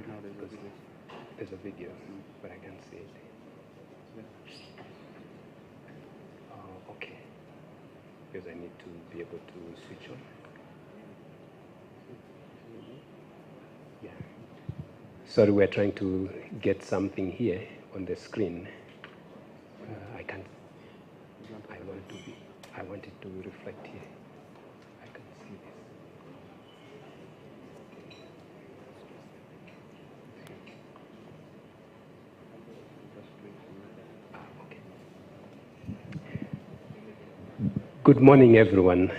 right now there's a video. There's a video, but I can't see it. Yeah. Oh, okay. Because I need to be able to switch on. Yeah. Sorry, we're trying to get something here on the screen. I can't. I want it to reflect here. I can see this. Okay. Good morning, everyone.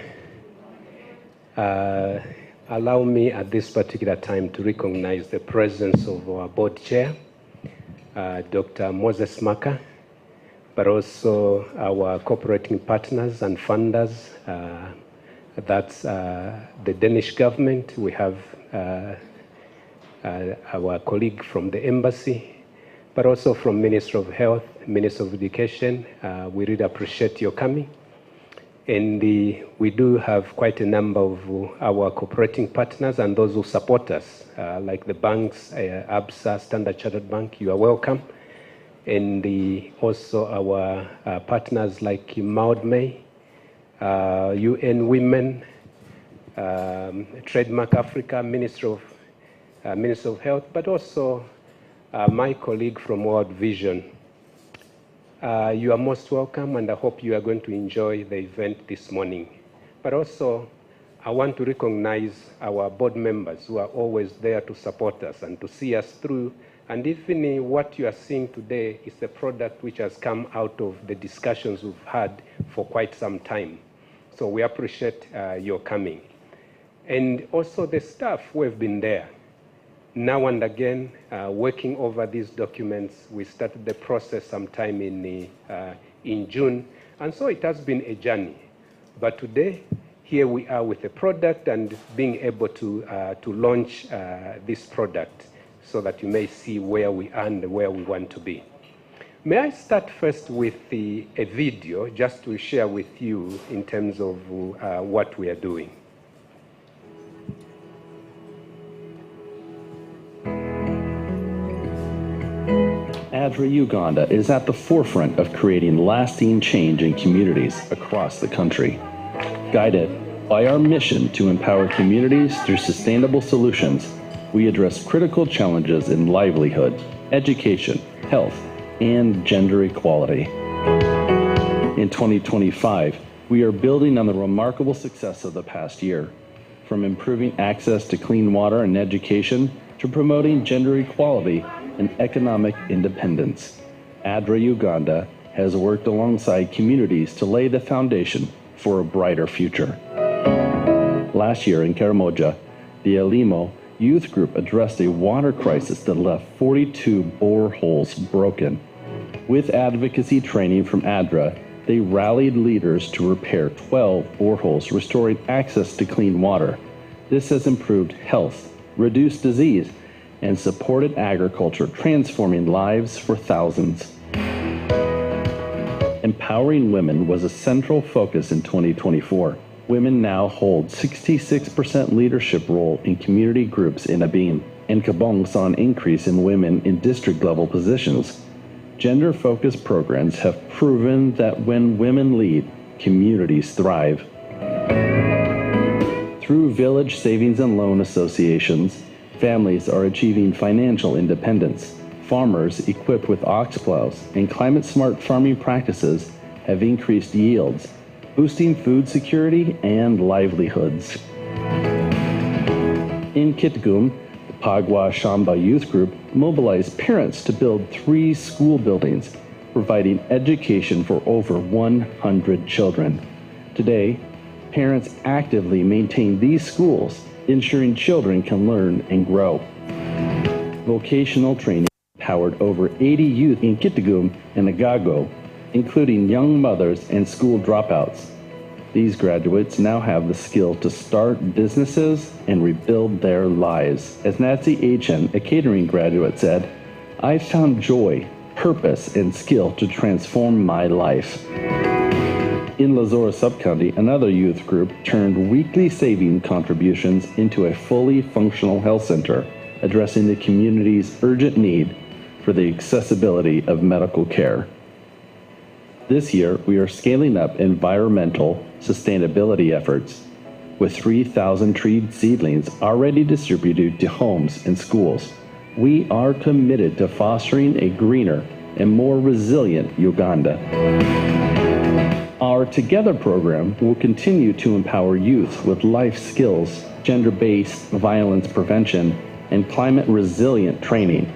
Allow me at this particular time to recognize the presence of our board chair, Dr. Moses Maka, but also our cooperating partners and funders. That's the Danish government. We have our colleague from the embassy, but also from Ministry of Health, Ministry of Education. We really appreciate your coming. And we do have quite a number of our cooperating partners and those who support us, like the banks, ABSA, Standard Chartered Bank. You are welcome. And also our partners like MAUDME, UN Women, Trademark Africa, Ministry of Health, but also my colleague from World Vision. You are most welcome, and I hope you are going to enjoy the event this morning. But also, I want to recognize our board members who are always there to support us and to see us through. And even what you are seeing today is a product which has come out of the discussions we've had for quite some time. So we appreciate your coming. And also the staff who have been there. Now and again, working over these documents. We started the process sometime in June, and so it has been a journey. But today, here we are with a product and being able to launch this product so that you may see where we are and where we want to be. May I start first with a video just to share with you in terms of what we are doing. ADRA Uganda is at the forefront of creating lasting change in communities across the country. Guided by our mission to empower communities through sustainable solutions, we address critical challenges in livelihood, education, health, and gender equality. In 2025, we are building on the remarkable success of the past year, from improving access to clean water and education to promoting gender equality and economic independence. ADRA Uganda has worked alongside communities to lay the foundation for a brighter future. Last year in Karamoja, the Elimo youth group addressed a water crisis that left 42 boreholes broken. With advocacy training from ADRA, they rallied leaders to repair 12 boreholes, restoring access to clean water. This has improved health, reduced disease, and supported agriculture, transforming lives for thousands. Empowering women was a central focus in 2024. Women now hold 66% leadership role in community groups in Abin, and Kabong saw an increase in women in district-level positions. Gender-focused programs have proven that when women lead, communities thrive. Through village savings and loan associations, families are achieving financial independence. Farmers equipped with ox plows and climate-smart farming practices have increased yields, boosting food security and livelihoods. In Kitgum, the Pagwa Shamba Youth Group mobilized parents to build 3 school buildings, providing education for over 100 children. Today, parents actively maintain these schools, ensuring children can learn and grow. Vocational training empowered over 80 youth in Kitgum and Agago, including young mothers and school dropouts. These graduates now have the skill to start businesses and rebuild their lives. As Nancy Achen, a catering graduate, said, "I found joy, purpose, and skill to transform my life." In Lazora Subcounty, another youth group turned weekly saving contributions into a fully functional health center. addressing the community's urgent need for the accessibility of medical care. This year, we are scaling up environmental sustainability efforts with 3,000 tree seedlings already distributed to homes and schools. We are committed to fostering a greener and more resilient Uganda. Our Together program will continue to empower youth with life skills, gender-based violence prevention, and climate-resilient training.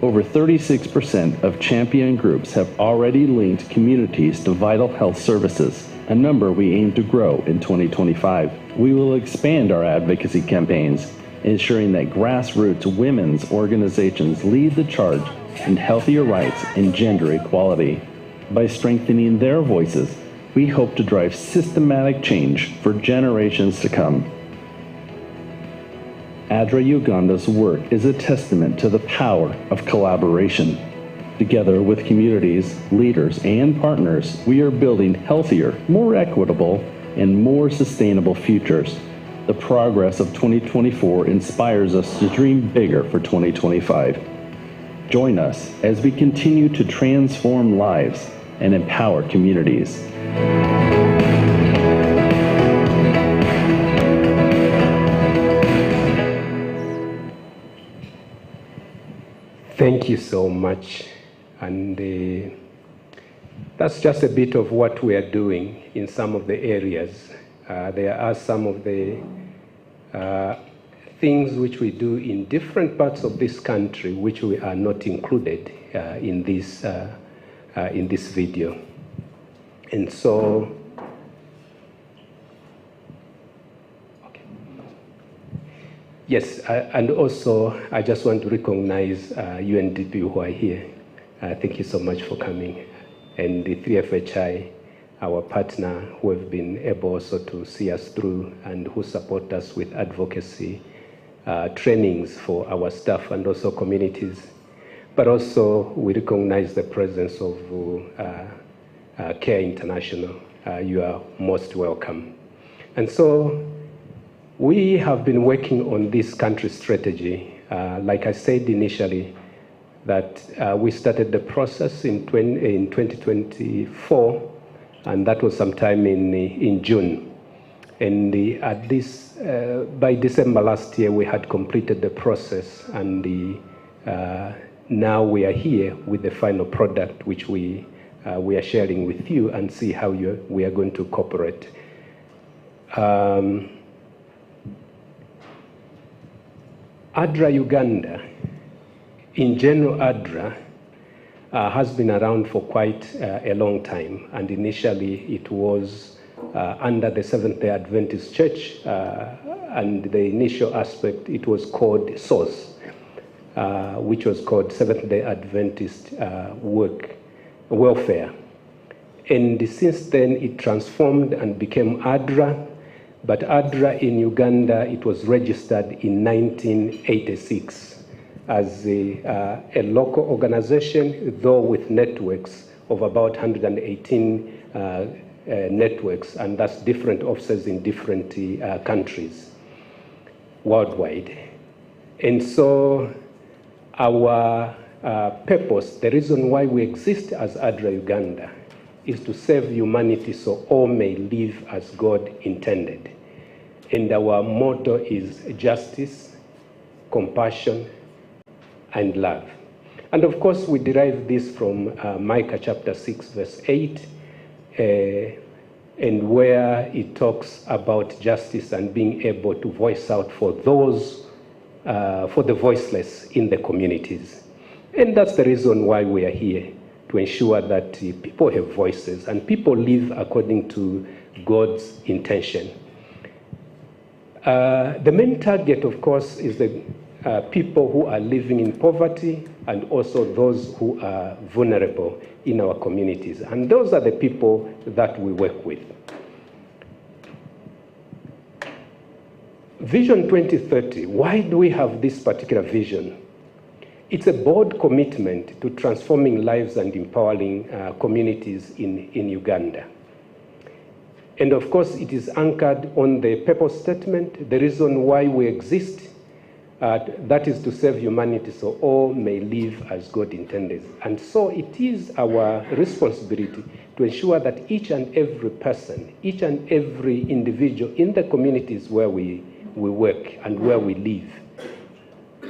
Over 36% of champion groups have already linked communities to vital health services, a number we aim to grow in 2025. We will expand our advocacy campaigns, ensuring that grassroots women's organizations lead the charge in healthier rights and gender equality. By strengthening their voices, we hope to drive systematic change for generations to come. ADRA Uganda's work is a testament to the power of collaboration. Together with communities, leaders, and partners, we are building healthier, more equitable, and more sustainable futures. The progress of 2024 inspires us to dream bigger for 2025. Join us as we continue to transform lives and empower communities. Thank you so much. And that's just a bit of what we are doing in some of the areas. There are some of the things which we do in different parts of this country which we are not included in this video. And so, okay. Yes, and also I just want to recognize UNDP who are here. Thank you so much for coming. And the 3FHI, our partner, who have been able also to see us through and who support us with advocacy trainings for our staff and also communities. But also we recognize the presence of Care International. You are most welcome. And so we have been working on this country strategy. Like I said initially, that we started the process in 2024, and that was sometime in June. And by December last year, we had completed the process, and now we are here with the final product, which we are sharing with you and see how we are going to cooperate. ADRA Uganda, in general, ADRA has been around for quite a long time, and initially it was under the Seventh-day Adventist Church, and the initial aspect, it was called SOS, which was called Seventh-day Adventist Welfare. And since then, it transformed and became ADRA, but ADRA in Uganda, it was registered in 1986 as a local organization, though with networks of about 118 networks, and that's different offices in different countries worldwide. And so our purpose, the reason why we exist as ADRA Uganda, is to serve humanity so all may live as God intended. And our motto is justice, compassion, and love. And of course, we derive this from Micah chapter 6, verse 8, and where it talks about justice and being able to voice out for those, for the voiceless in the communities. And that's the reason why we are here, to ensure that people have voices and people live according to God's intention. The main target, of course, is the people who are living in poverty and also those who are vulnerable in our communities. And those are the people that we work with. Vision 2030, why do we have this particular vision? It's a bold commitment to transforming lives and empowering communities in Uganda. And of course, it is anchored on the purpose statement, the reason why we exist, that is to save humanity so all may live as God intended. And so it is our responsibility to ensure that each and every person, each and every individual in the communities where we work and where we live,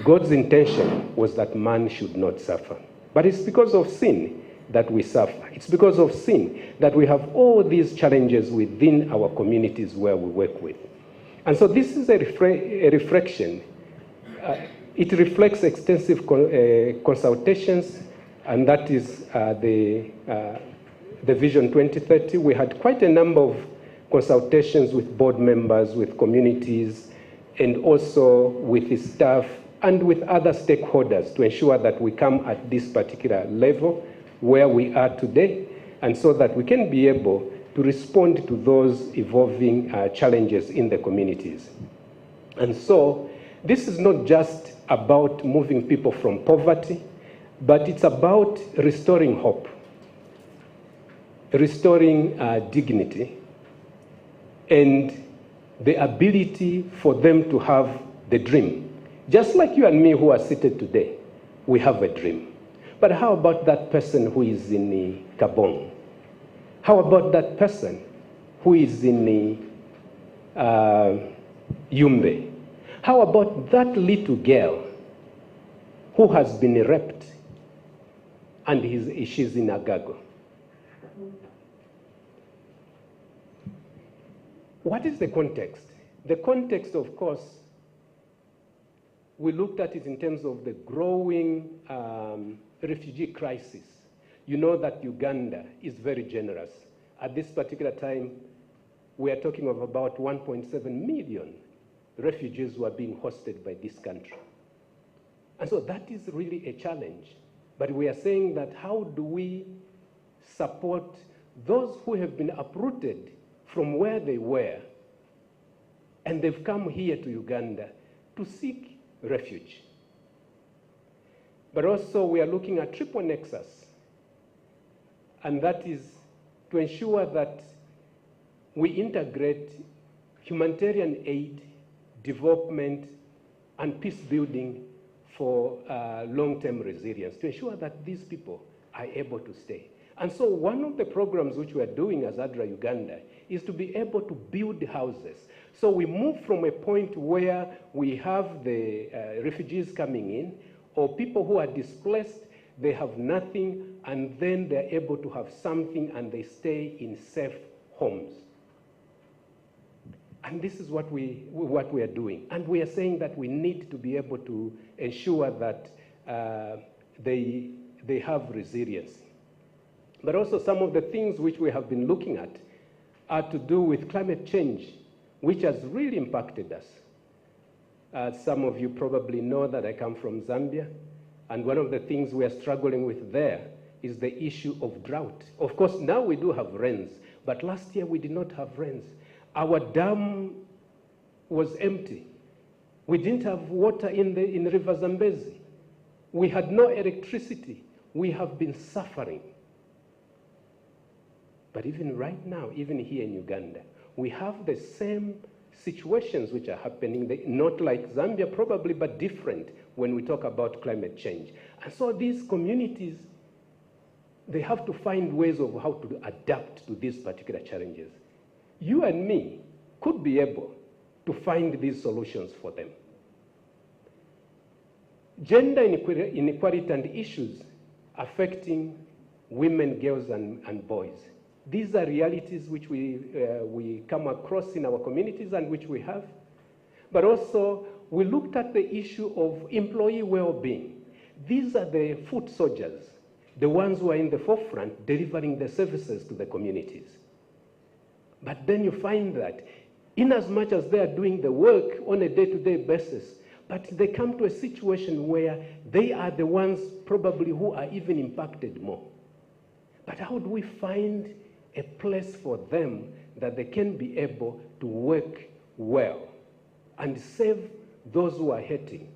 God's intention was that man should not suffer. But it's because of sin that we suffer. It's because of sin that we have all these challenges within our communities where we work with. And so this is a reflection. It reflects extensive consultations, and that is the Vision 2030. We had quite a number of consultations with board members, with communities, and also with the staff and with other stakeholders to ensure that we come at this particular level where we are today, and so that we can be able to respond to those evolving challenges in the communities. And so this is not just about moving people from poverty, but it's about restoring hope, restoring dignity, and the ability for them to have the dream. Just like you and me who are seated today, we have a dream. But how about that person who is in Kabong? How about that person who is in Yumbe? How about that little girl who has been raped and she's in Agago? What is the context? The context, of course, we looked at it in terms of the growing refugee crisis. You know that Uganda is very generous. At this particular time, we are talking of about 1.7 million refugees who are being hosted by this country. And so that is really a challenge. But we are saying that how do we support those who have been uprooted from where they were, and they've come here to Uganda to seek refuge. But also we are looking at triple nexus, and that is to ensure that we integrate humanitarian aid, development, and peace building for long-term resilience, to ensure that these people are able to stay. And so one of the programs which we are doing as ADRA Uganda is to be able to build houses. So we move from a point where we have the refugees coming in, or people who are displaced, they have nothing, and then they're able to have something and they stay in safe homes. And this is what we are doing. And we are saying that we need to be able to ensure that they have resilience. But also some of the things which we have been looking at are to do with climate change, which has really impacted us. Some of you probably know that I come from Zambia, and one of the things we are struggling with there is the issue of drought. Of course, now we do have rains, but last year we did not have rains. Our dam was empty. We didn't have water in River Zambezi. We had no electricity. We have been suffering. But even right now, even here in Uganda, we have the same situations which are happening, not like Zambia probably, but different when we talk about climate change. And so these communities, they have to find ways of how to adapt to these particular challenges. You and me could be able to find these solutions for them. Gender inequality and issues affecting women, girls, and boys. These are realities which we come across in our communities and which we have. But also, we looked at the issue of employee well-being. These are the foot soldiers, the ones who are in the forefront delivering the services to the communities. But then you find that in as much as they are doing the work on a day-to-day basis, but they come to a situation where they are the ones probably who are even impacted more. But how do we find a place for them that they can be able to work well and save those who are hurting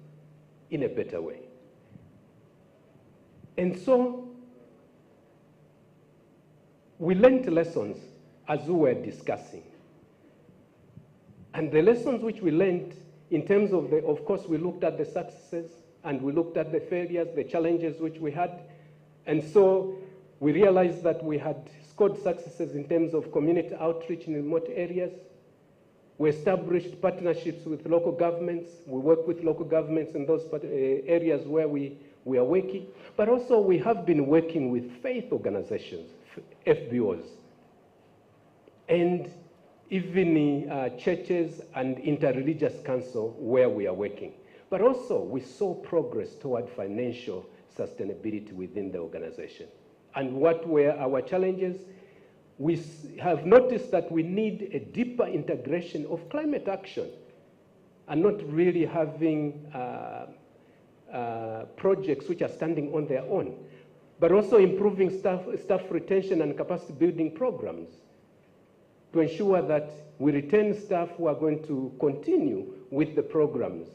in a better way? And so we learned lessons as we were discussing. And the lessons which we learned in terms of course, we looked at the successes and we looked at the failures, the challenges which we had. And so we realized that we had scored successes in terms of community outreach in remote areas. We established partnerships with local governments. We work with local governments in those areas where we are working. But also we have been working with faith organizations, FBOs, and even churches and interreligious council where we are working. But also we saw progress toward financial sustainability within the organization. And what were our challenges? We have noticed that we need a deeper integration of climate action and not really having projects which are standing on their own, but also improving staff retention and capacity building programs to ensure that we retain staff who are going to continue with the programs,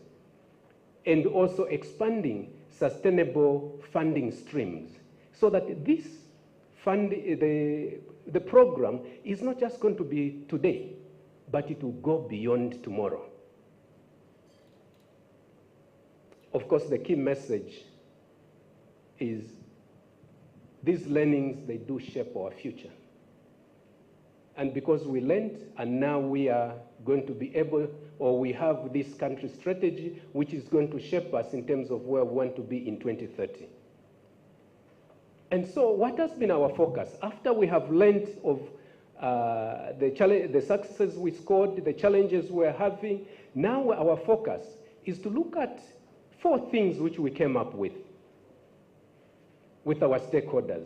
and also expanding sustainable funding streams so that this the program is not just going to be today, but it will go beyond tomorrow. Of course, the key message is these learnings, they do shape our future. And because we learned, and now we are going to be able, or we have this country strategy, which is going to shape us in terms of where we want to be in 2030. And so what has been our focus? After we have learned of the successes we scored, the challenges we're having, now our focus is to look at 4 things which we came up with our stakeholders.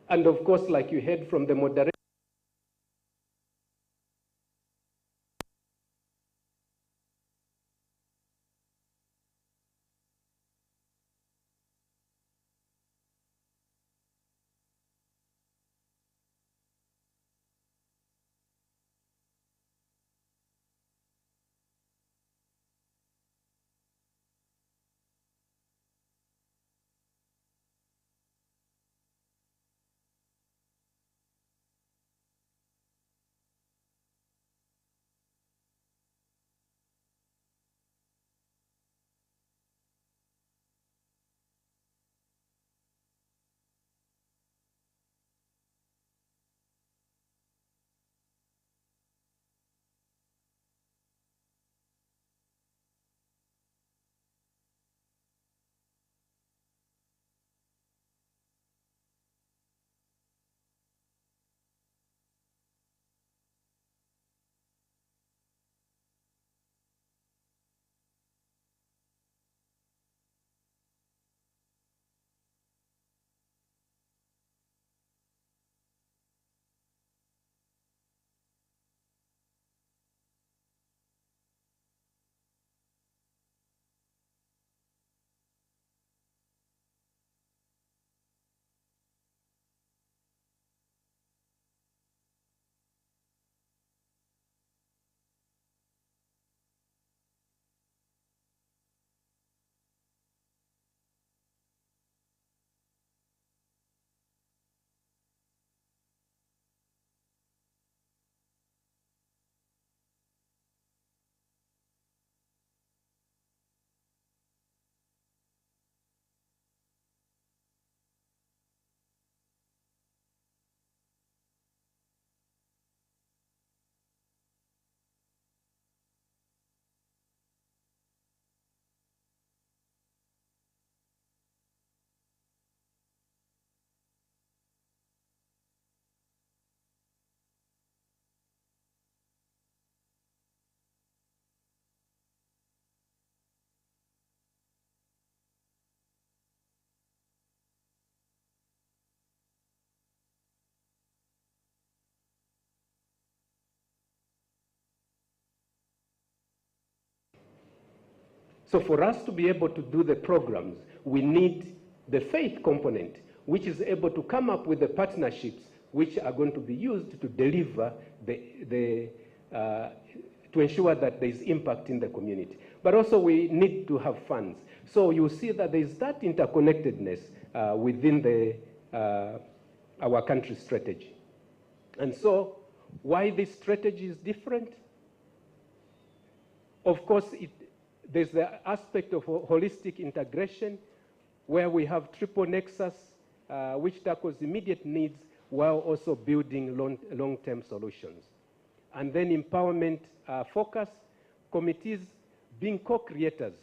And of course, like you heard from the moderator, so for us to be able to do the programs, we need the faith component, which is able to come up with the partnerships which are going to be used to deliver to ensure that there is impact in the community. But also we need to have funds. So you see that there is that interconnectedness within our country strategy. And so why this strategy is different? Of course, There's the aspect of holistic integration, where we have triple nexus, which tackles immediate needs while also building long-term solutions. And then empowerment focus, committees being co-creators,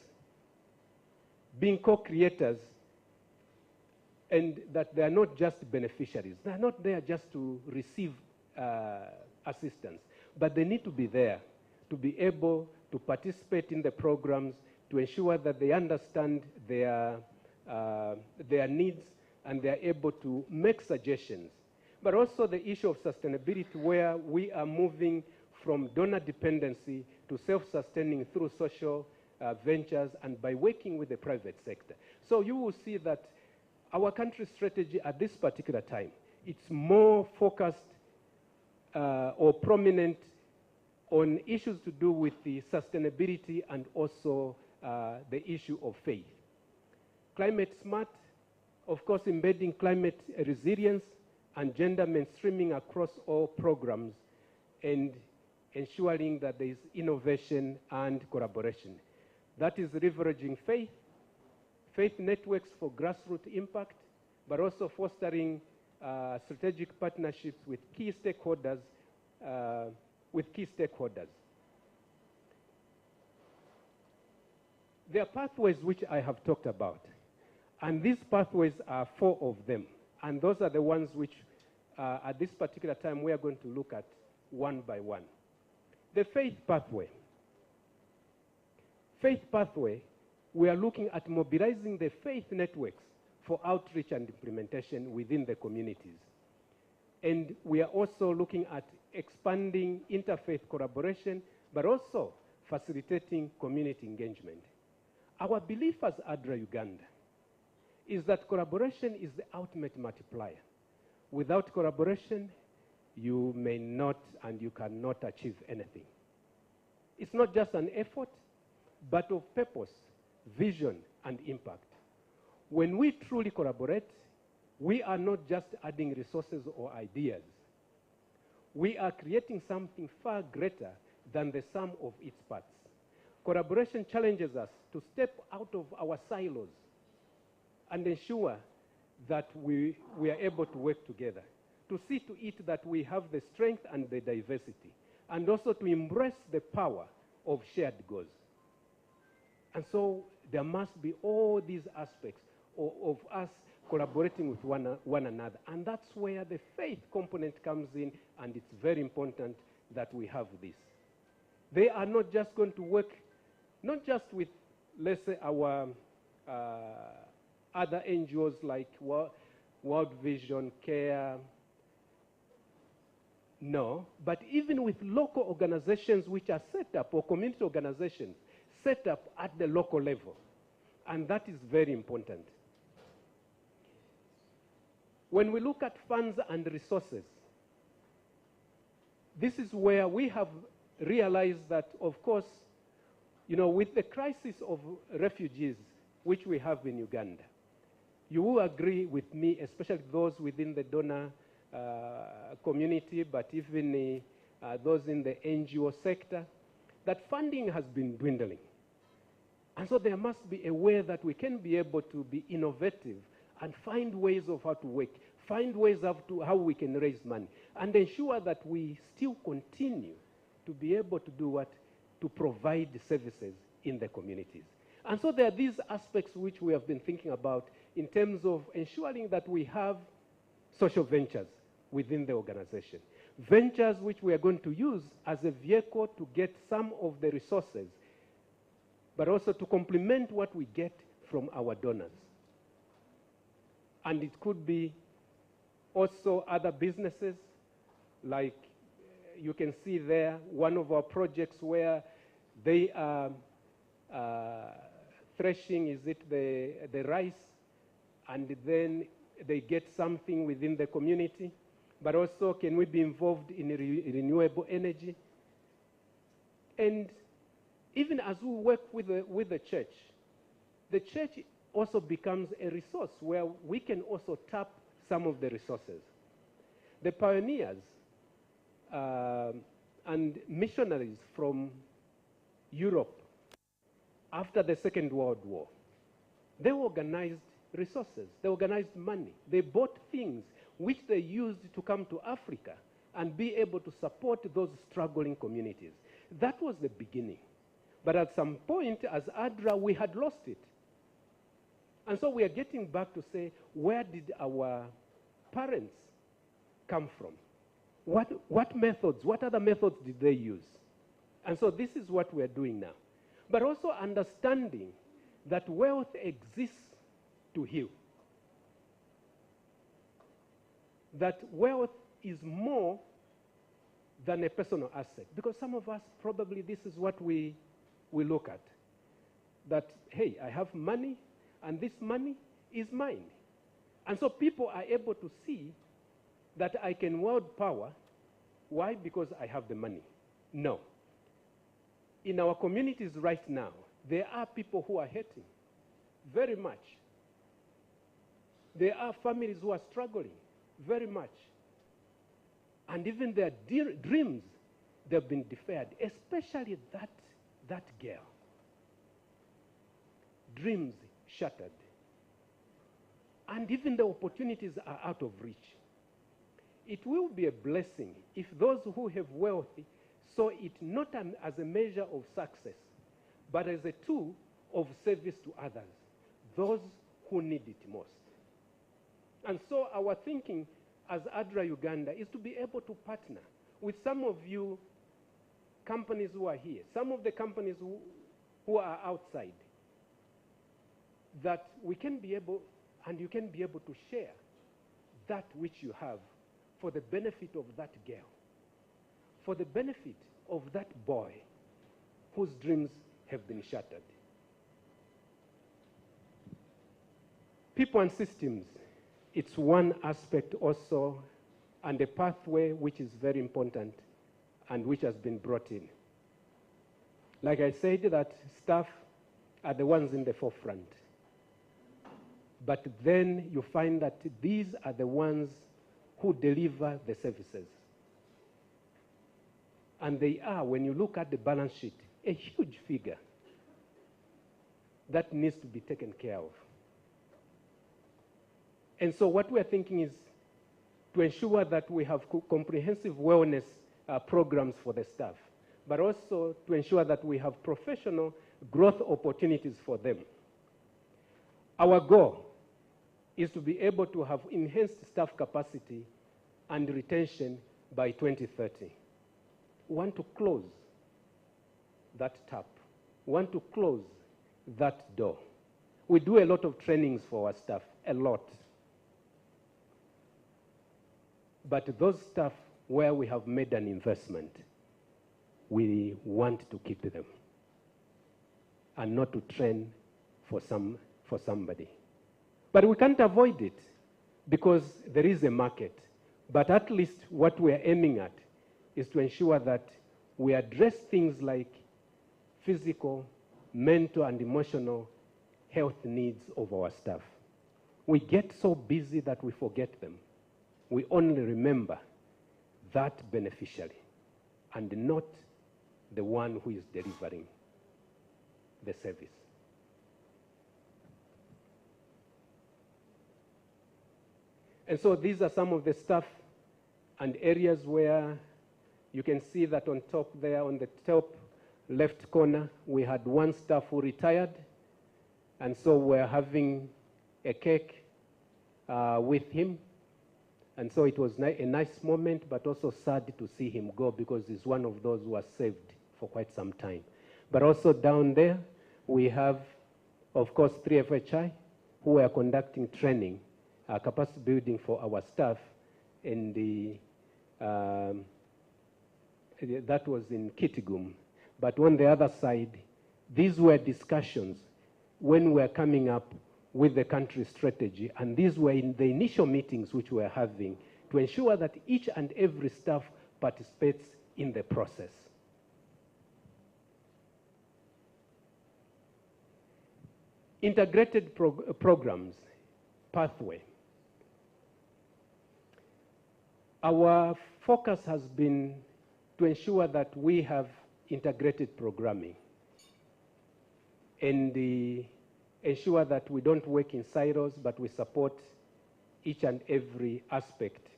and that they are not just beneficiaries. They are not there just to receive assistance, but they need to be there to be able to participate in the programs, to ensure that they understand their needs and they are able to make suggestions. But also the issue of sustainability, where we are moving from donor dependency to self-sustaining through social ventures and by working with the private sector. So you will see that our country's strategy at this particular time, it's more focused or prominent on issues to do with the sustainability and also the issue of faith. Climate smart, of course, embedding climate resilience and gender mainstreaming across all programs and ensuring that there is innovation and collaboration. That is leveraging faith networks for grassroots impact, but also fostering strategic partnerships with key stakeholders. There are pathways which I have talked about, and these pathways are 4 of them, and those are the ones which at this particular time we are going to look at one by one. The faith pathway. We are looking at mobilizing the faith networks for outreach and implementation within the communities. And we are also looking at expanding interfaith collaboration, but also facilitating community engagement. Our belief as ADRA Uganda is that collaboration is the ultimate multiplier. Without collaboration, you may not and you cannot achieve anything. It's not just an effort, but of purpose, vision, and impact. When we truly collaborate, we are not just adding resources or ideas. We are creating something far greater than the sum of its parts. Collaboration challenges us to step out of our silos and ensure that we are able to work together, to see to it that we have the strength and the diversity, and also to embrace the power of shared goals. And so there must be all these aspects of us collaborating with one another. And that's where the faith component comes in, and it's very important that we have this. They are not just going to work, not just with, let's say, our other NGOs like World Vision, CARE, no, but even with local organizations which are set up, or community organizations set up at the local level. And that is very important. When we look at funds and resources, this is where we have realized that, of course, you know, with the crisis of refugees which we have in Uganda, you will agree with me, especially those within the donor community, but even those in the NGO sector, that funding has been dwindling. And so there must be a way that we can be able to be innovative and find ways of how to work, find ways of how we can raise money, and ensure that we still continue to be able to do what? To provide services in the communities. And so there are these aspects which we have been thinking about in terms of ensuring that we have social ventures within the organization. Ventures which we are going to use as a vehicle to get some of the resources, but also to complement what we get from our donors. And it could be also other businesses, like you can see there, one of our projects where they are threshing, is it the rice, and then they get something within the community, but also can we be involved in renewable energy? And even as we work with the church also becomes a resource where we can also tap some of the resources. The pioneers and missionaries from Europe after the Second World War. They organized resources, they organized money, they bought things which they used to come to Africa and be able to support those struggling communities. That was the beginning. But at some point, as ADRA, we had lost it. And so we are getting back to say, where did our parents come from? What methods, what other methods did they use? And so this is what we're doing now. But also understanding that wealth exists to heal. That wealth is more than a personal asset. Because some of us, probably this is what we look at. That, hey, I have money, and this money is mine. And so people are able to see that I can wield power. Why? Because I have the money. No. In our communities right now, there are people who are hurting very much. There are families who are struggling very much. And even their dreams, they've been deferred, especially that girl. Dreams shattered. And even the opportunities are out of reach. It will be a blessing if those who have wealth saw it not as a measure of success, but as a tool of service to others, those who need it most. And so our thinking as ADRA Uganda is to be able to partner with some of you companies who are here, some of the companies who are outside, that we can be able, and you can be able to share that which you have for the benefit of that girl, for the benefit of that boy whose dreams have been shattered. People and systems, it's one aspect also, and a pathway which is very important and which has been brought in. Like I said, that staff are the ones in the forefront. But then you find that these are the ones who deliver the services. And they are, when you look at the balance sheet, a huge figure that needs to be taken care of. And so what we're thinking is to ensure that we have comprehensive wellness programs for the staff, but also to ensure that we have professional growth opportunities for them. Our goal is to be able to have enhanced staff capacity and retention by 2030. We want to close that tap. We want to close that door. We do a lot of trainings for our staff, a lot. But those staff where we have made an investment, we want to keep them and not to train for somebody. But we can't avoid it because there is a market. But at least what we are aiming at is to ensure that we address things like physical, mental, and emotional health needs of our staff. We get so busy that we forget them. We only remember that beneficiary and not the one who is delivering the service. And so these are some of the stuff and areas where you can see that on top there, on the top left corner, we had one staff who retired. And so we're having a cake with him. And so it was a nice moment, but also sad to see him go because he's one of those who was saved for quite some time. But also down there, we have, of course, 3FHI, who are conducting training, capacity building for our staff in that was in Kitgum. But on the other side, these were discussions when we were coming up with the country strategy, and these were in the initial meetings which we were having to ensure that each and every staff participates in the process. Integrated programs, pathway. Our focus has been to ensure that we have integrated programming. and ensure that we don't work in silos, but we support each and every aspect.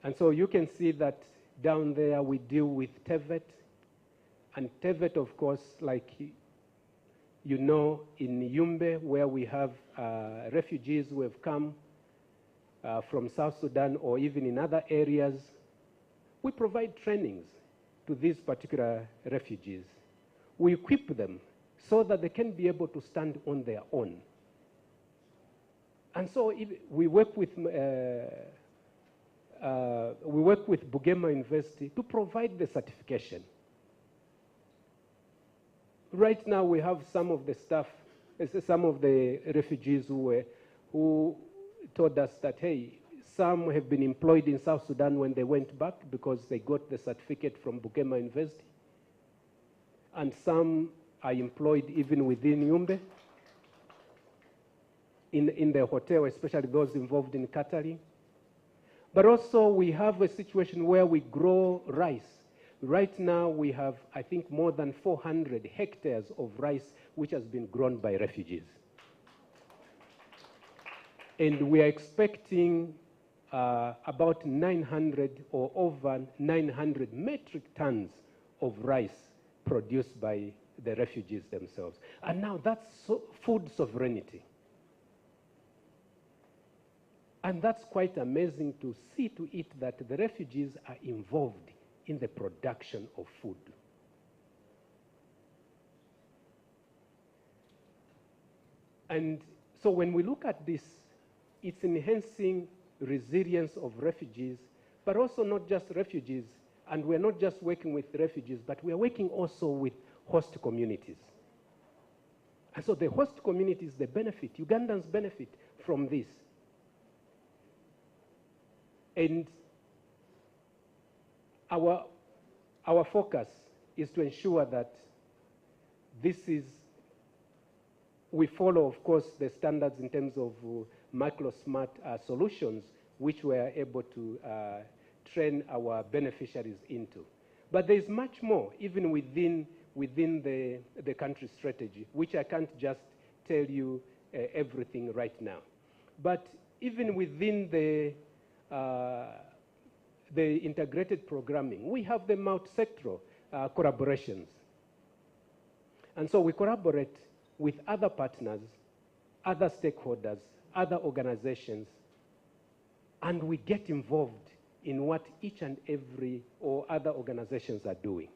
And so you can see that down there we deal with TEVET. And TEVET, of course, like you know, in Yumbe, where we have refugees who have come from South Sudan or even in other areas, we provide trainings to these particular refugees. We equip them so that they can be able to stand on their own. And so we work with Bugema University to provide the certification. Right now we have some of the staff, some of the refugees who told us that, hey, some have been employed in South Sudan when they went back because they got the certificate from Bugema University. And some are employed even within Yumbe, in the hotel, especially those involved in catering. But also we have a situation where we grow rice. Right now we have, I think, more than 400 hectares of rice which has been grown by refugees. And we are expecting about 900 or over 900 metric tons of rice produced by the refugees themselves. And now that's food sovereignty. And that's quite amazing to see to it that the refugees are involved in the production of food. And so when we look at this, it's enhancing resilience of refugees, but also not just refugees. And we're not just working with refugees, but we are working also with host communities. And so the host communities, they benefit, Ugandans benefit from this. And our focus is to ensure that we follow, of course, the standards in terms of micro-smart solutions, which we are able to train our beneficiaries into. But there is much more, even within the country strategy, which I can't just tell you everything right now. But even within the integrated programming, we have the multi-sectoral collaborations. And so we collaborate with other partners, other stakeholders, other organizations, and we get involved in what each and every or other organizations are doing.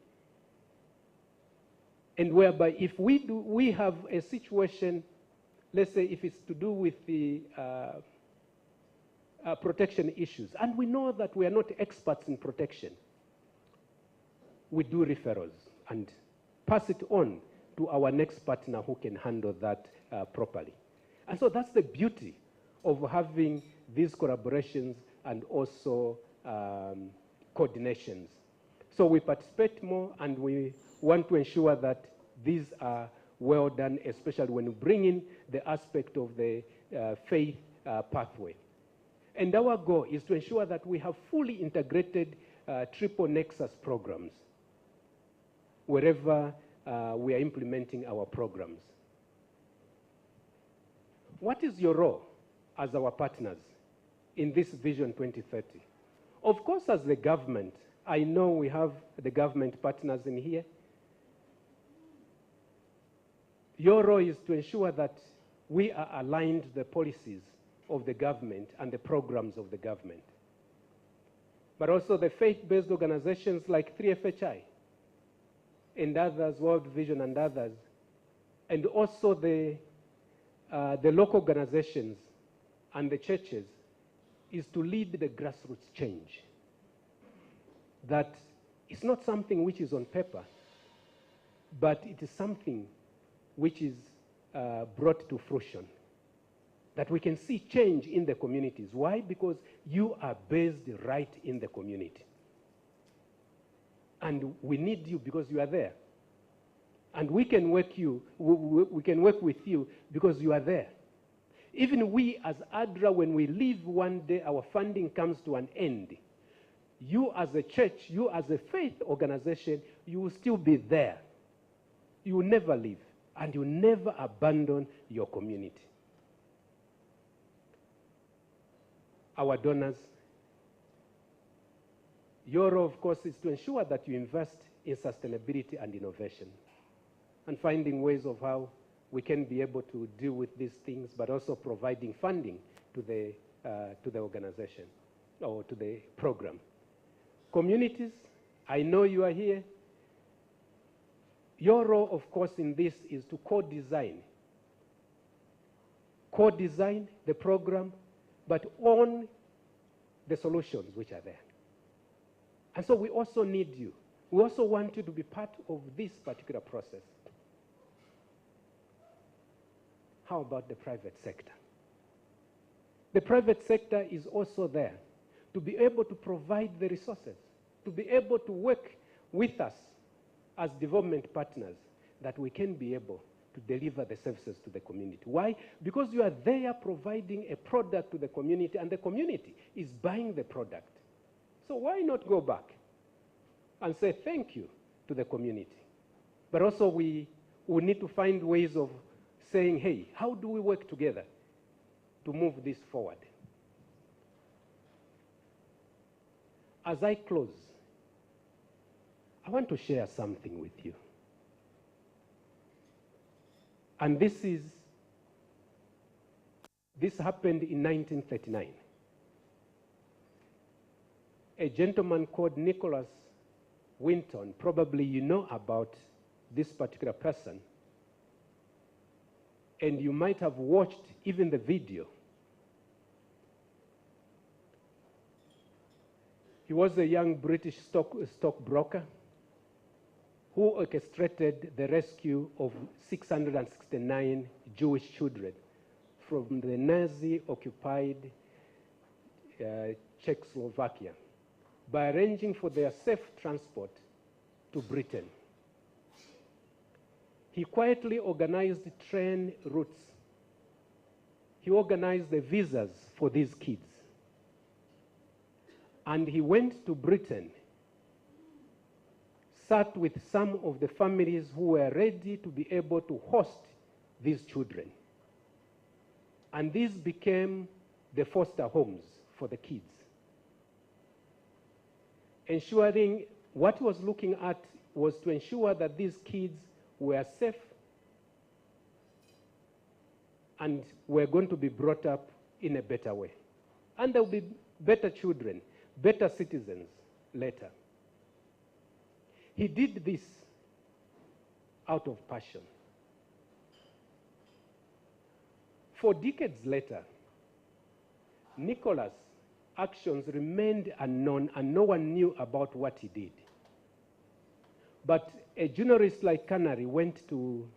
And whereby if we have a situation, let's say if it's to do with the protection issues, and we know that we are not experts in protection, we do referrals and pass it on to our next partner who can handle that properly. And so that's the beauty of having these collaborations and also coordinations. So we participate more, and we want to ensure that these are well done, especially when we bring in the aspect of the faith pathway. And our goal is to ensure that we have fully integrated triple nexus programs wherever we are implementing our programs. What is your role as our partners in this Vision 2030? Of course, as the government, I know we have the government partners in here. Your role is to ensure that we are aligned to the policies of the government and the programs of the government. But also the faith-based organizations like 3FHI and others, World Vision and others, and also the local organizations and the churches, is to lead the grassroots change. That it's not something which is on paper, but it is something which is brought to fruition. That we can see change in the communities. Why? Because you are based right in the community. And we need you because you are there. And we can work with you because you are there. Even we as ADRA, when we leave one day, our funding comes to an end. You as a church, you as a faith organization, you will still be there. You will never leave. and you never abandon your community. Our donors, your role, of course, is to ensure that you invest in sustainability and innovation and finding ways of how we can be able to deal with these things, but also providing funding to the organization or to the program. Communities, I know you are here. Your role, of course, in this is to co-design the program, but own the solutions which are there. And so we also need you. We also want you to be part of this particular process. How about the private sector? The private sector is also there to be able to provide the resources, to be able to work with us as development partners, that we can be able to deliver the services to the community. Why? Because you are there providing a product to the community, and the community is buying the product. So why not go back and say thank you to the community? But also we need to find ways of saying, hey, how do we work together to move this forward? As I close, I want to share something with you. And this happened in 1939. A gentleman called Nicholas Winton, probably you know about this particular person, and you might have watched even the video. He was a young British stockbroker who orchestrated the rescue of 669 Jewish children from the Nazi-occupied Czechoslovakia by arranging for their safe transport to Britain. He quietly organized train routes. He organized the visas for these kids. And he went to Britain, sat with some of the families who were ready to be able to host these children. And these became the foster homes for the kids. Ensuring, what he was looking at was to ensure that these kids were safe and were going to be brought up in a better way. And there will be better children, better citizens later. He did this out of passion. For decades later, Nicholas' actions remained unknown and no one knew about what he did. But a journalist like Canary went to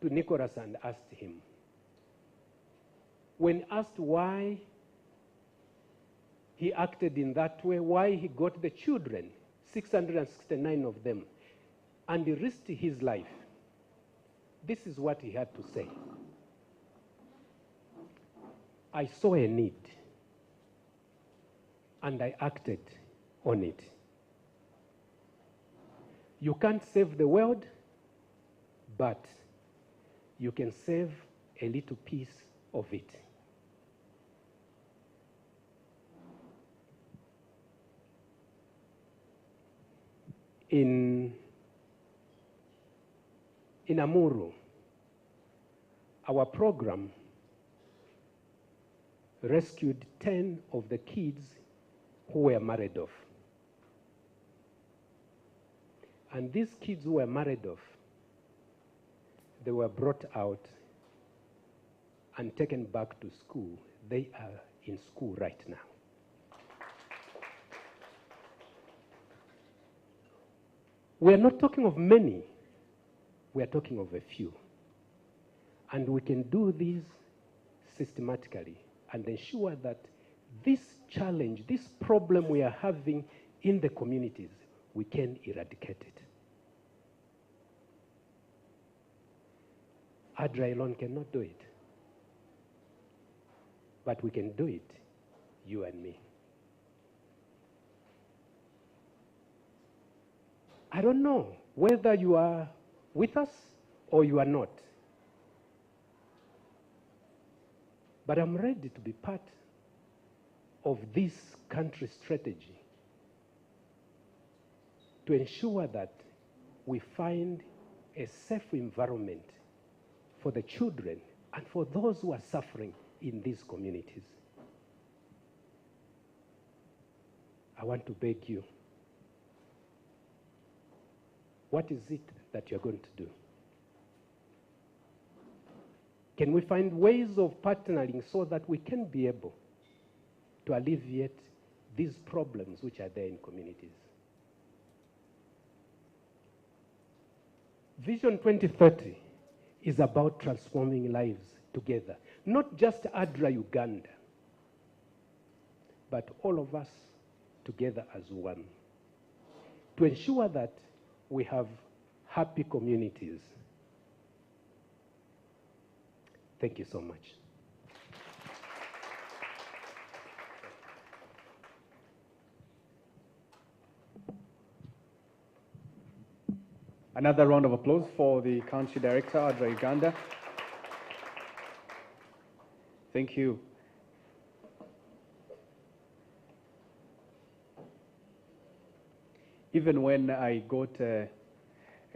Nicholas and asked him. When asked why he acted in that way, why he got the children, 669 of them, and he risked his life, this is what he had to say. I saw a need, and I acted on it. You can't save the world, but you can save a little piece of it. In Amuru, our program rescued 10 of the kids who were married off. And these kids who were married off, they were brought out and taken back to school. They are in school right now. We are not talking of many, we are talking of a few. And we can do this systematically and ensure that this challenge, this problem we are having in the communities, we can eradicate it. ADRA alone cannot do it. But we can do it, you and me. I don't know whether you are with us or you are not. But I'm ready to be part of this country's strategy to ensure that we find a safe environment for the children and for those who are suffering in these communities. I want to beg you, what is it that you're going to do? Can we find ways of partnering so that we can be able to alleviate these problems which are there in communities? Vision 2030 is about transforming lives together, not just ADRA Uganda, but all of us together as one, to ensure that we have happy communities. Thank you so much. Another round of applause for the Country Director, ADRA Uganda. Thank you. Even when I got a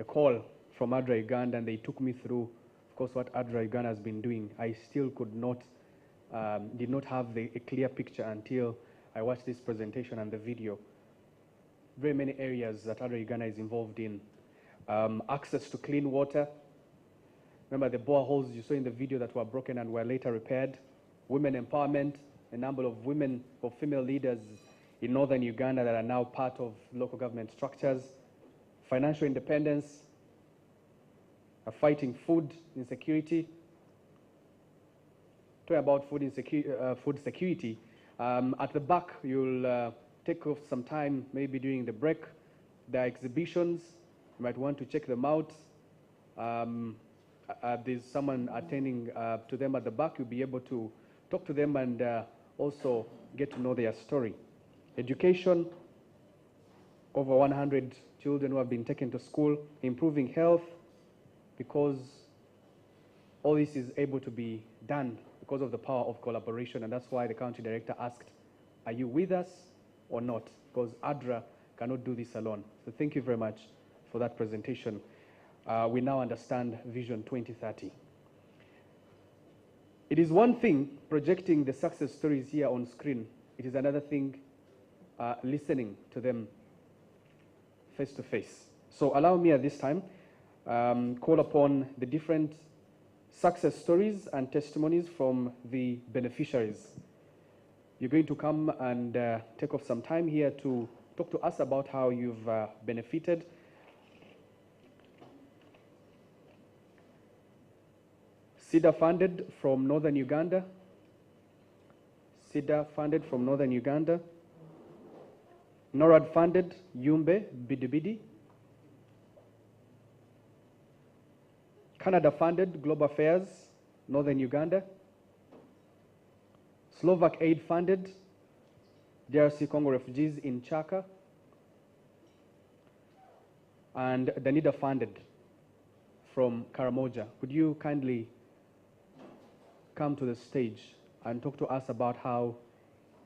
call from ADRA Uganda and they took me through, of course, what ADRA Uganda has been doing, I still did not have a clear picture until I watched this presentation and the video. Very many areas that ADRA Uganda is involved in. Access to clean water. Remember the boreholes you saw in the video that were broken and were later repaired. Women empowerment, a number of women or female leaders in northern Uganda that are now part of local government structures. Financial independence, fighting food insecurity. Talking about food security, at the back you'll take off some time, maybe during the break. There are exhibitions, you might want to check them out. There's someone attending to them at the back. You'll be able to talk to them and also get to know their story. Education, over 100 children who have been taken to school. Improving health, because all this is able to be done because of the power of collaboration, and that's why the country director asked, are you with us or not? Because ADRA cannot do this alone. So thank you very much for that presentation. We now understand Vision 2030. It is one thing projecting the success stories here on screen. It is another thing listening to them face to face. So allow me at this time call upon the different success stories and testimonies from the beneficiaries. You're going to come and take off some time here to talk to us about how you've benefited. SIDA funded from northern Uganda. SIDA funded from northern Uganda. NORAD funded, Yumbe, Bidibidi. Canada funded, Global Affairs, Northern Uganda. Slovak Aid funded, DRC Congo refugees in Chaka. And Danida funded from Karamoja. Could you kindly come to the stage and talk to us about how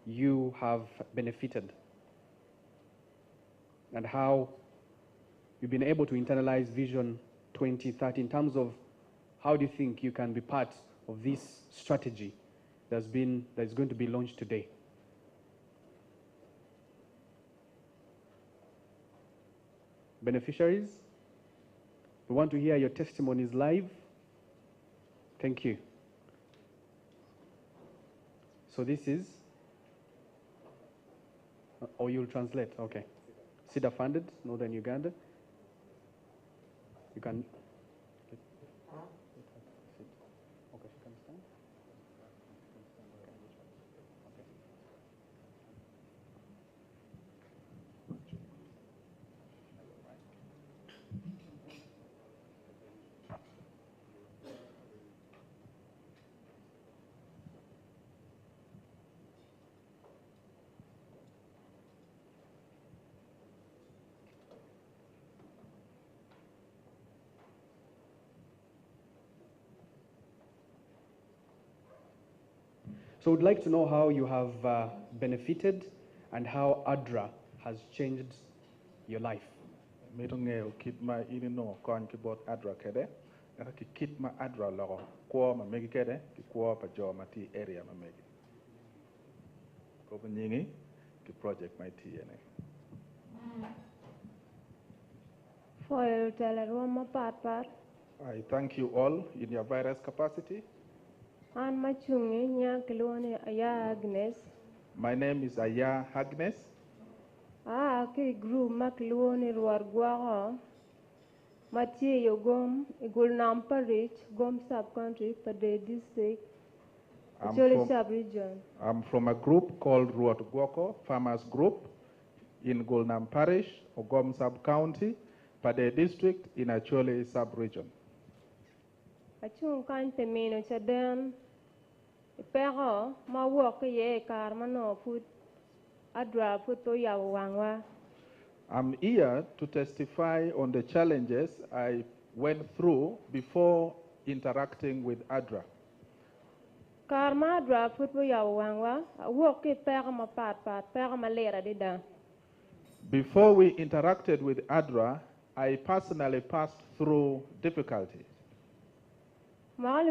you have benefited and how you've been able to internalize Vision 2030 in terms of how do you think you can be part of this strategy that's going to be launched today? Beneficiaries, we want to hear your testimonies live. Thank you. So this is, or you'll translate, okay. SIDA funded, Northern Uganda. You can, okay, she can stand. So we'd like to know how you have benefited and how ADRA has changed your life. Mitongeo kit ma inino kon ki bot ADRA kede aka ki kit ma ADRA logo ko ma megi kede ki ko pa jo ma ti area ma megi ko nyingi ki project my ti ene For tell Roma part. I thank you all in your various capacity. An machungi nya kilone aya Agnes. My name is Aya Agnes. Ki group maklone ruargwa. Matie yogom igulnam parish gom sub country Pade district. Acholi sub region. I'm from a group called Ruat Gwoko Farmers Group in Gulnam Parish, Ogom Sub-County, Pade District in Acholi Sub-Region. Achung kan temino chaden pero ma work ye karma no put ADRA put to yawangwa. I'm here to testify on the challenges I went through before interacting with ADRA. Karma ADRA put to yawangwa work ke pero ma pat pero ma lera dida. Before we interacted with ADRA, I personally passed through difficulties. I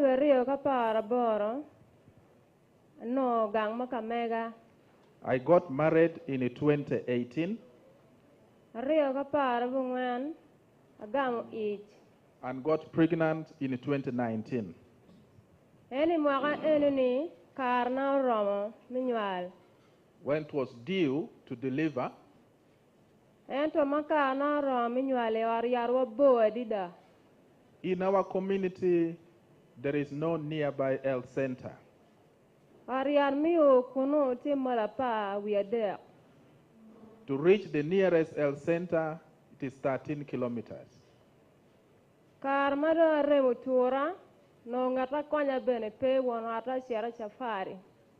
got married in 2018 and got pregnant in 2019. When it was due to deliver, in our community, there is no nearby health center. To reach the nearest health center, it is 13 kilometers.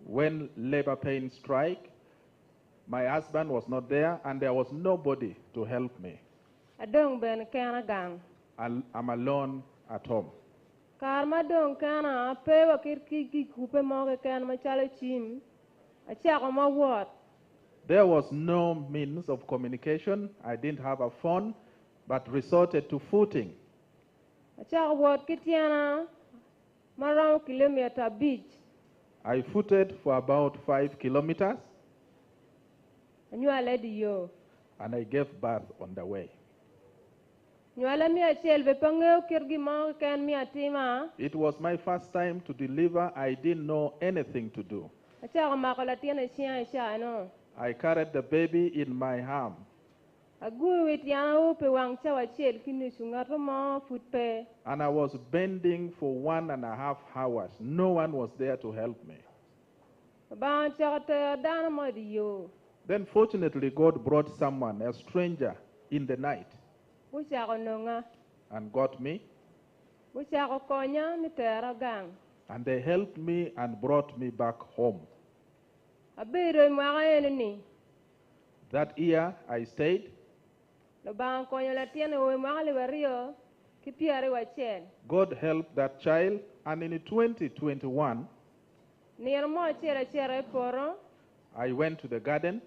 When labor pain strike, my husband was not there and there was nobody to help me. I'm alone at home. There was no means of communication. I didn't have a phone, but resorted to footing. I footed for about 5 kilometers. And I gave birth on the way. It was my first time to deliver. I didn't know anything to do. I carried the baby in my arm. And I was bending for 1.5 hours. No one was there to help me. Then fortunately, God brought someone, a stranger, in the night and got me. And they helped me and brought me back home. That year, I stayed. God helped that child, and in 2021, I went to the garden.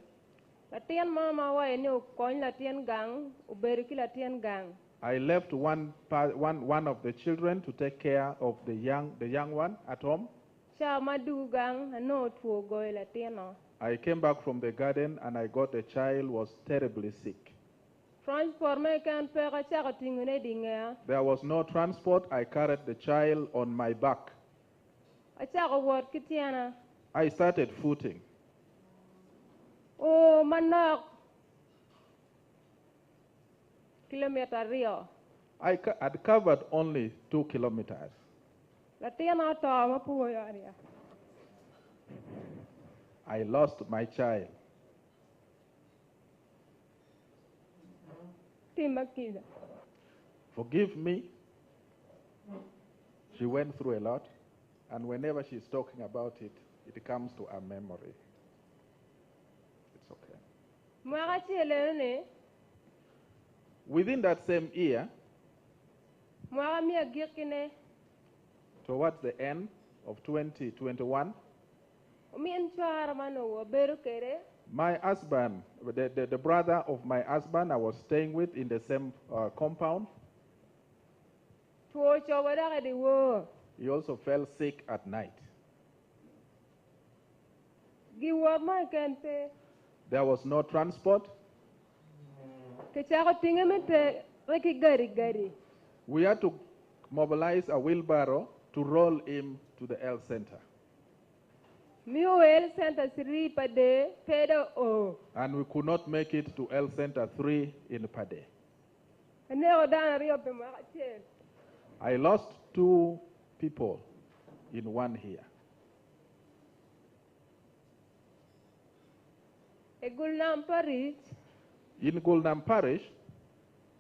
I left one of the children to take care of the young one at home. I came back from the garden and I got the child was terribly sick. There was no transport. I carried the child on my back. I started footing. Oh, manok. Kilometer Rio. I had covered only 2 kilometers. I lost my child. Forgive me. She went through a lot, and whenever she's talking about it, it comes to her memory. It's okay. Within that same year, towards the end of 2021, Min chwar mano beru kere. My husband, the brother of my husband I was staying with in the same compound, Tuo chobada kadi wo. he also fell sick at night. Giwa ma kente. There was no transport. Kechako tingamete reki gari. We had to mobilize a wheelbarrow to roll him to the health center. Miu el center siri pade pedo o. And we could not make it to health center 3 in Pade. Ne odana rio pe ma chel. I lost 2 people in one here. Egul nam Paris. In Gulnam Parish,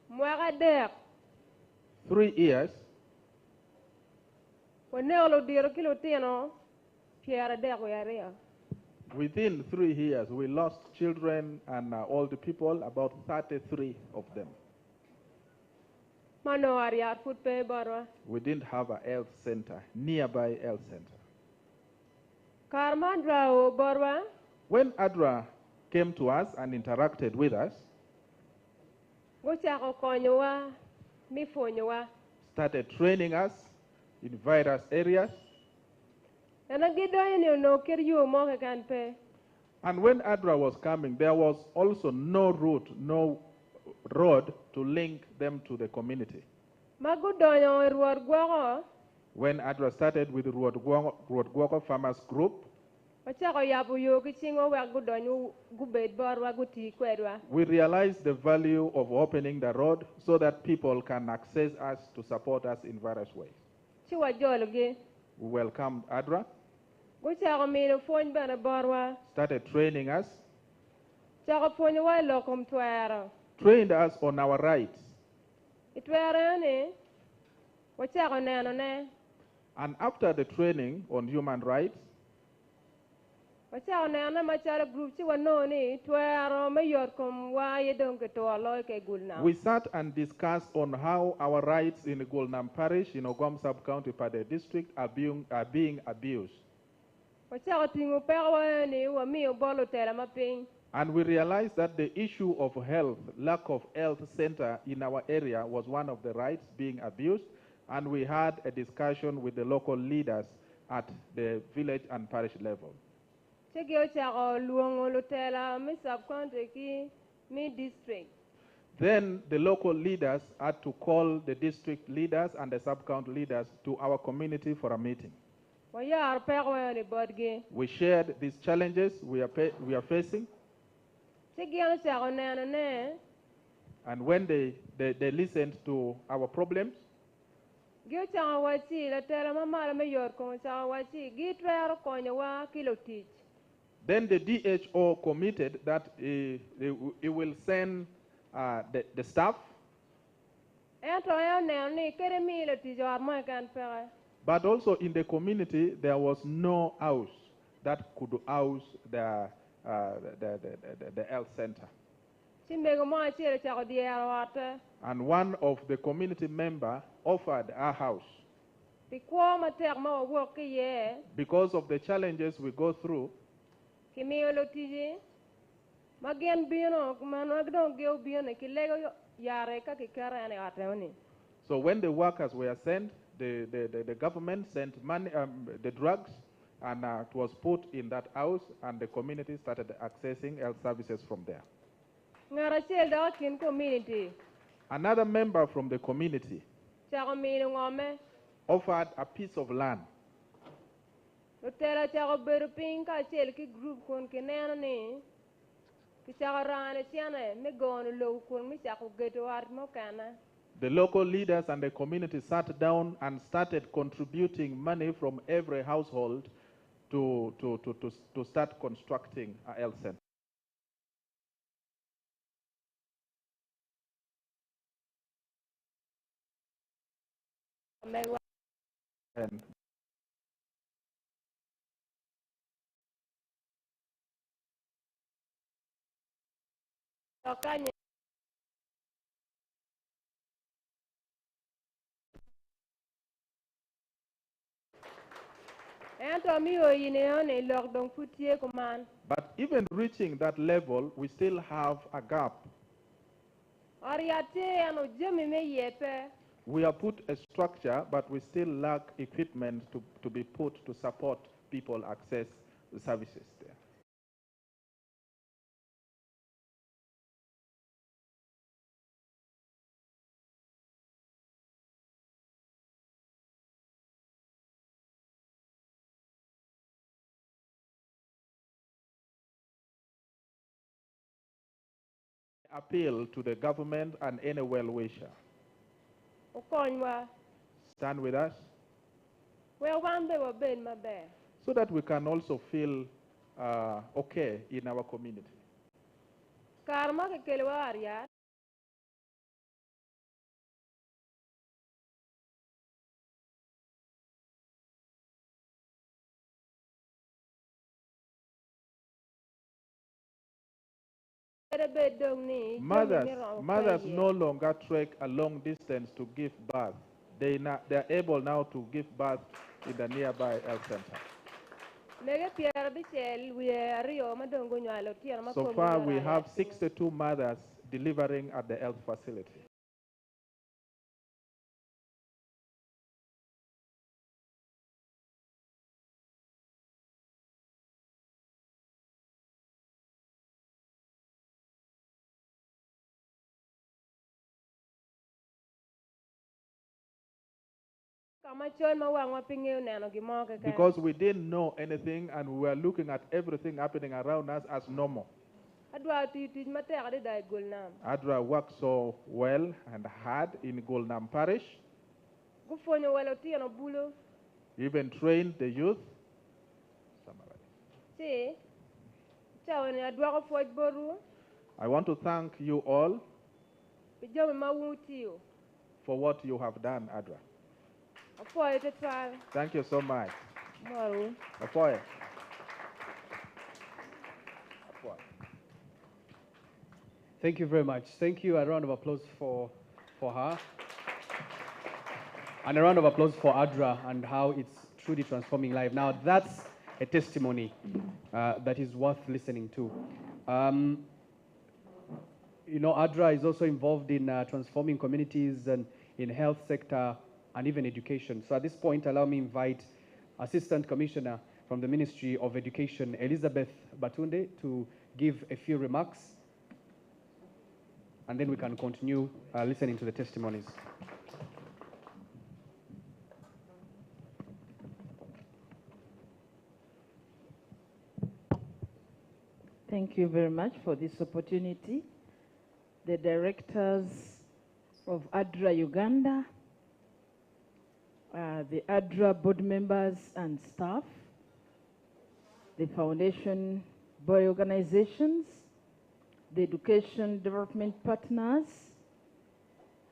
Mwaga dek. 3 years, Wanelo diro kilo tino. Piara dek area. within 3 years, we lost children and old people, about 33 of them. Mano ariar foot pe barwa. We didn't have a health center, nearby health center. Karmandra o barwa. When ADRA came to us and interacted with us, Gochako konyowa. Mifonyowa. started training us in various areas, and when ADRA was coming, there was also no route, no road to link them to the community. When ADRA started with the Ruodgwoko Farmers Group, we realized the value of opening the road so that people can access us to support us in various ways. We welcomed ADRA, started training us, trained us on our rights. And after the training on human rights, we sat and discussed on how our rights in Gulnam Parish in Ogom Sub-County Pade District are being abused. And we realized that the issue of health, lack of health center in our area was one of the rights being abused. And we had a discussion with the local leaders at the village and parish level. Then the local leaders had to call the district leaders and the sub-county leaders to our community for a meeting. We shared these challenges we are facing. And when they listened to our problems, then the DHO committed that he will send the staff. But also in the community, there was no house that could house the health center. And one of the community members offered a house. Because of the challenges we go through, so when the workers were sent, the government sent money, the drugs, and it was put in that house, and the community started accessing health services from there. Another member from the community offered a piece of land. The local leaders and the community sat down and started contributing money from every household to start constructing a health center. And But even reaching that level, we still have a gap. We have put a structure, but we still lack equipment to be put to support people access the services there. Appeal to the government and any well-wisher. Stand with us so that we can also feel okay in our community. Mothers no longer trek a long distance to give birth. They are able now to give birth in the nearby health center. So far, we have 62 mothers delivering at the health facility. Because we didn't know anything and we were looking at everything happening around us as normal. ADRA worked so well and hard in Golnam Parish. Even trained the youth. I want to thank you all for what you have done, ADRA. Thank you so much. Thank you very much. Thank you. A round of applause for her. And a round of applause for ADRA and how it's truly transforming life. Now, that's a testimony that is worth listening to. You know, ADRA is also involved in transforming communities and in health sector and even education. So at this point, allow me to invite Assistant Commissioner from the Ministry of Education, Elizabeth Batunde, to give a few remarks. And then we can continue listening to the testimonies. Thank you very much for this opportunity. The directors of ADRA Uganda, the ADRA board members and staff, the foundation body organizations, the education development partners.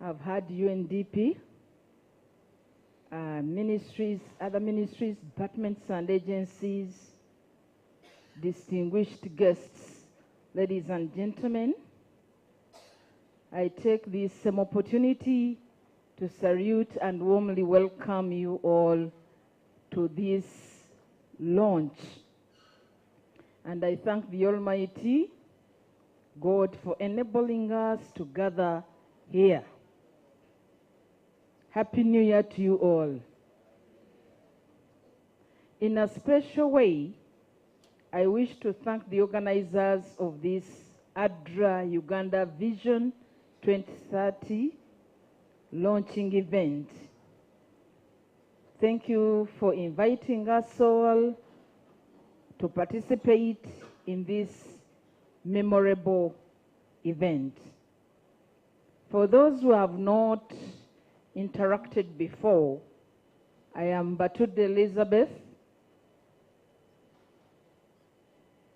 I've had UNDP, ministries, other ministries, departments and agencies, distinguished guests, ladies and gentlemen. I take this same opportunity to salute and warmly welcome you all to this launch. And I thank the Almighty God for enabling us to gather here. Happy New Year to you all. In a special way, I wish to thank the organizers of this ADRA Uganda Vision 2030 launching event. Thank you for inviting us all to participate in this memorable event. For those who have not interacted before, I am Batunde Elizabeth,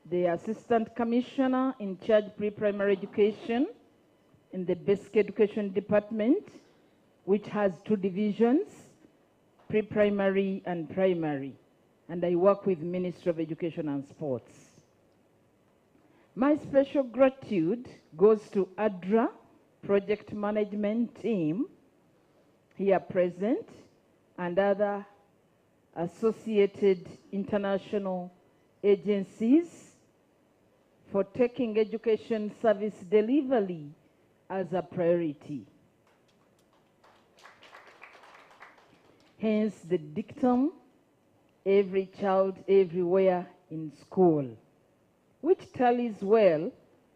the Assistant Commissioner in charge of pre-primary education in the Basic Education Department, which has two divisions, pre-primary and primary. And I work with the Ministry of Education and Sports. My special gratitude goes to ADRA project management team here present and other associated international agencies for taking education service delivery as a priority. Hence the dictum, every child everywhere in school, which tallies well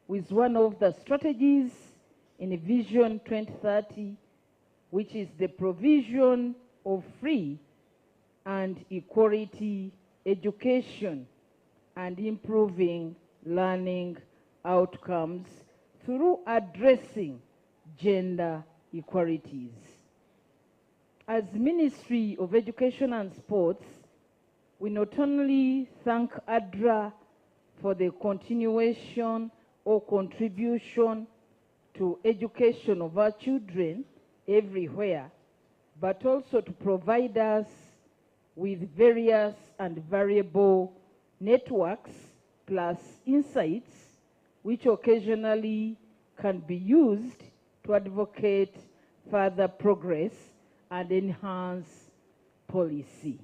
with one of the strategies in Vision 2030, which is the provision of free and equality education and improving learning outcomes through addressing gender equalities. As Ministry of Education and Sports, we not only thank ADRA for the continuation or contribution to education of our children everywhere, but also to provide us with various and variable networks plus insights which occasionally can be used to advocate further progress and enhance policy.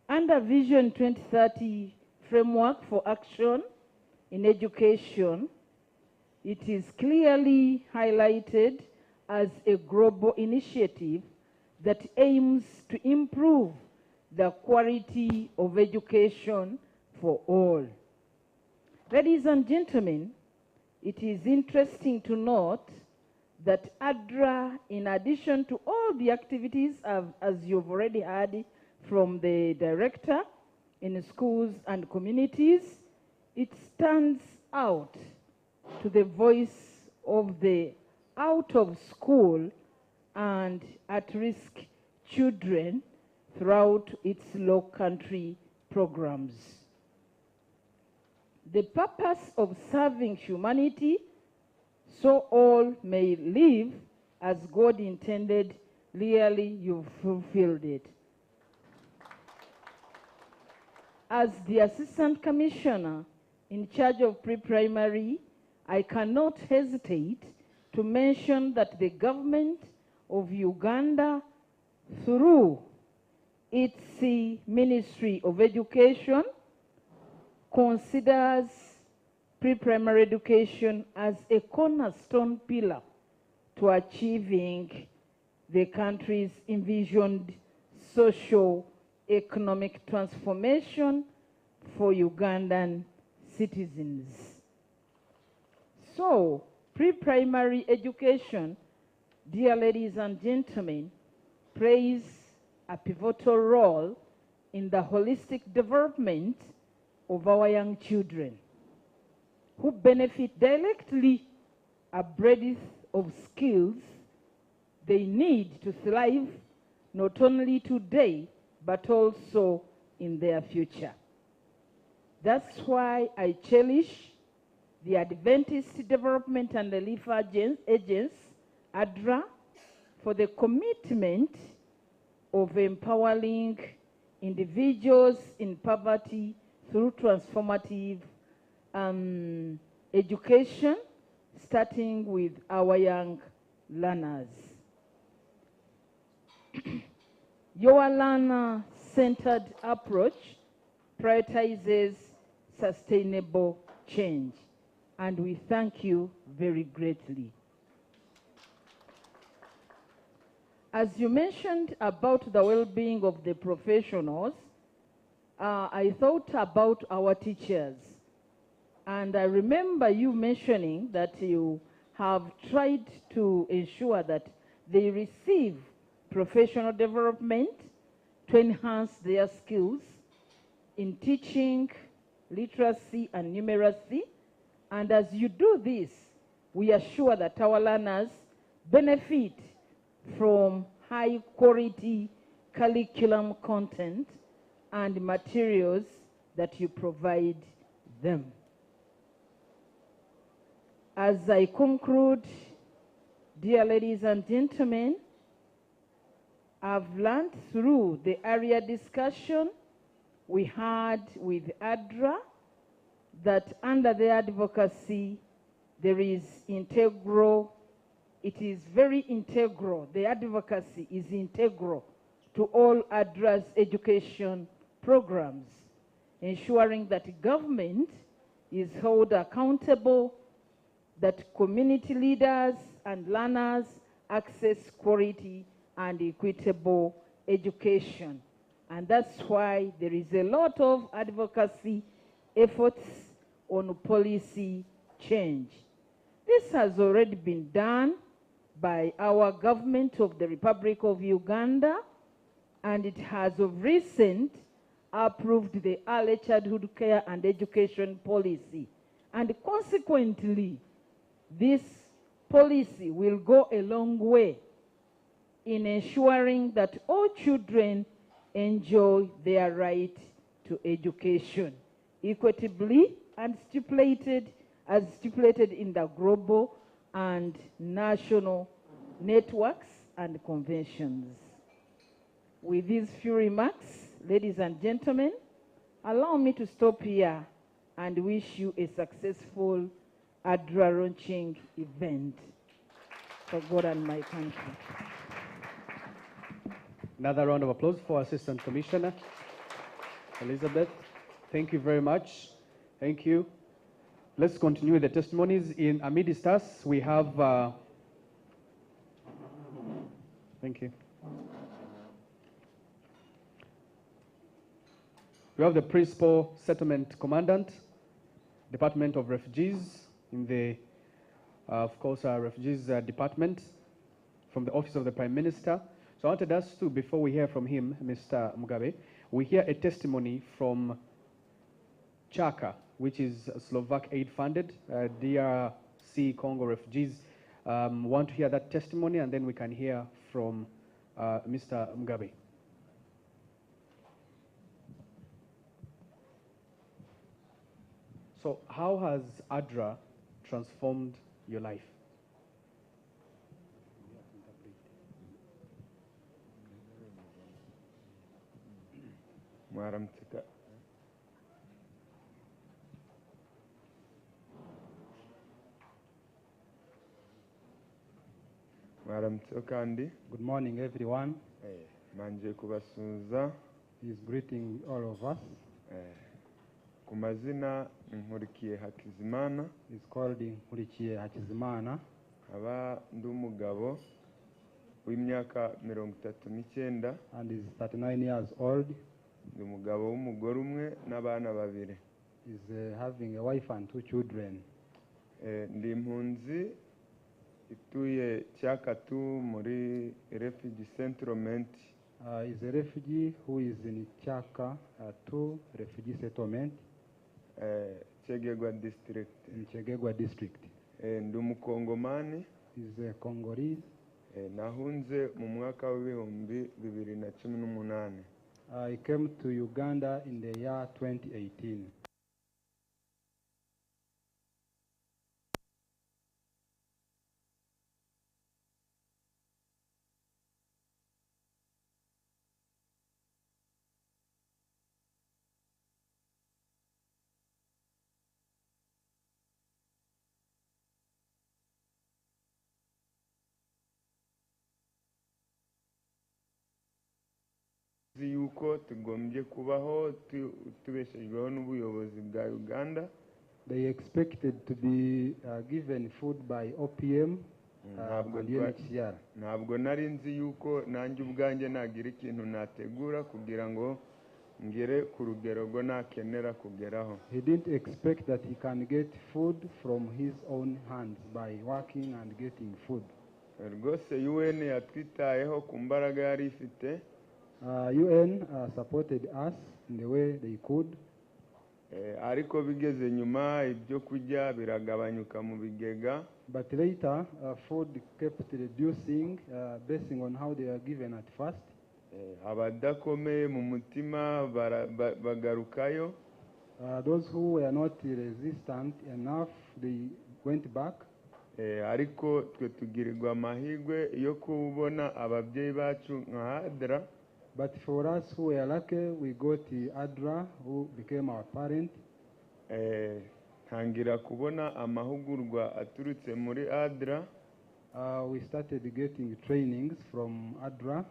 Under Vision 2030 framework for action in education, it is clearly highlighted as a global initiative that aims to improve the quality of education for all. Ladies and gentlemen, it is interesting to note that ADRA, in addition to all the activities as you've already heard from the director in schools and communities, it stands out to the voice of the out of school and at-risk children throughout its low country programs. The purpose of serving humanity so all may live as God intended, clearly you've fulfilled it. As the Assistant Commissioner in charge of pre-primary, I cannot hesitate to mention that the government of Uganda, through its Ministry of Education, considers pre-primary education as a cornerstone pillar to achieving the country's envisioned socio-economic transformation for Ugandan citizens. So, pre-primary education, dear ladies and gentlemen, plays a pivotal role in the holistic development of our young children, who benefit directly a breadth of skills they need to thrive not only today, but also in their future. That's why I cherish the Adventist Development and Relief Agency, ADRA, for the commitment of empowering individuals in poverty through transformative education, starting with our young learners. Your learner-centered approach prioritizes sustainable change, and we thank you very greatly. As you mentioned about the well-being of the professionals, I thought about our teachers. And I remember you mentioning that you have tried to ensure that they receive professional development to enhance their skills in teaching, literacy, and numeracy. And as you do this, we are sure that our learners benefit from high-quality curriculum content and materials that you provide them. As I conclude, dear ladies and gentlemen, I've learned through the area discussion we had with ADRA that under the advocacy there is integral, it is very integral, the advocacy is integral to all ADRA's education programs, ensuring that government is held accountable, that community leaders and learners access quality and equitable education. And that's why there is a lot of advocacy efforts on policy change. This has already been done by our government of the Republic of Uganda, and it has of recent approved the early childhood care and education policy. And consequently, this policy will go a long way in ensuring that all children enjoy their right to education equitably and as stipulated in the global and national networks and conventions. With these few remarks, ladies and gentlemen, allow me to stop here and wish you a successful ADRA launching event for God and my country. Another round of applause for Assistant Commissioner Elizabeth. Thank you very much. Thank you. Let's continue with the testimonies. Amidst us, we have, thank you. We have the Principal Settlement Commandant, Department of Refugees, in the, of course, Refugees Department, from the Office of the Prime Minister. So I wanted us to, before we hear from him, Mr. Mugabe, we hear a testimony from Chaka, which is Slovak aid-funded, DRC Congo refugees. Want to hear that testimony, and then we can hear from Mr. Mugabe. So how has ADRA transformed your life? Good morning, everyone. Manje kubasuhuza. He is greeting all of us. Ku mazina Nkurikiye Hakizimana. He is called Nkurikiye Hakizimana. Aba ndi umugabo w'imyaka 39. And he is 39 years old. Ndi umugabo w'umugore umwe n'abana babiri. He is having a wife and 2 children. Ndi impunzi ituye Cyakatu muri refugee settlement. He is a refugee who is in Chaka 2 refugee settlement. Chegegwa district. In Chegegwa district. Ndi umukongomani. He is a Congolese. Nahunze mu mwaka w'ibihumbi 2018. He came to Uganda in the year 2018. Yuko tugombye kubaho tubeshejweho n'ubuyobozi bwa Uganda. They expected to be given food by OPM and UNHCR. Ntabwo nari nzi yuko nanjye ubwanjye nagira ikintu nategura kugira ngo ngere ku rugero rwo nakenera kugeraho. He didn't expect that he can get food from his own hands by working and getting food. Rwose UN yatwitayeho ku mbaraga yari ifite. UN supported us in the way they could. Ariko bigeze nyuma ibyo kujya biragabanyuka mu bigega. But later food kept reducing basing on how they are given at first. Abadakomeye mu mutima bagarukayo. Those who were not resistant enough, they went back. Ariko twe tugirirwa amahirwe yo kubona ababyeyi bacu nka ADRA. But for us who were lucky, we got ADRA, who became our parent. Ntangira kubona amahugurwa aturutse muri ADRA. We started getting trainings from ADRA.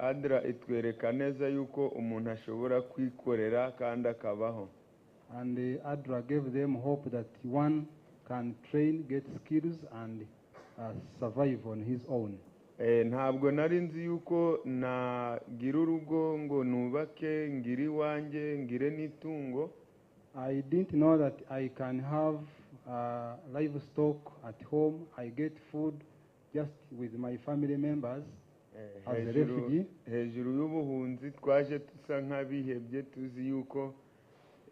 ADRA itwereka neza yuko umuntu ashobora kwikorera kandi akabaho. And the ADRA gave them hope that one can train, get skills, and survive on his own. Ntabwo nari nzi yuko nagira urugo ngo nubake ngire iwanjye ngire n'itungo. I didn't know that I can have livestock at home. I get food just with my family members as a refugee. Hejuru y'ubuhunzi twaje tusa nk'abihebye tuzi yuko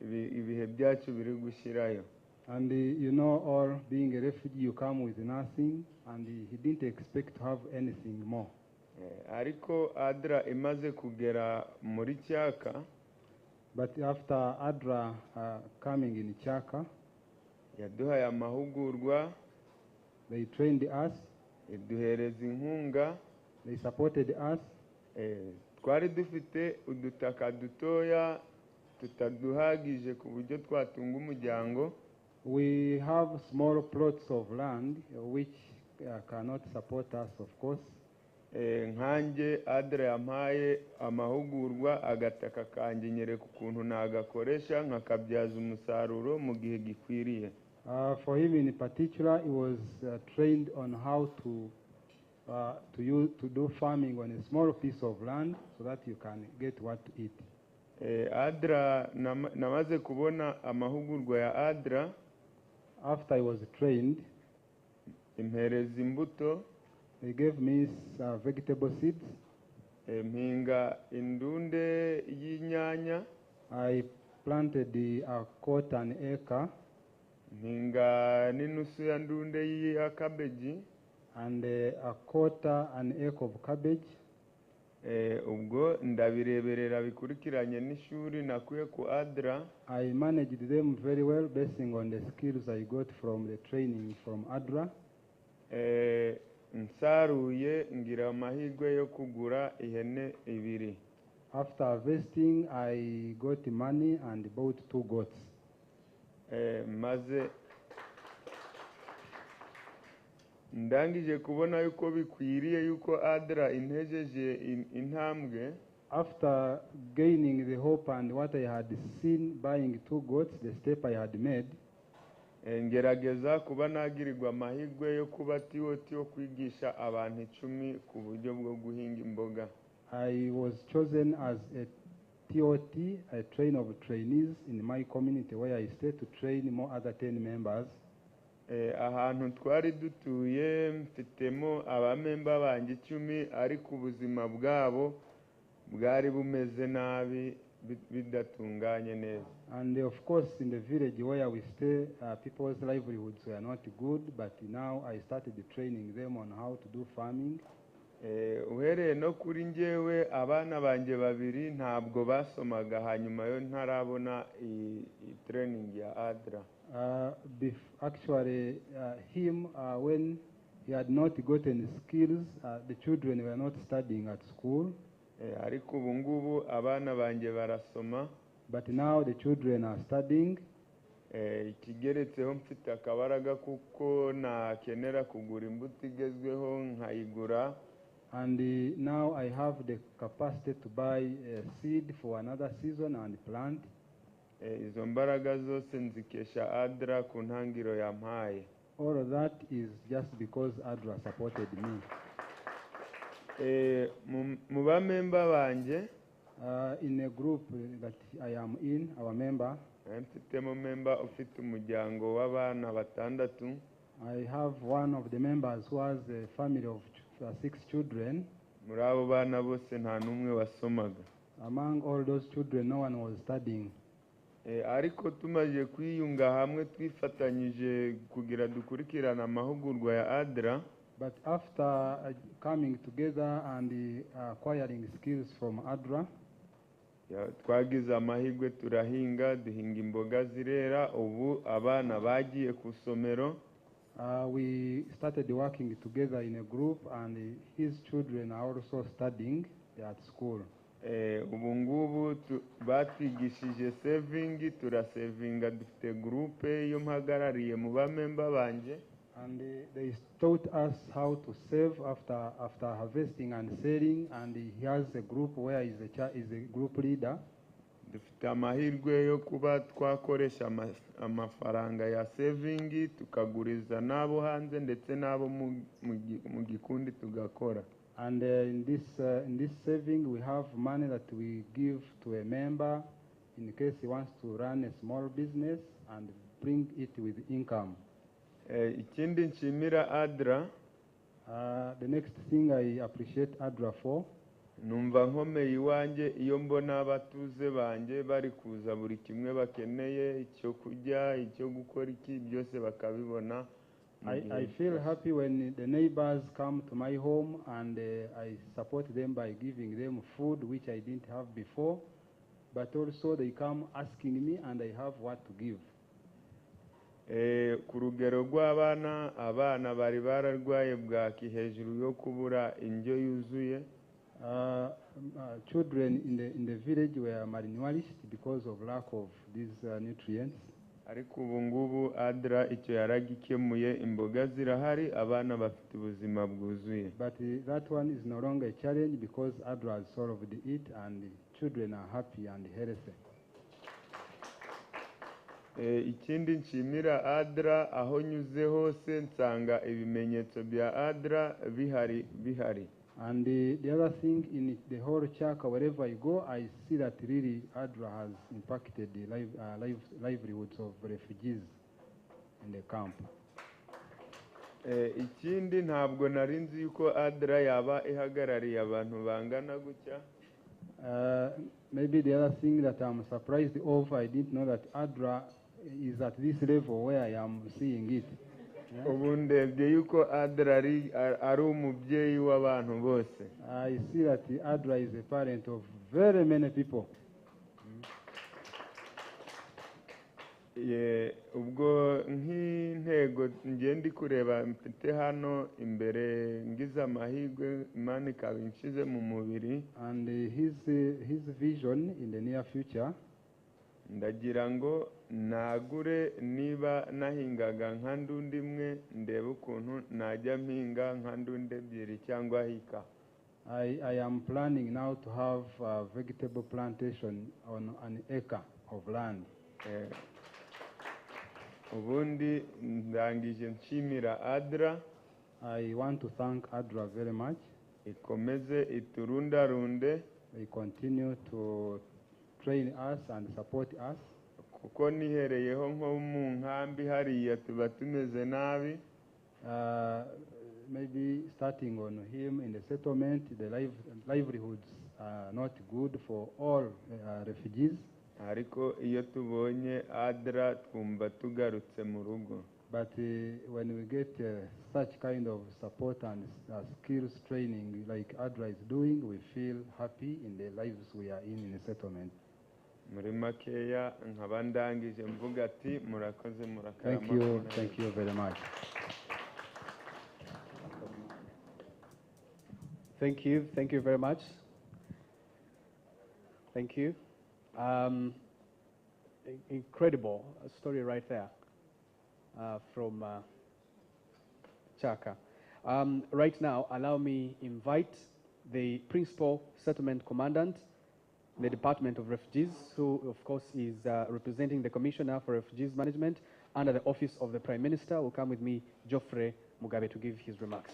ibihe byacu biri gushyirayo. And you know, or being a refugee, you come with nothing, and he didn't expect to have anything more. Ariko ADRA imaze kugera muri Cyaka. But after ADRA coming in Chaka, yaduhaye amahugurwa. They trained us. Iduhereza inkunga. They supported us. Twari dufite udutaka dutoya tutaduhagije ku buryo twatunga umuryango. We have small plots of land which cannot support us, of course. Nkanjye ADRA yampaye amahugurwa agataka kanjye nyereka ukuntu nagakoresha nkakabyaza umusaruro mu gihe gikwiriye. For him in particular, he was trained on how to do farming on a small piece of land so that you can get what to eat. ADRA namaze kubona amahugurwa ya ADRA. After I was trained, impereza imbuto. They gave me vegetable seeds. Mpinga indunde y'inyanya. I planted a quarter an acre. Mpinga n'inusu ya ndunde ya cabbage. And a quarter an acre of cabbage. Ubwo ndabireberera bikurikiranye n'ishuri nakuye ku ADRA. I managed them very well basing on the skills I got from the training from ADRA. Nsaruye ngira amahirwe yo kugura ihene 2. After harvesting, I got money and bought 2 goats. Maze ndangije kubona yuko bikwiriye yuko ADRA intejeje intambwe. After gaining the hope and what I had seen buying 2 goats, the step I had made, ngerageza kuba nagirirwa amahirwe yo kuba tiyo kwigisha abantu 10 ku buryo bwo guhinga imboga. I was chosen as a TOT, a train of trainees in my community where I stay to train more other 10 members. Ahantu twari dutuye mfitemo abamemba banjye 10 ariko ubuzima bwabo bwari bumeze nabi bidatunganye neza. And of course in the village where we stay, people's livelihoods were not good, but now I started training them on how to do farming. Uhereye no kuri njyewe abana banjye 2 ntabwo basomaga hanyuma yo ntarabona training ya ADRA. Actually, him, when he had not gotten skills, the children were not studying at school. Ariko ubu ngubu abana banjye barasoma. But now the children are studying. Ikigeretseho mfite akabaraga kuko nakenera kugura imbuto igezweho nkayigura. And now I have the capacity to buy a seed for another season and plant. Izo mbaraga zose nzikesha ADRA ku ntangiro yampaye. All of that is just because ADRA supported me. Mu bamemba banje, in a group that I am in, our member, mfitemo member ufite umuryango w'abana 6. I have one of the members who has a family of 6 children. Muri abo bana bose nta numwe wasomaga. Among all those children, no one was studying. Ariko tumaze kwiyunga hamwe twifatanyije kugira dukurikirana amahugurwa ya ADRA. But after coming together and acquiring skills from ADRA, twagize amahirwe turahinga duhinga imboga zirera. Ubu abana bagiye ku somero. We started working together in a group, and his children are also studying at school. Ubu ngubu batwigishije saving, turasavinga dufite groupe yo mpagarariye mu bamemba banje. And they taught us how to save after harvesting and selling. And he has a group where is a group leader. dufite amahirwe yo kuba twakoresha amafaranga ya saving tukaguriza n'abo hanze ndetse n'abo mu gikundi tugakora. And in this saving we have money that we give to a member in case he wants to run a small business and bring it with income. Ikindi nshimira ADRA, The next thing I appreciate ADRA for, numva nkomeye iwanjye iyo mbona abatuze banjye bari kuza buri kimwe bakeneye, icyo kurya, icyo gukora iki, byose bakabibona. I feel happy when the neighbors come to my home and I support them by giving them food which I didn't have before, but also they come asking me and I have what to give. Ku rugero rw'abana, abana bari bararwaye bwaki hejuru yo kubura indyo yuzuye. Children in the village were malnourished because of lack of these nutrients. Ariko ubu ngubu ADRA icyo yaragikemuye, imboga zirahari, abana bafite ubuzima bwuzuye. But that one is no longer a challenge because ADRA has solved it and children are happy and healthy. Ikindi nshimira ADRA, aho nyuze hose nsanga ibimenyetso bya ADRA bihari. And the other thing in the whole Chaka, wherever I go, I see that really ADRA has impacted the livelihoods of refugees in the camp. Ikindi ntabwo nari nzi yuko ADRA yaba ihagarariye abantu bangana gutya. Maybe the other thing that I'm surprised of, I didn't know that ADRA is at this level where I am seeing it. Ubu ndebye yuko ADRA ari umubyeyi w'abantu bose. I see that the ADRA is a parent of very many people. Ubwo nk'intego ngenda kureba mfite hano imbere ngize amahirwe Imana ikaba inshize mu mubiri. And his vision in the near future, ndagira ngo nagure niba nahingaga nka ndundi imwe ndebe ukuntu najya mpinga nka ndundi ebyiri cyangwa hika. I am planning now to have a vegetable plantation on an acre of land. Ubundi ndangije nshimira ADRA. I want to thank ADRA very much. Ikomeze iturundarunde. They continue to train us and support us. Kuko nihereyeho nko mu nkambi hariya tuba tumeze nabi. Maybe starting on him in the settlement, the livelihoods are not good for all refugees. Ariko iyo tubonye ADRA twumva tugarutse mu rugo. But when we get such kind of support and skills training like ADRA is doing, we feel happy in the lives we are in the settlement. Muri makeya nkaba ndangije mvuga ati murakoze murakarama. Thank you very much. Thank you very much. Thank you. Incredible story right there from Chaka. Right now, allow me invite the Principal Settlement Commandant, the Department of Refugees, who of course is representing the Commissioner for Refugees Management under the Office of the Prime Minister. Will come with me, Geoffrey Mugabe, to give his remarks.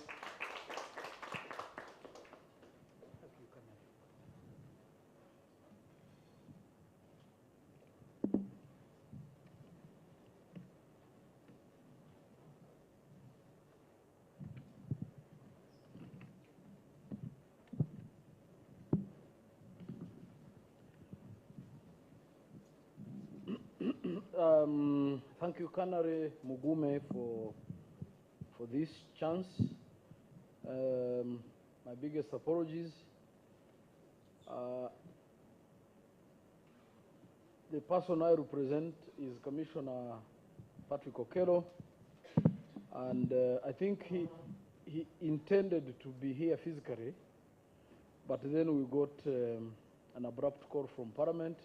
Thank you, Canary Mugume, for this chance. My biggest apologies. The person I represent is Commissioner Patrick Okello, and I think he intended to be here physically, but then we got an abrupt call from Parliament,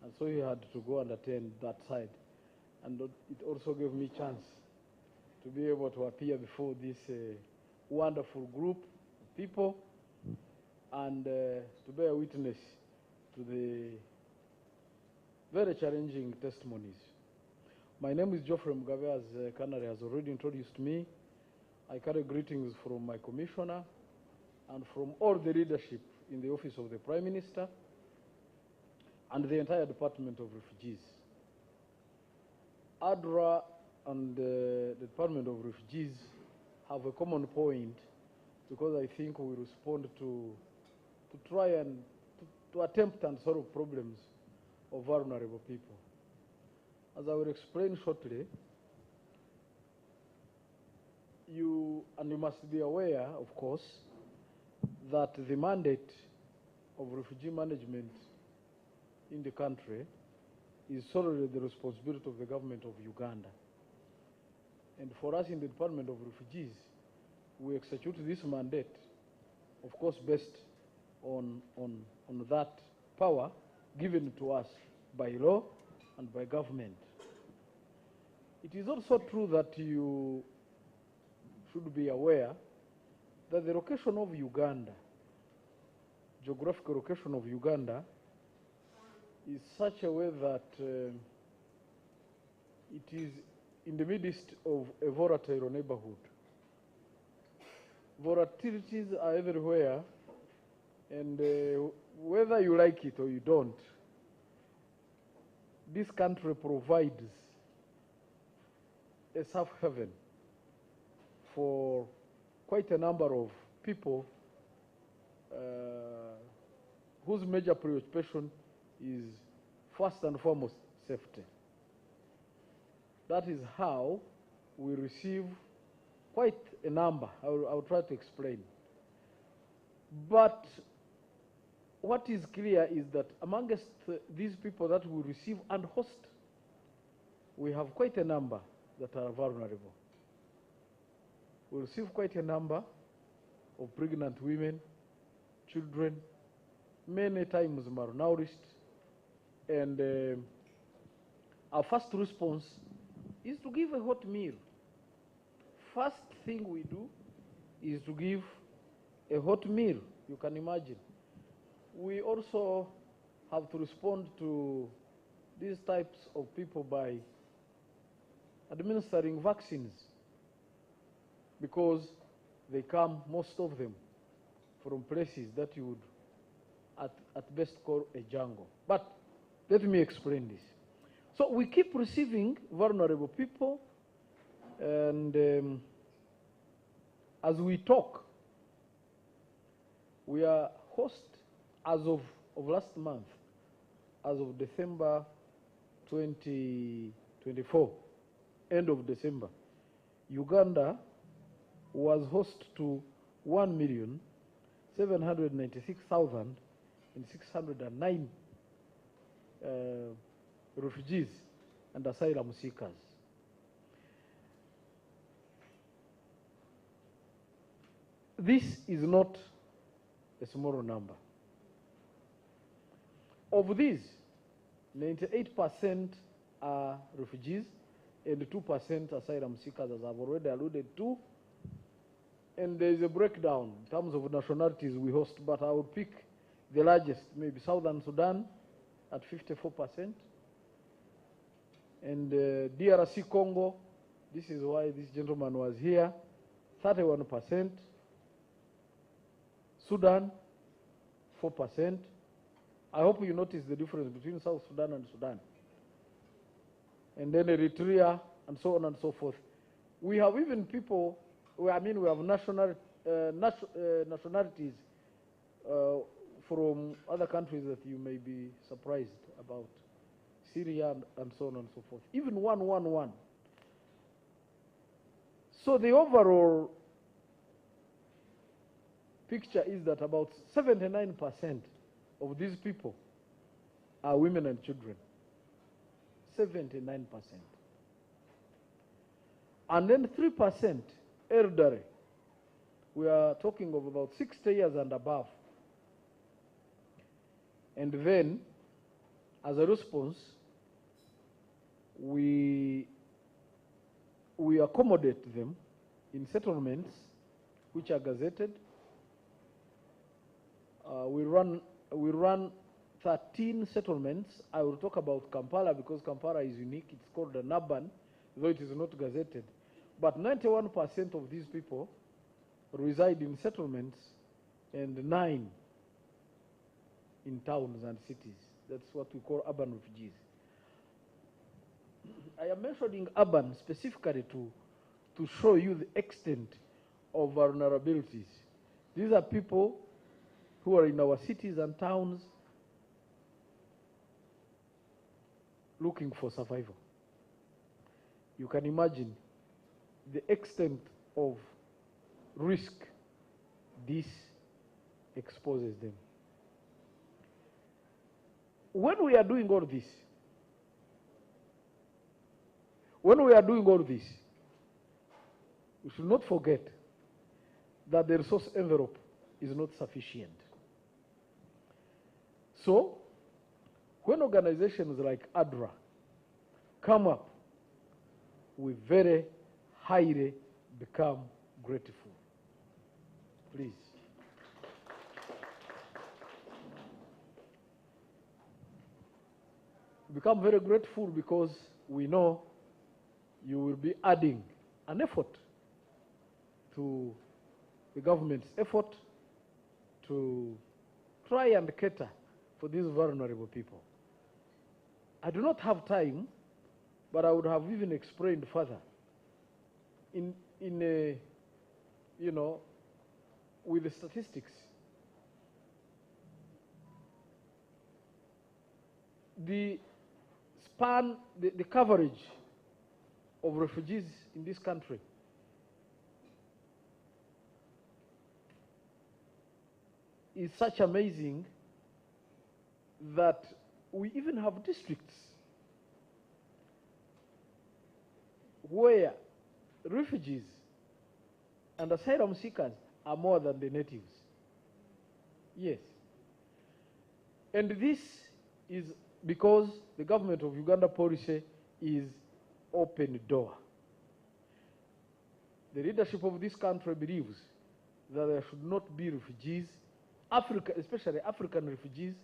and so he had to go and attend that side. And it also gave me chance to be able to appear before this wonderful group of people and to bear witness to the very challenging testimonies. My name is Geoffrey Mugabe, as Canary has already introduced me. I carry greetings from my commissioner and from all the leadership in the office of the Prime Minister and the entire Department of Refugees. ADRA and the Department of Refugees have a common point, because I think we respond to try and to attempt and solve problems of vulnerable people. As I will explain shortly, you must be aware, of course, that the mandate of refugee management in the country is solely the responsibility of the government of Uganda. And for us in the Department of Refugees, we execute this mandate, of course, based on that power given to us by law and by government. It is also true that you should be aware that the location of Uganda, geographical location of Uganda, is such a way that it is in the midst of a volatile neighborhood. Volatilities are everywhere, and whether you like it or you don't, this country provides a safe haven for quite a number of people whose major preoccupation is first and foremost safety. That is how we receive quite a number. I'll try to explain. But what is clear is that amongst these people that we receive and host, we have quite a number that are vulnerable. We receive quite a number of pregnant women, children, many times malnourished, and our first response is to give a hot meal. First thing we do is to give a hot meal, you can imagine. We also have to respond to these types of people by administering vaccines, because they come, most of them, from places that you would at best call a jungle. But let me explain this. So we keep receiving vulnerable people, and as we talk, we are host as of last month, as of December 2024, end of December, Uganda was host to 1,796,609 refugees and asylum seekers. This is not a small number. Of these, 98% are refugees and 2% asylum seekers, as I've already alluded to. And there is a breakdown in terms of nationalities we host, but I would pick the largest, maybe Southern Sudan at 54%. And DRC Congo, this is why this gentleman was here, 31%. Sudan, 4%. I hope you notice the difference between South Sudan and Sudan. And then Eritrea, and so on and so forth. We have even people, we have nationalities from other countries that you may be surprised about. Syria and so on and so forth. Even 111. So the overall picture is that about 79% of these people are women and children. 79%. And then 3% elderly. We are talking of about 60 years and above. And then, as a response, we we accommodate them in settlements which are gazetted. We run 13 settlements. I will talk about Kampala because Kampala is unique. It's called an urban, though it is not gazetted. But 91% of these people reside in settlements and 9 in towns and cities. That's what we call urban refugees. I am mentioning urban specifically to show you the extent of vulnerabilities. These are people who are in our cities and towns looking for survival. You can imagine the extent of risk this exposes them. When we are doing all this, we should not forget that the resource envelope is not sufficient. So, when organizations like ADRA come up, we very highly become grateful. Please. Become very grateful because we know you will be adding an effort to the government's effort to try and cater for these vulnerable people. I do not have time, but I would have even explained further. With the statistics, the span, the coverage of refugees in this country is such amazing that we even have districts where refugees and asylum seekers are more than the natives. Yes. And this is because the government of Uganda policy is open door. The leadership of this country believes that there should not be refugees, especially African refugees,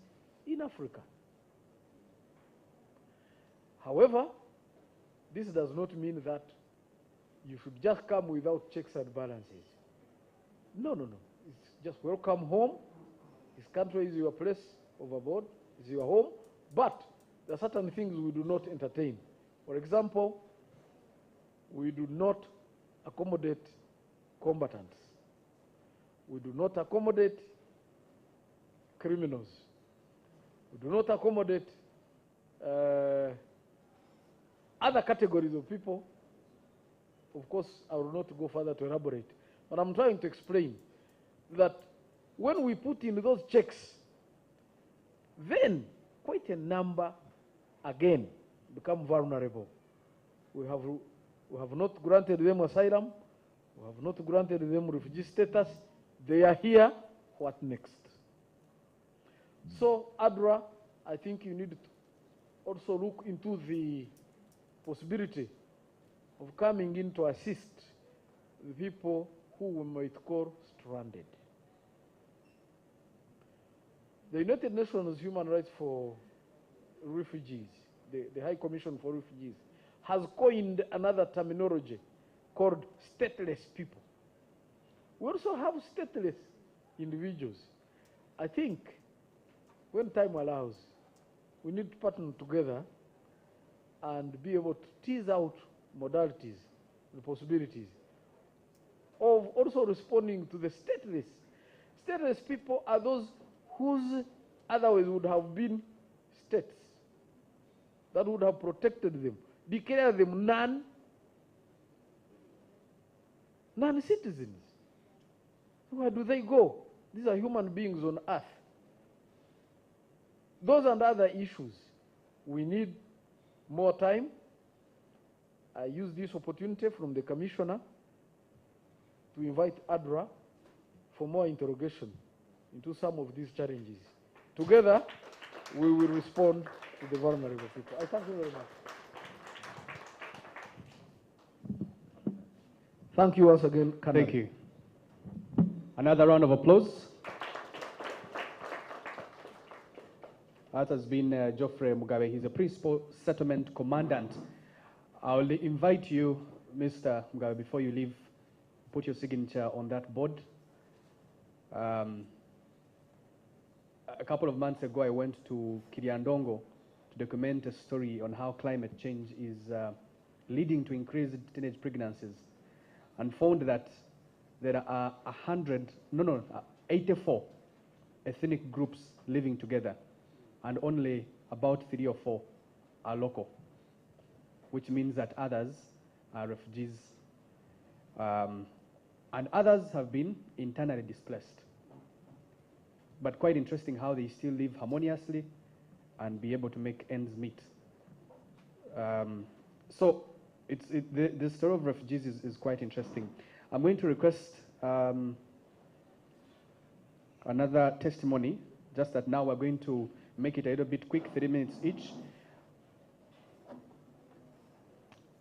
in Africa. However, this does not mean that you should just come without checks and balances. No. It's just welcome home. This country is your place of abode, is your home, but there are certain things we do not entertain. For example, we do not accommodate combatants. We do not accommodate criminals. We do not accommodate other categories of people. Of course, I will not go further to elaborate. But I'm trying to explain that when we put in those checks, then quite a number, again, become vulnerable. We have not granted them asylum. We have not granted them refugee status. They are here. What next? So, ADRA, I think you need to also look into the possibility of coming in to assist the people who we might call stranded. The United Nations Human Rights for Refugees, the High Commission for Refugees, has coined another terminology called stateless people. We also have stateless individuals. I think when time allows, we need to partner together and be able to tease out modalities, the possibilities of also responding to the stateless. Stateless people are those whose otherwise would have been states that would have protected them, declare them non-citizens. Where do they go? These are human beings on earth. Those and other issues, we need more time. I use this opportunity from the Commissioner to invite ADRA for more interrogation into some of these challenges. Together, we will respond to the vulnerable people. I thank you very much. Thank you once again, Colonel. Thank you. Another round of applause. That has been Geoffrey Mugabe. He's a principal settlement commandant. I'll invite you, Mr. Mugabe, before you leave, put your signature on that board. A couple of months ago, I went to Kiriandongo to document a story on how climate change is leading to increased teenage pregnancies, and found that there are 84 ethnic groups living together, and only about 3 or 4 are local, which means that others are refugees, and others have been internally displaced. But quite interesting how they still live harmoniously and be able to make ends meet. So the story of refugees is quite interesting. I'm going to request another testimony, just that now we're going to make it a little bit quick, 3 minutes each.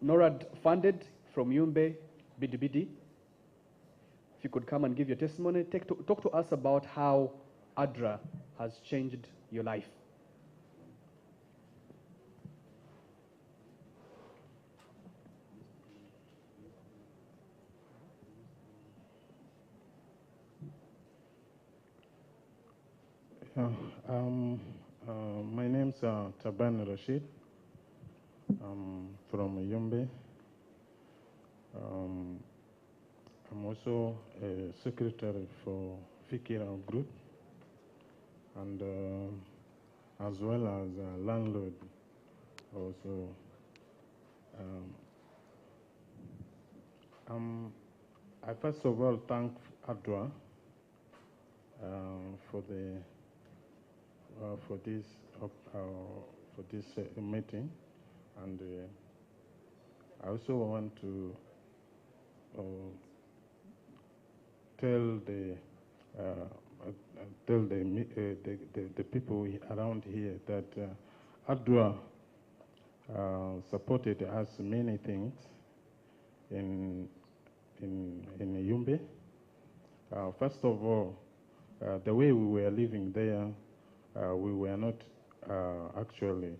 NORAD funded from Yumbe, Bidibidi. If you could come and give your testimony, talk to us about how ADRA has changed your life. My name's Taban Rashid. I'm from Yumbe. I'm also a secretary for Fikira Group, and as well as a landlord also. I first of all thank ADRA for this meeting, and I also want to tell the people around here that ADRA supported us many things in Yumbe. First of all, the way we were living there, we were not actually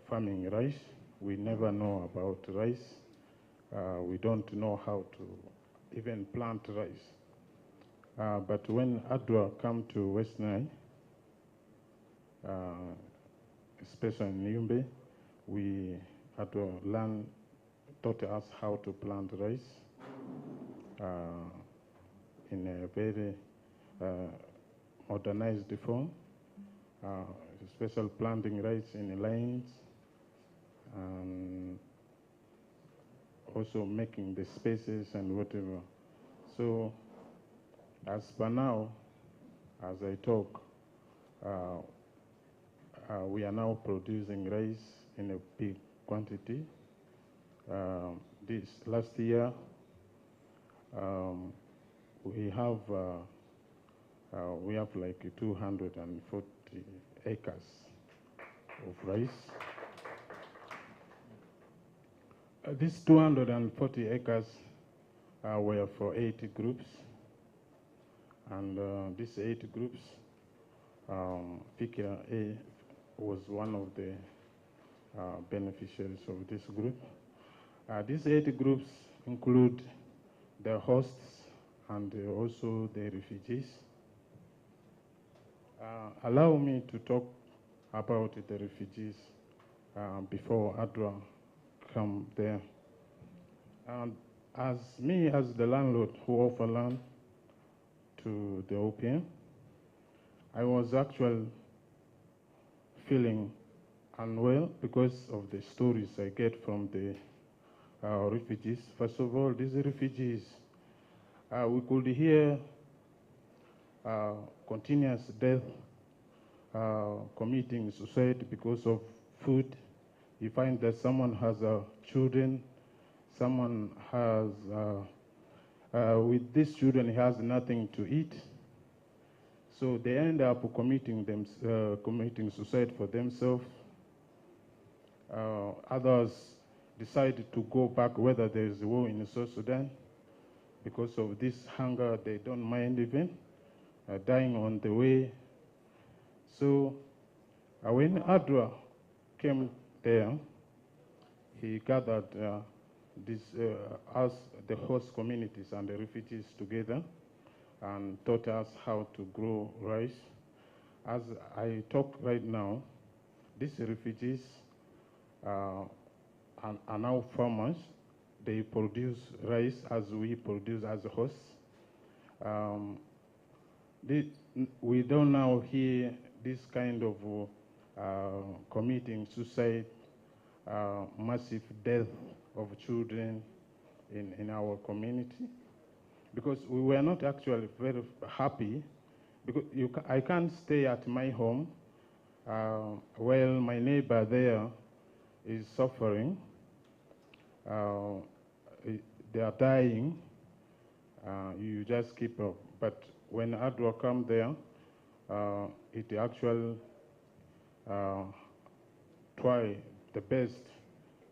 farming rice. We never know about rice. We don't know how to even plant rice. But when ADRA come to West Nile, especially in Yumbe, ADRA taught us how to plant rice in a very modernized form, special planting rice in lanes, and also making the spaces and whatever. So as per now, as I talk, we are now producing rice in a big quantity. This last year, we have like 240 acres of rice. These 240 acres were for 8 groups, and these 8 groups, Fikira A was one of the beneficiaries of this group. These 8 groups include the hosts and also the refugees. Allow me to talk about the refugees before ADRA come there. And as the landlord who offer land to the OPM, I was actually feeling unwell because of the stories I get from the refugees. First of all, these refugees, we could hear continuous death, committing suicide because of food. You find that someone has children, someone has, with these children, he has nothing to eat. So they end up committing suicide for themselves. Others decide to go back, whether there is a war in South Sudan. Because of this hunger, they don't mind even dying on the way. So when ADRA came there, he gathered us, the host communities and the refugees together, and taught us how to grow rice. As I talk right now, these refugees are now farmers. They produce rice as we produce as a host. We don't now hear this kind of committing suicide, massive death of children in our community, because we were not actually very happy, because I can't stay at my home while my neighbor there is suffering. They are dying. You just keep up. But when ADRA come there, it actually try the best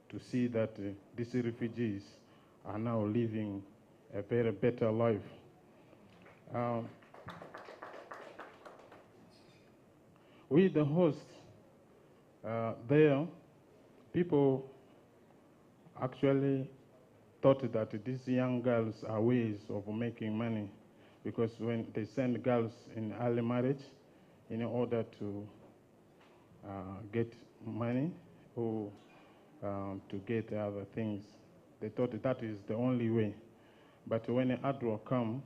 to see that these refugees are now living a very better life. We, the host, there, people actually thought that these young girls are ways of making money, because when they send girls in early marriage in order to get money or to get other things, they thought that is the only way. But when ADRA come,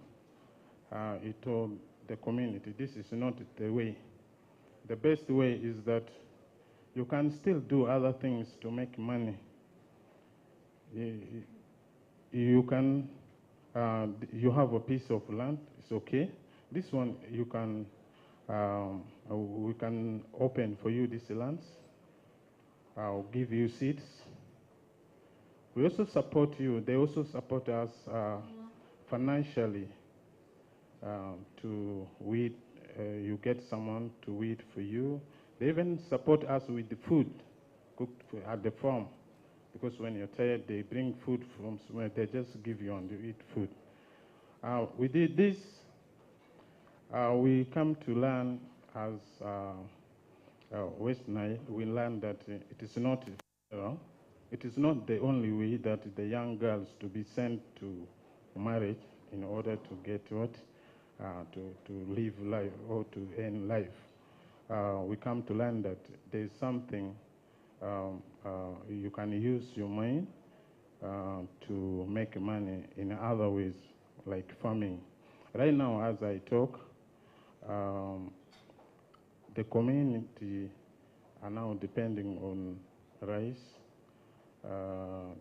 he told the community, this is not the way. The best way is that you can still do other things to make money. You can, you have a piece of land, it's okay. This one you can, we can open for you these lands. I'll give you seeds. We also support you. They also support us financially to weed. You get someone to weed for you. They even support us with the food cooked at the farm. Because when you're tired, they bring food from somewhere. They just give you and you eat food. We did this. We come to learn as West Nile. We learned that it is not the only way that the young girls to be sent to marriage in order to get what, to live life or to end life. We come to learn that there's something. You can use your mind to make money in other ways, like farming. Right now, as I talk, the community are now depending on rice.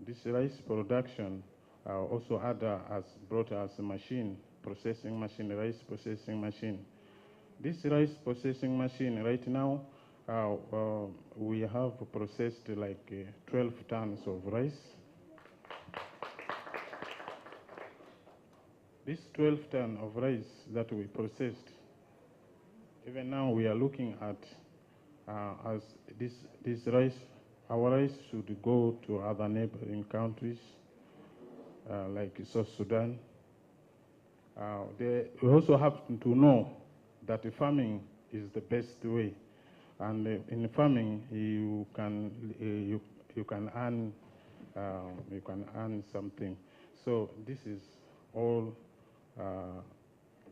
This rice production, also ADRA has brought us a machine, processing machine, rice processing machine. This rice processing machine right now, we have processed like 12 tons of rice. This 12 tons of rice that we processed, even now we are looking at as this rice, our rice should go to other neighboring countries like South Sudan. We also have to know that farming is the best way. And in farming, you can earn something. So this is all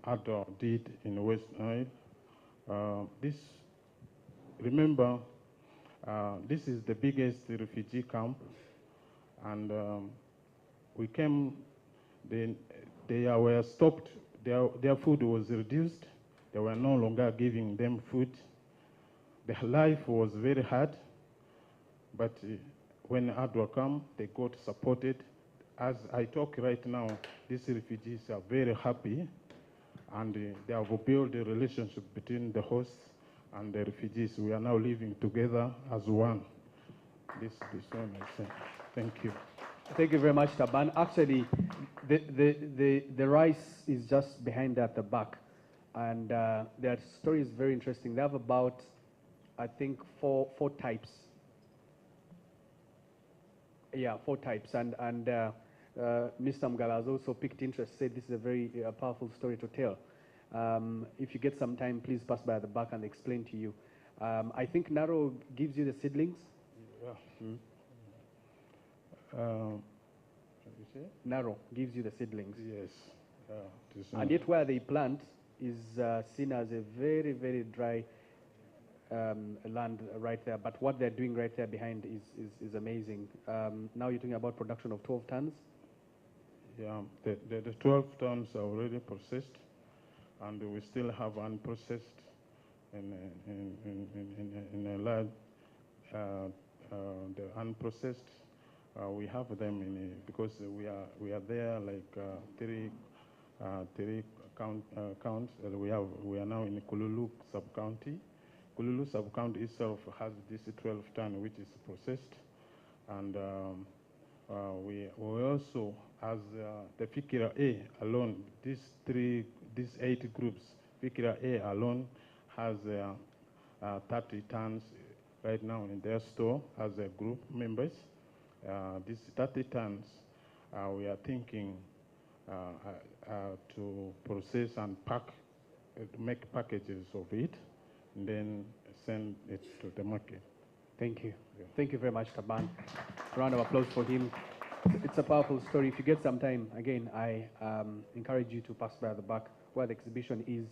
ADRA did in West Nile. Remember, this is the biggest refugee camp, and we came. They were stopped. Their food was reduced. They were no longer giving them food. Their life was very hard, but when ADRA come, they got supported. As I talk right now, these refugees are very happy, and they have built a relationship between the hosts and the refugees. We are now living together as one. This one I say. Thank you. Thank you very much, Taban. Actually, the rice is just behind at the back, and their story is very interesting. They have about, I think, four types. Yeah, 4 types. And Mr. Mgala has also picked interest, said this is a very powerful story to tell. If you get some time, please pass by at the back and explain to you. I think Naro gives you the seedlings. Yeah. You say? Naro gives you the seedlings. Yes. And yet where they plant is seen as a very, very dry land right there. But what they're doing right there behind is amazing. Now you're talking about production of 12 tons? Yeah, the 12 tons are already processed, and we still have unprocessed in a large, the unprocessed. We have them because we are there like three counts. We are now in Kululu sub-county. Kululu sub-county itself has this 12 ton which is processed, and we also, as the Fikira A alone, these 8 groups, Fikira A alone has 30 tons right now in their store as a group members. These 30 tons, we are thinking to process and pack, make packages of it, and then send it to the market. Thank you. Yeah. Thank you very much, Taban. Round of applause for him. It's a powerful story. If you get some time, again, I encourage you to pass by at the back where the exhibition is.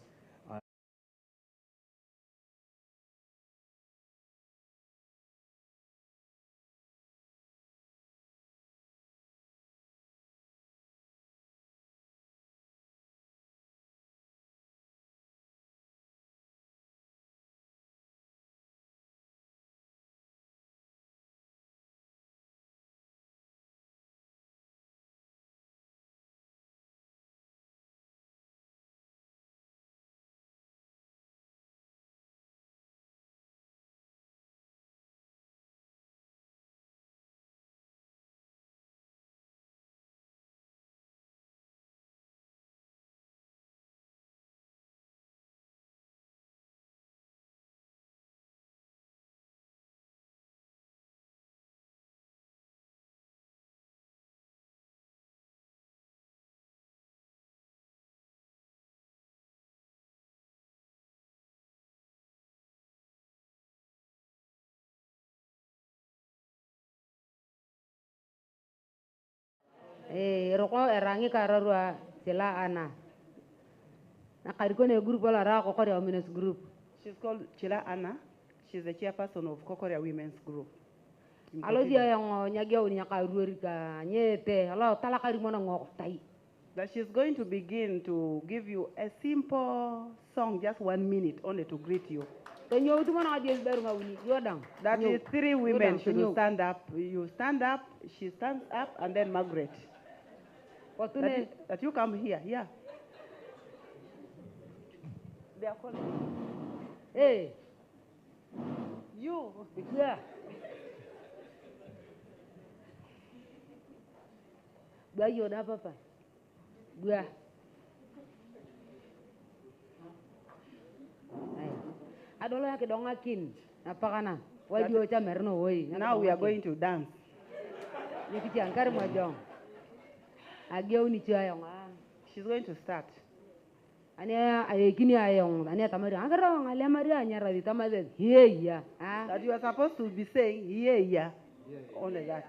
Roko erangi kararua sila ana. Nakarikone group wala ra Kokoria Women's Group. She's called Chila Anna. She's the chairperson of Kokoria Women's Group. Alo dia yang nyagya unya karuerika nyete. Alo talakari mona ngotai. That she's going to begin to give you a simple song, just 1 minute, only to greet you. That is 3 women should stand up. You stand up, she stands up, and then Margaret. That you come here, yeah. They are calling. Hey. You. Yeah. Bayo na papa. Gua. Adolo yake dongakin. Napakana. Wadio cha merno woi. Now we are going to dance. Nikiti ankari mwajong. Ageu ni chayong. She's going to start. Ania ayekini ayong. Ania tamari. Agarong alia maria nyara di tamade. Yeah. That you are supposed to be saying yeah. Only that.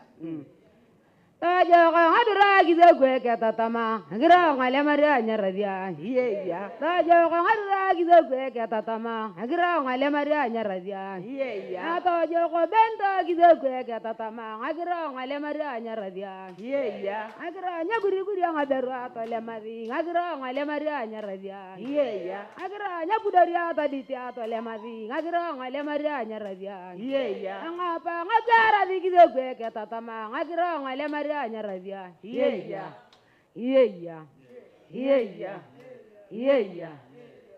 Tajo ngadura gizo kwe ketatama. Agira ngale maria nyaradia. Yeah. Tajo ngadura gizo kwe ketatama. Agira ngale maria nyaradia. Yeah. Tajo ko bento gizo kwe ketatama. Agira ngale maria nyaradia. Yeah. Agira nyaguri guri ngadaru atole mari. Agira ngale maria nyaradia. Yeah. Agira nyabudari ataditi atole mari. Agira ngale maria nyaradia. Yeah. Ngapa ngajara gizo kwe ketatama. Agira ngale maria nyaradia. Yeah.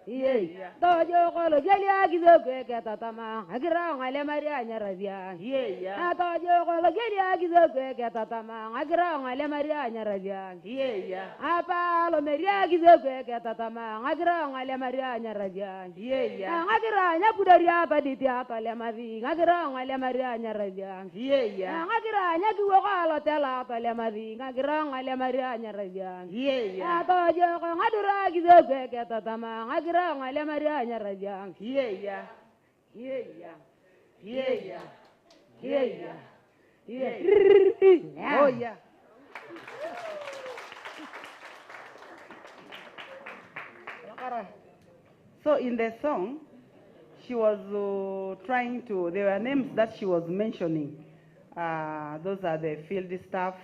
Ye. Tojo kolo gelia gizogwe ketatama. Agira ngale Maria nyarabia. Ye. Tojo kolo gelia gizogwe ketatama. Agira ngale Maria nyarabia. Ye. Apa lo Maria gizogwe ketatama. Agira ngale Maria nyarabia. Ye. Agira nyapudaria paditia tole mavi. Agira ngale Maria nyarabia. Ye. Agira nyagiwo kalo tela tole mavi. Agira ngale Maria nyarabia. Ye. Tojo kolo ngadura gizogwe ketatama. Agira ngale Maria nyarabia. Ye. Ye. Ye. Ye. Ye. Oh yeah. So in the song, she was trying to, there were names that she was mentioning. Those are the field staff,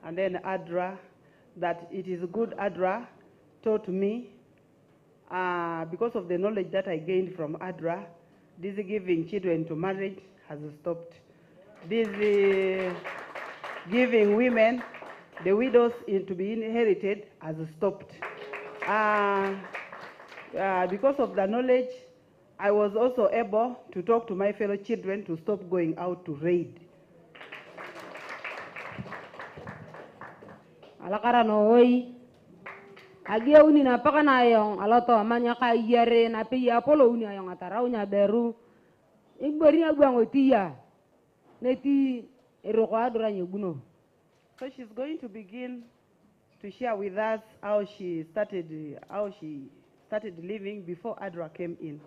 and then ADRA, that it is good ADRA taught me, because of the knowledge that I gained from ADRA, this giving children to marriage has stopped. This giving women, the widows to be inherited, has stopped. Because of the knowledge, I was also able to talk to my fellow children to stop going out to raid. Alakara no oi. Agia uni na paka na yong aloto amanya ka yere na pe ya polo uni ayong atara unya beru. Igbori agwa ngotia. Neti eroko adura nyeguno. So she's going to begin to share with us how she started living before ADRA came in.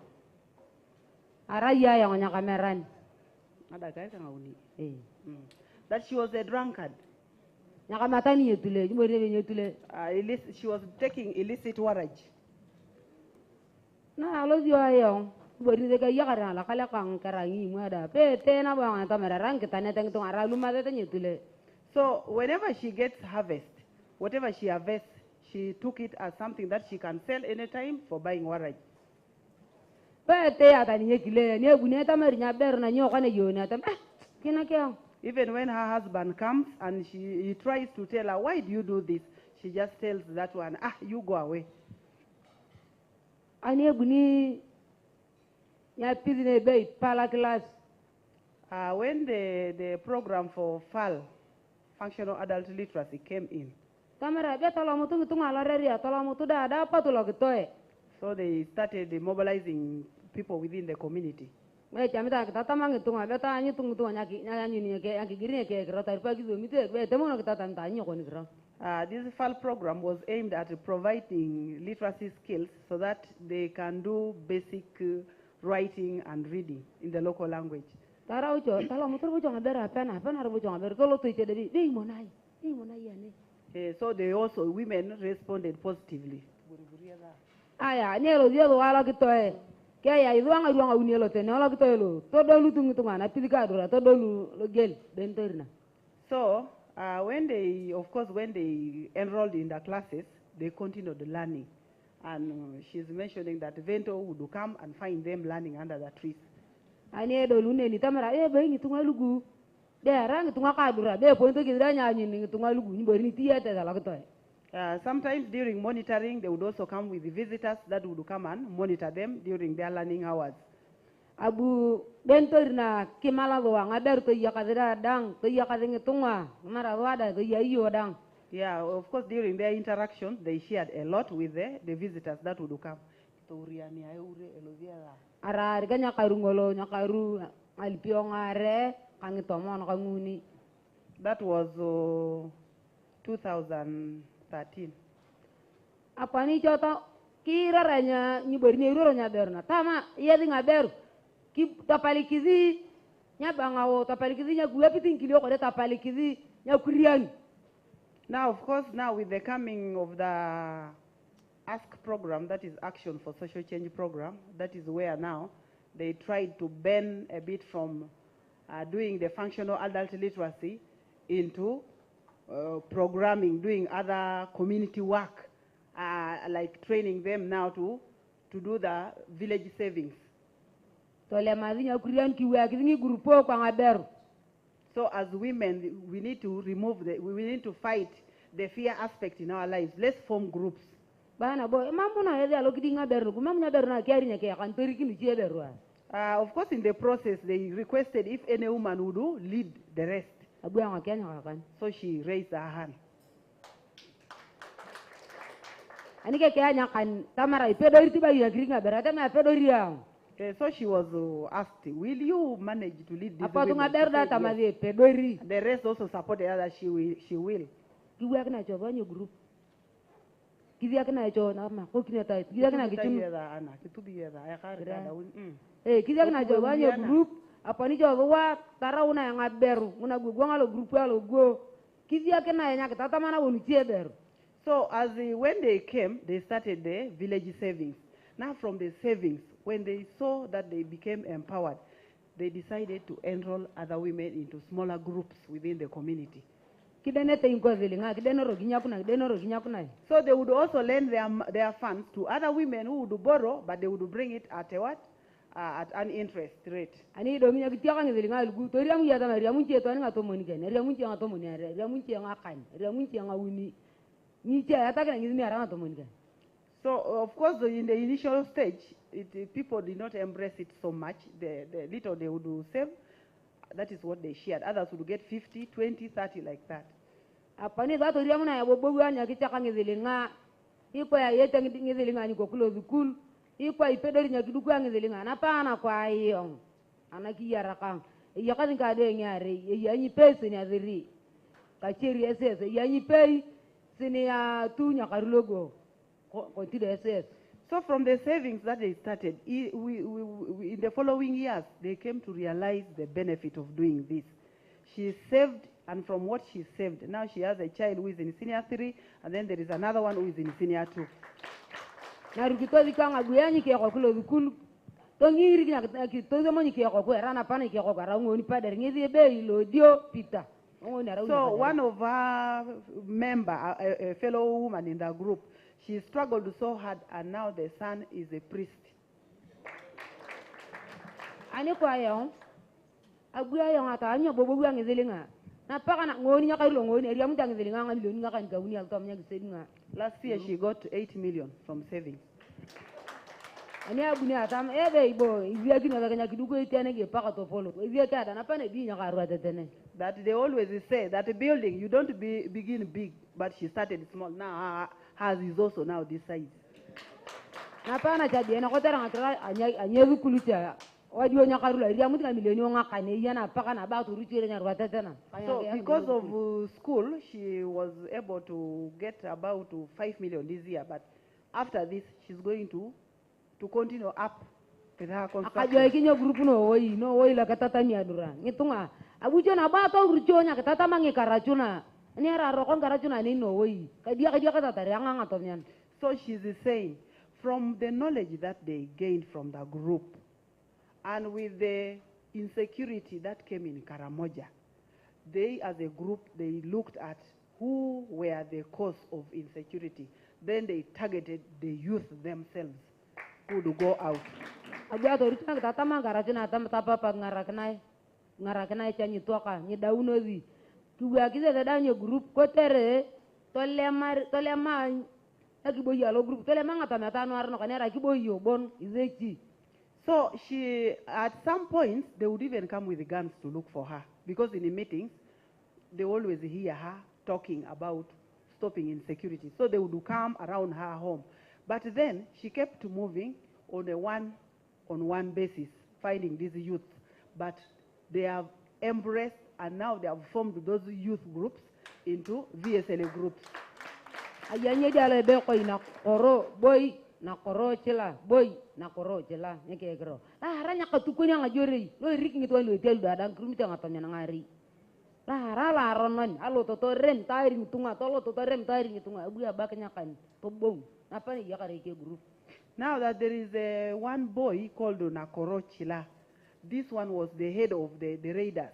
Araya yang nyakameran. Ada guys yang uni. That she was a drunkard. Nyakamatani yetule, jumori yetule. She was taking illicit warrage. Na alozi ayong. Bori de kaya karena la kala kang karangi muada. Pe tena bang tamara rang kita neteng tung aralu mada tanyetule. So whenever she gets harvest, whatever she harvests, she took it as something that she can sell anytime for buying warrage. Even when her husband comes and he tries to tell her, why do you do this? She just tells that one, you go away. When the program for FAL, Functional Adult Literacy, came in, so they started mobilizing people within the community. This FAL program was aimed at providing literacy skills so that they can do basic writing and reading in the local language. So they also, women responded positively. So when they enrolled in the classes, they continued learning. And she's mentioning that Vento would come and find them learning under the trees. Sometimes during monitoring, they would also come with the visitors that would come and monitor them during their learning hours. Abu bentor na kimala doang ada to yakadira dang to yakadingetunga marawada to yayo dang. Yeah, of course, during their interactions, they shared a lot with the visitors that would come. Ara ganya karungolo nyakaru alpiongare kangitomon kanguni. That was 2013. Apa ni contoh kira ranya nyibarinya iru ranya berna. Tama iya di ngaberu. Ki tapalikizi nyabangawo tapalikizi nyagula pitingkilio kode tapalikizi nyakuriani. Now, of course, now with the coming of the ASK program, that is Action for Social Change program, that is where now they tried to bend a bit from doing the functional adult literacy into programming, doing other community work, like training them now to do the village savings. So as women, we need to fight the fear aspect in our lives. Let's form groups. Bana boy, mambo na yede alo kidinga beru, kumamnya beru na kiari nya kaya kantori kinu chie beru. Of course, in the process, they requested if any woman would lead the rest. Abu yang akianya kan. So she raised her hand. Ani ke kianya kan tamara ipedori tiba ya kiringa beru, atama ipedori yang. So she was asked, will you manage to lead this Apa tu women? ngaber da tamadi pedori. The rest also supported her that she will. Kiwa kena coba nyu group. Kiwa kena coba nama, kau kena tahu. Kiwa kena kicum. Kiwa kena coba nyu group. Apa ni coba wa tara una yang ngaberu, una gua ngalo group ngalo gua. Kiwa kena yang kita tamana unu beru. So when they came, they started the village savings. Now from the savings, when they saw that they became empowered, they decided to enroll other women into smaller groups within the community. So they would also lend their funds to other women who would borrow, but they would bring it at a what? At an interest rate. So, of course, in the initial stage, people did not embrace it so much. The little they would save, that is what they shared. Others would get 50, 20, 30, like that. So from the savings that they started, in the following years, they came to realize the benefit of doing this. She saved, and from what she saved, now she has a child who is in senior 3, and then there is another one who is in senior 2. So one of our member, a fellow woman in the group, she struggled so hard, and now the son is a priest. Last year she got 8 million from savings. That they always say that a building, you don't begin big, but she started small. Now hers is also now this size. So because of school, she was able to get about 5 million this year, but after this, she's going to continue up with her construction. So she's saying, from the knowledge that they gained from the group, and with the insecurity that came in Karamoja, they as a group, they looked at who were the cause of insecurity. Then they targeted the youth themselves who would go out. So she, at some point, they would even come with guns to look for her, because in the meetings, they always hear her talking about stopping insecurity. So they would come around her home. But then she kept moving on a one-on-one basis, finding these youth. But they have embraced, and now they have formed those youth groups into VSLA groups. Now that there is one boy called Nakorochila. This one was the head of the raiders,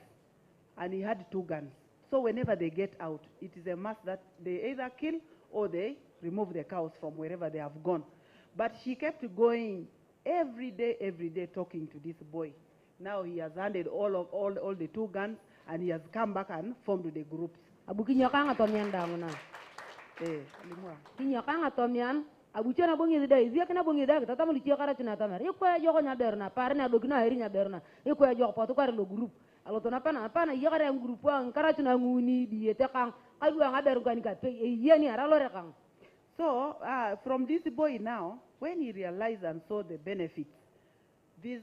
and he had 2 guns. So whenever they get out, it is a must that they either kill or they remove the cows from wherever they have gone. But she kept going every day talking to this boy. Now he has handed all the 2 guns, and he has come back and formed the groups. abuchana bongi dai zia kana bongi dai tata mo lichia kara tina tamar iko ya jogo nya berna parna dogna heri nya berna iko ya jogo patu kar lo group alo to napana ya kara group an kara tina nguni diete kan kadu nga beru kan ka pe yeni ara lo rekang. So from this boy now, when he realized and saw the benefits, this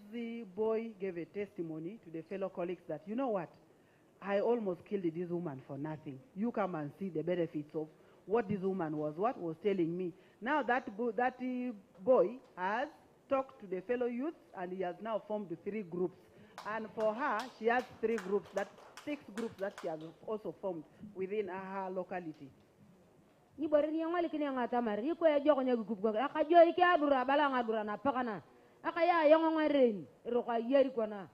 boy gave a testimony to the fellow colleagues that, you know what, I almost killed this woman for nothing. You come and see the benefits of what this woman was telling me. Now that boy has talked to the fellow youths, and he has now formed 3 groups. And for her, she has 6 groups that she has also formed within her locality. Ni bari ni ngali kini ngata mari ko ya jogo nya gugup go aka joy ki adura bala ngadura na pakana aka ya yongo ngaren ro ka yeri kona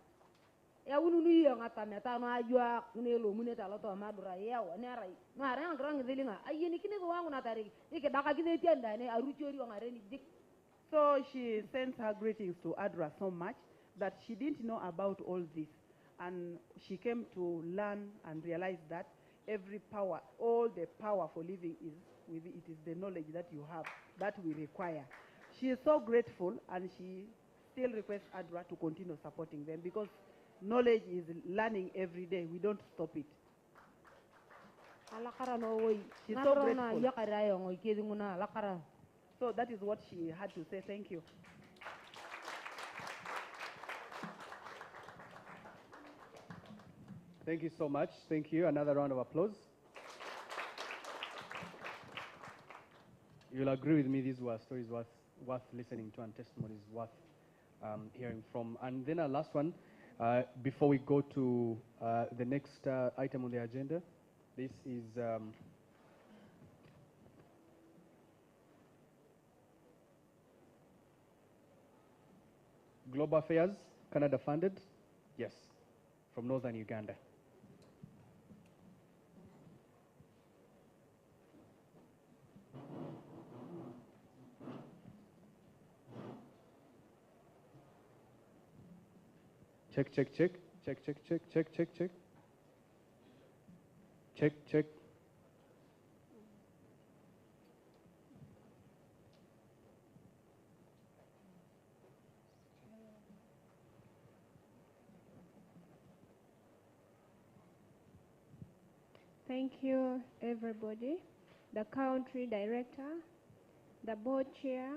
ya ununu ya ngata meta no ajwa ne lo mune ta loto madura ya wa ne rai ma ran grang zilinga ayini kini ko wangu na tari ike daka kide tienda ne aruchori wa ngareni dik. So she sends her greetings to ADRA so much that she didn't know about all this, and she came to learn and realize that all the power for living is the knowledge that you have that we require. She is so grateful, and she still requests ADRA to continue supporting them because knowledge is learning every day. We don't stop it. She's so grateful. So that is what she had to say. Thank you. Thank you so much. Thank you. Another round of applause. You'll agree with me, these were stories worth listening to and testimonies worth hearing from. And then our last one, before we go to the next item on the agenda, this is Global Affairs, Canada funded, yes, from northern Uganda. Check, check, check, check, check, check, check, check, check. Check, check. Thank you, everybody. The country director, the board chair,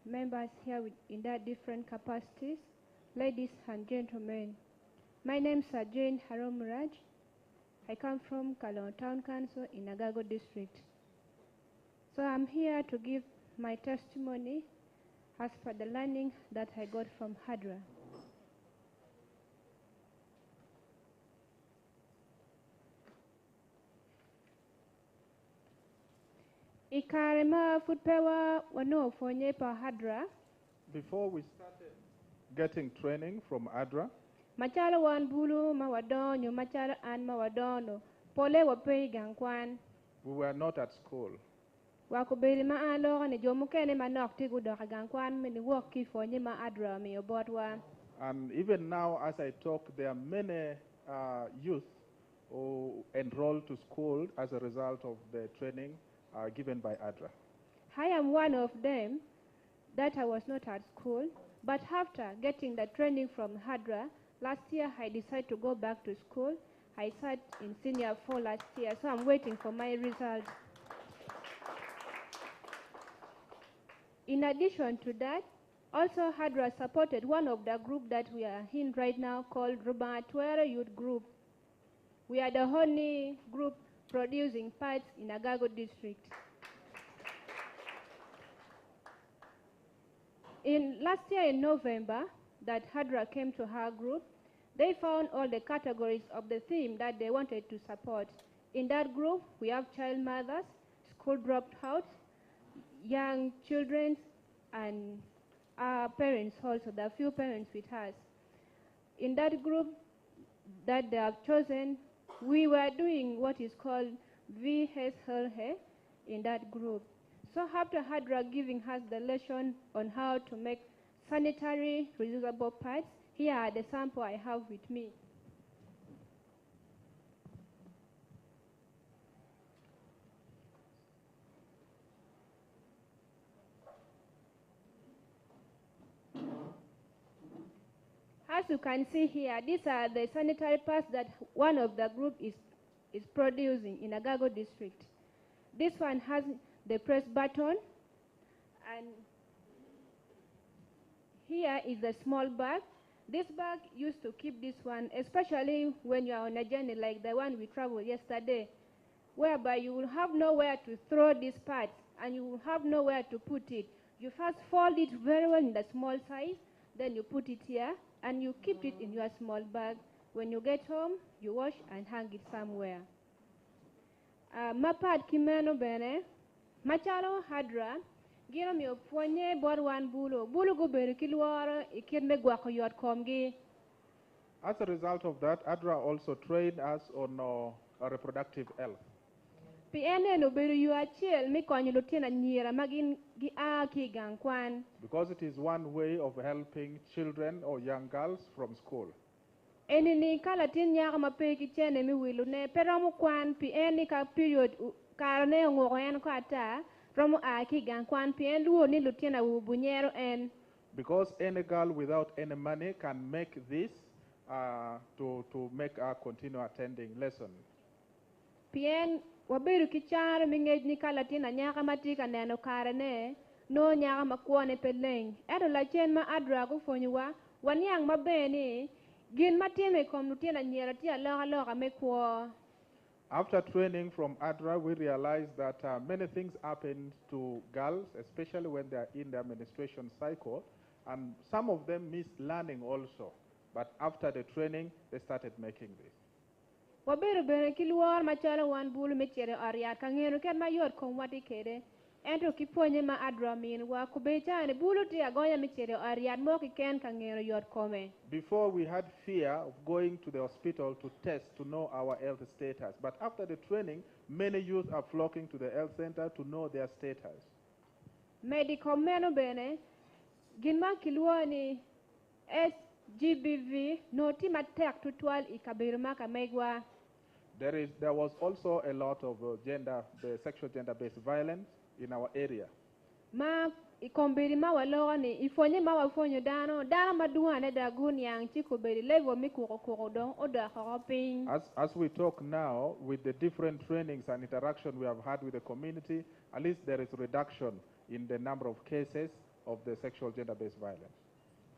members here in their different capacities, ladies and gentlemen. My name is Jane Haromuraj. I come from Kalon Town Council in Nagago District. So I'm here to give my testimony as per the learning that I got from ADRA. Ikarema futpewa wano fonye pa ADRA. Before we started getting training from ADRA, Machala wan bulu mawadonyo machala an mawadono pole wape gankwan. we were not at school. Wakubili maalo ne jomukene manok tigu doka gankwan mini woki fonye ma ADRA mi obotwa. And even now, as I talk, there are many youth who enroll to school as a result of the training given by ADRA. I am one of them that I was not at school, but after getting the training from ADRA, last year I decided to go back to school. I sat in senior 4 last year, so I'm waiting for my results. In addition to that, also ADRA supported one of the group that we are in right now called Rubangatwere Youth Group. We are the only group producing parts in Agago District. Last year in November, that ADRA came to our group, they found all the categories of the theme that they wanted to support. In that group, we have child mothers, school dropouts, young children, and our parents also, the few parents with us. In that group that they have chosen, we were doing what is called VSLH in that group. So after ADRA giving us the lesson on how to make sanitary reusable pads, here are the sample I have with me. As you can see here, these are the sanitary pads that one of the group is producing in Agago district. This one has the press button, and here is the small bag. This bag used to keep this one, especially when you are on a journey like the one we traveled yesterday, whereby you will have nowhere to throw this part and you will have nowhere to put it. You first fold it very well in the small size, then you put it here, and you keep it in your small bag. When you get home, you wash and hang it somewhere. Mapad kimeno bene, machalo hadra, gino mi opfonye borwan bulo go bere kilwara ikirne gwako yot komgi. As a result of that, ADRA also trained us on reproductive health. PNN oberu yu achiel mi konyo lutina nyira magin gi aki gangkwan. Because it is one way of helping children or young girls from school. Enini kala tin nyaka mapeki chene mi wilu ne peromu kwan PN ka period karane ngoen ko ata romu aki gangkwan PN luo ni lutina wubunyero en. Because any girl without any money can make this to make her continue attending lessons. PN waberu kichar mingej ni kala tina nyaka matika neno karane no nyaka makwone peleng. Eto la chen ma ADRA ko fonywa wanyang mabeni gin matime kom lutina nyera tia loga mekwo. After training from ADRA, we realized that many things happen to girls, especially when they are in their menstruation cycle, and some of them miss learning also. But after the training, they started making this. Waberu bene kilwar machalo wan bulu mechere ariat kangero ken mayot kong wati kede. Ento kiponye ma ADRA min wa kubecha ne bulu ti agoya mechere ariat moki ken kangero yot kome. Before we had fear of going to the hospital to test to know our health status. But after the training, many youth are flocking to the health center to know their status. Medical meno bene ginma kilwani SGBV no ti matek tutwal ikabiru maka megwa. There was also a lot of sexual gender-based violence in our area. Ma ikombiri ma waloni ifonye ma wafonyo dano maduwa ne dagun yang chikobiri level mi kuro don oda horoping. As we talk now, with the different trainings and interaction we have had with the community, at least there is reduction in the number of cases of the sexual gender-based violence.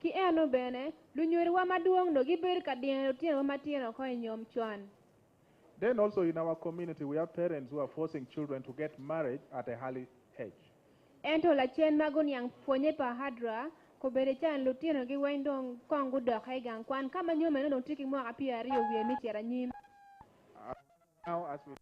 Ki eno bene lunyori wa maduong no gibir kadien otien matino ko nyom chwan. Then also in our community, we have parents who are forcing children to get married at a early age. Ento la chen magun yang fonye pa ADRA ko bere chan lutino gi wendong kongu dok hai gang kwan kama nyome no tiki mo apia rio wie mi chera nyim. Now as we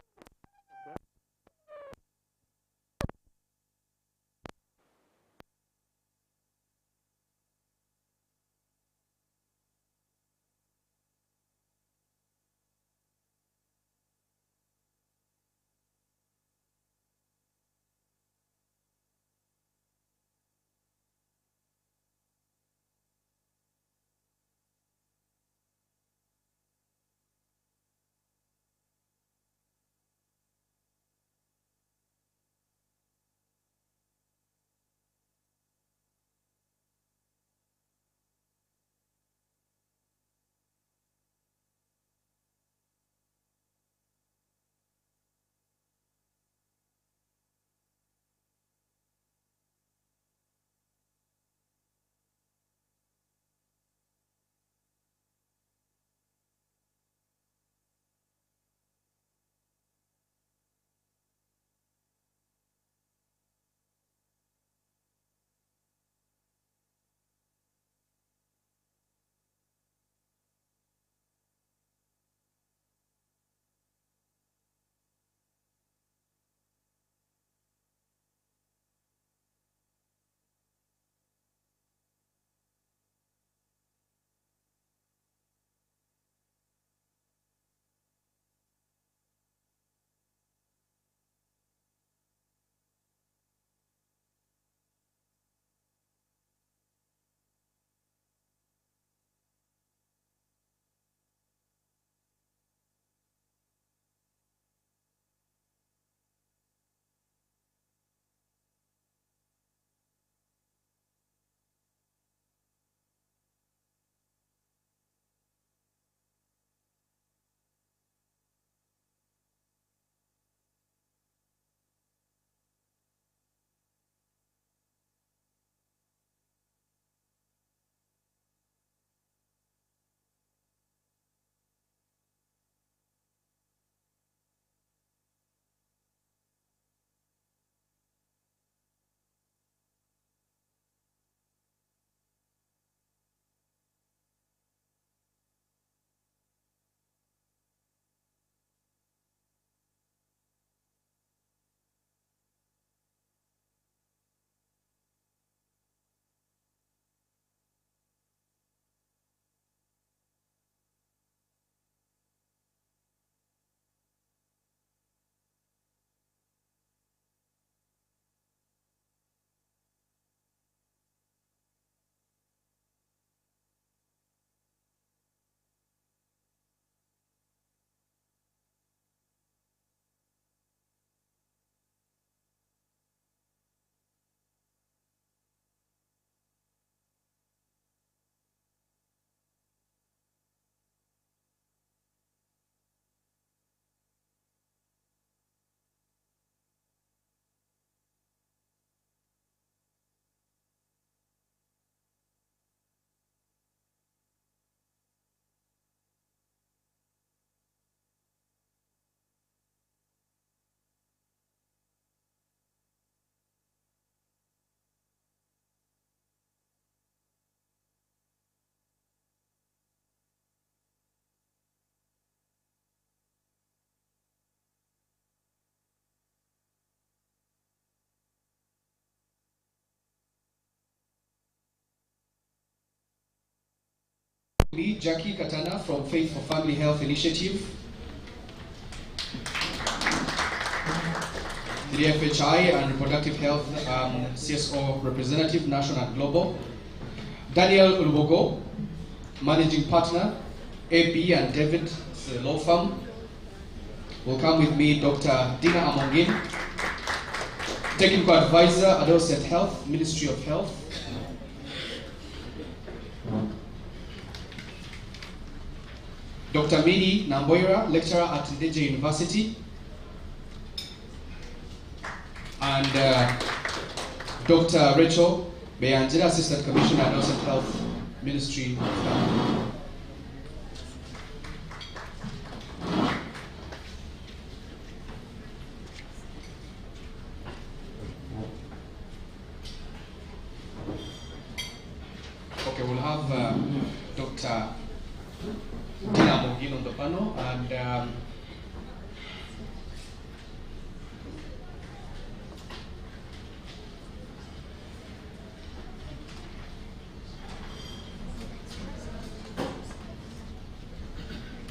Me, Jackie Katana from Faith for Family Health Initiative. The FHI and Reproductive Health CSO Representative, National and Global. Daniel Ulubogo, Managing Partner, AP and David, the law firm. Will come with me, Dr. Dina Amongin, Technical Advisor, Adolescent Health, Ministry of Health. Dr. Mini Namboira, Lecturer at DJ University. And Dr. Rachel Beyanjira, Assistant Commissioner, Adolescent Health, Ministry of Health. Okay, we'll have Dr. Dina Mogin on the panel,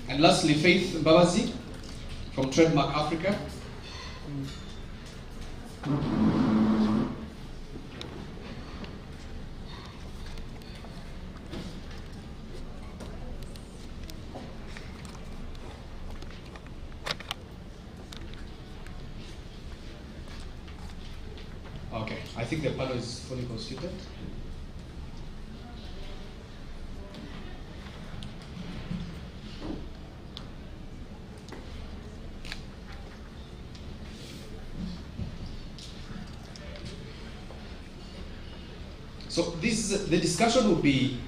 and lastly, Faith Babazi from Trademark Africa. Okay, I think the panel is fully constituted. So the discussion will be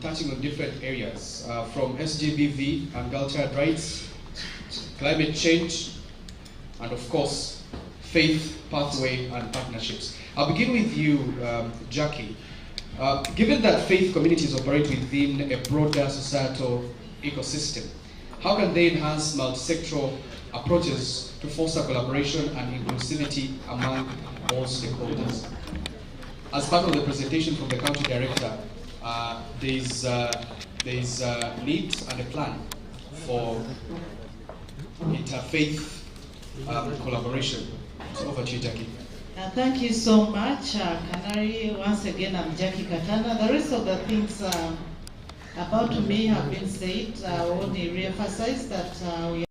touching on different areas, from SGBV and girl child rights, climate change, and of course, faith, pathway, and partnerships. I'll begin with you, Jackie. Given that faith communities operate within a broader societal ecosystem, how can they enhance multi-sectoral approaches to foster collaboration and inclusivity among all stakeholders? As part of the presentation from the country director, there's needs and a plan for interfaith collaboration. So over to you, Jackie. Thank you so much, Canary. Once again, I'm Jackie Katana. The rest of the things about me have been said. I want to re-emphasize that we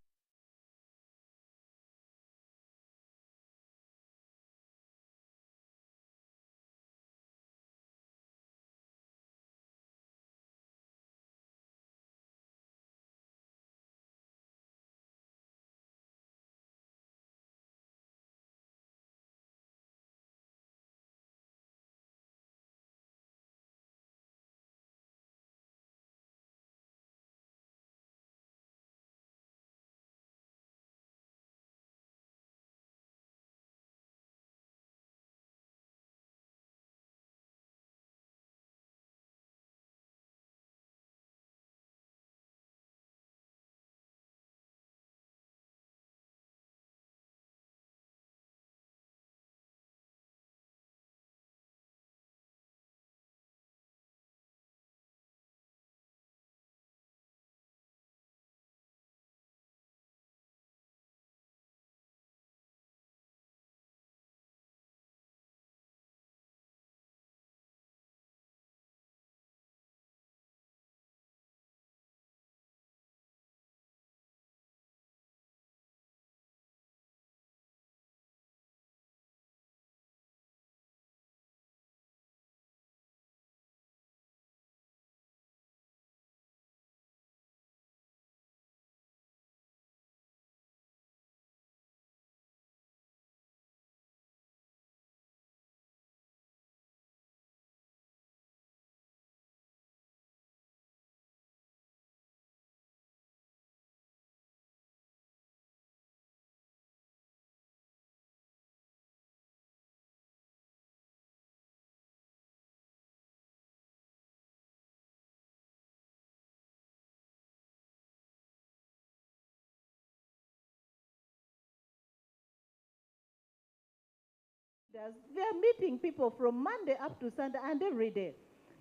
They are meeting people from Monday up to Sunday and every day.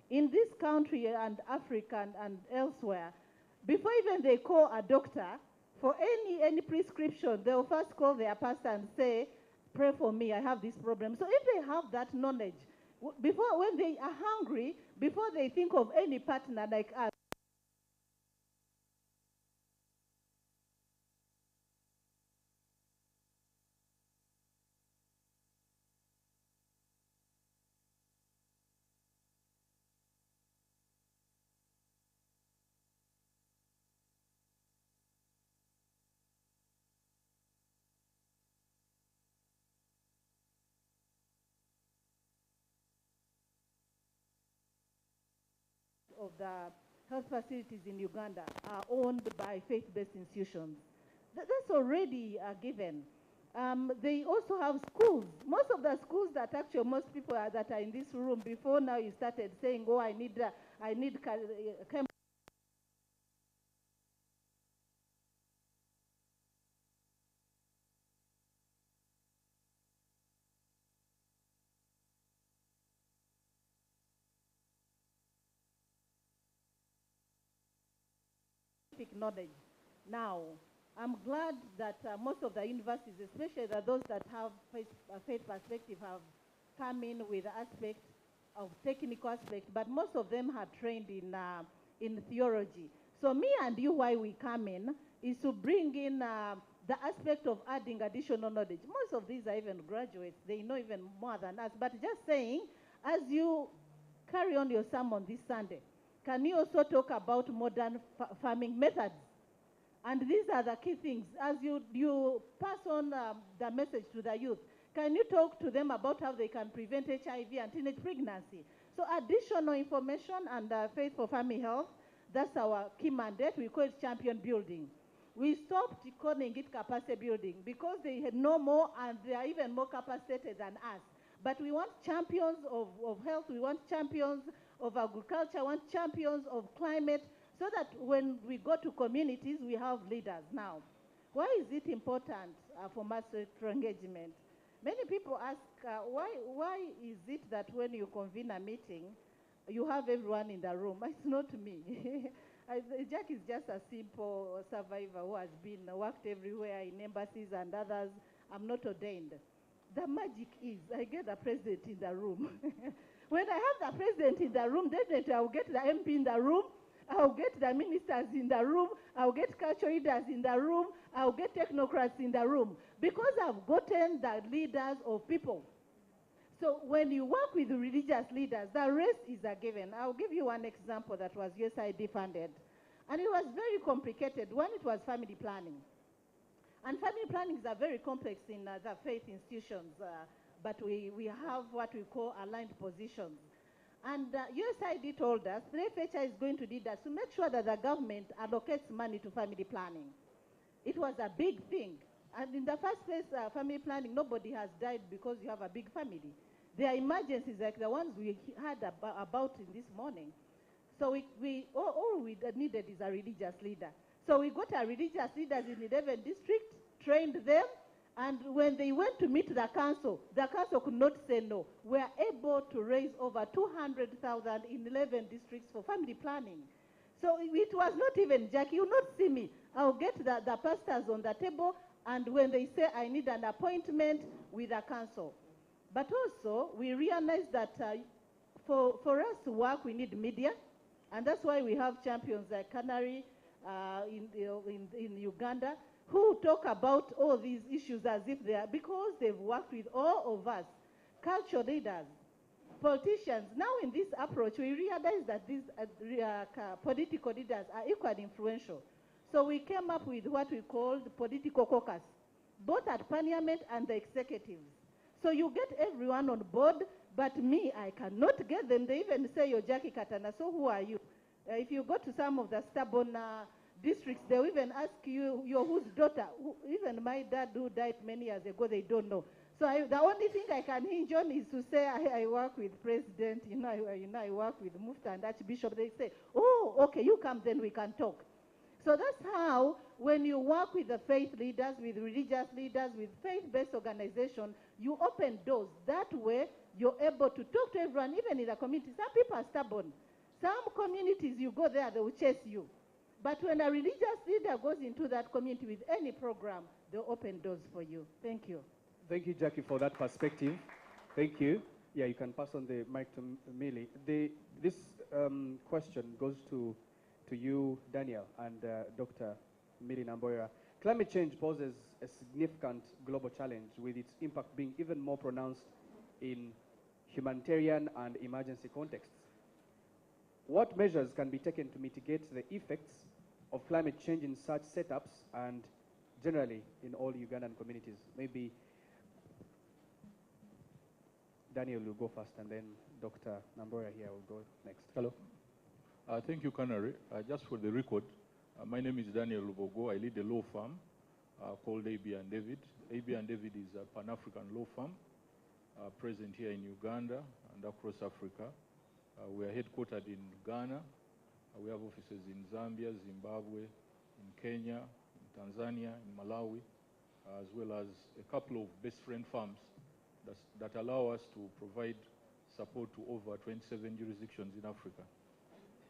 in this country and Africa and elsewhere, before even they call a doctor for any prescription, they'll first call their pastor and say, pray for me, I have this problem. So if they have that knowledge, before, when they are hungry, before they think of any partner like us, of the health facilities in Uganda are owned by faith-based institutions. That's already given. They also have schools. Most of the schools that actually most people that are in this room, before now you started saying, oh, I need knowledge. Now, I'm glad that most of the universities, especially those that have faith perspective, have come in with the aspect of technical aspect, but most of them are trained in theology. So me and you, why we come in, is to bring in the aspect of adding additional knowledge. Most of these are even graduates. They know even more than us. But just saying, as you carry on your sermon this Sunday, can you also talk about modern farming methods? And these are the key things. As you pass on the message to the youth, can you talk to them about how they can prevent HIV and teenage pregnancy? So additional information and faith for family health, that's our key mandate. We call it champion building. We stopped calling it capacity building because they know more and they are even more capacitated than us. But we want champions of health, we want champions of agriculture, we want champions of climate, so that when we go to communities, we have leaders. Now, why is it important for mass engagement? Many people ask, why is it that when you convene a meeting, you have everyone in the room? It's not me. Jack is just a simple survivor who has worked everywhere in embassies and others. I'm not ordained. The magic is I get the president in the room. When I have the president in the room, definitely I'll get the MP in the room, I'll get the ministers in the room, I'll get culture leaders in the room, I'll get technocrats in the room, because I've gotten the leaders of people. So when you work with religious leaders, the rest is a given. I'll give you one example that was USAID funded. And it was very complicated. One, it was family planning. And family plannings are very complex in the faith institutions, but we have what we call aligned positions. And USAID told us the FHI is going to need us to make sure that the government allocates money to family planning. It was a big thing. And in the first place, family planning, nobody has died because you have a big family. There are emergencies like the ones we heard about in this morning. So all we needed is a religious leader. So we got our religious leaders in 11 districts, trained them, and when they went to meet the council could not say no. We are able to raise over 200,000 in 11 districts for family planning. So it was not even Jackie. You will not see me. I'll get the pastors on the table, and when they say I need an appointment with the council. But also, we realize that for us to work, we need media, and that's why we have champions like Canary in Uganda, who talk about all these issues as if they are, because they've worked with all of us, cultural leaders, politicians. Now in this approach, we realize that these political leaders are equally influential. So we came up with what we call the political caucus, both at parliament and the executives. So you get everyone on board, but me, I cannot get them. They even say, you're Jackie Katana, so who are you? If you go to some of the stubborn districts, they'll even ask you, you're whose daughter? Even my dad, who died many years ago, they don't know. So the only thing I can hinge on is to say I work with president, I work with Mufti and Archbishop. They say, oh, okay, you come, then we can talk. So that's how, when you work with the faith leaders, with religious leaders, with faith-based organizations, you open doors. That way, you're able to talk to everyone, even in the community. Some people are stubborn. Some communities, you go there, they will chase you. But when a religious leader goes into that community with any program, they'll open doors for you. Thank you. Thank you, Jackie, for that perspective. Thank you. Yeah, you can pass on the mic to Millie. This question goes to you, Daniel, and Dr. Millie Namboya. Climate change poses a significant global challenge, with its impact being even more pronounced in humanitarian and emergency contexts. What measures can be taken to mitigate the effects of climate change in such setups and generally in all Ugandan communities? Maybe Daniel will go first, and then Dr. Namboya here will go next. Hello. Thank you, Canary. Just for the record, my name is Daniel Lubogo. I lead a law firm called AB and David. AB and David is a Pan-African law firm present here in Uganda and across Africa. We are headquartered in Ghana. We have offices in Zambia, Zimbabwe, in Kenya, in Tanzania, in Malawi, as well as a couple of best friend firms that allow us to provide support to over 27 jurisdictions in Africa.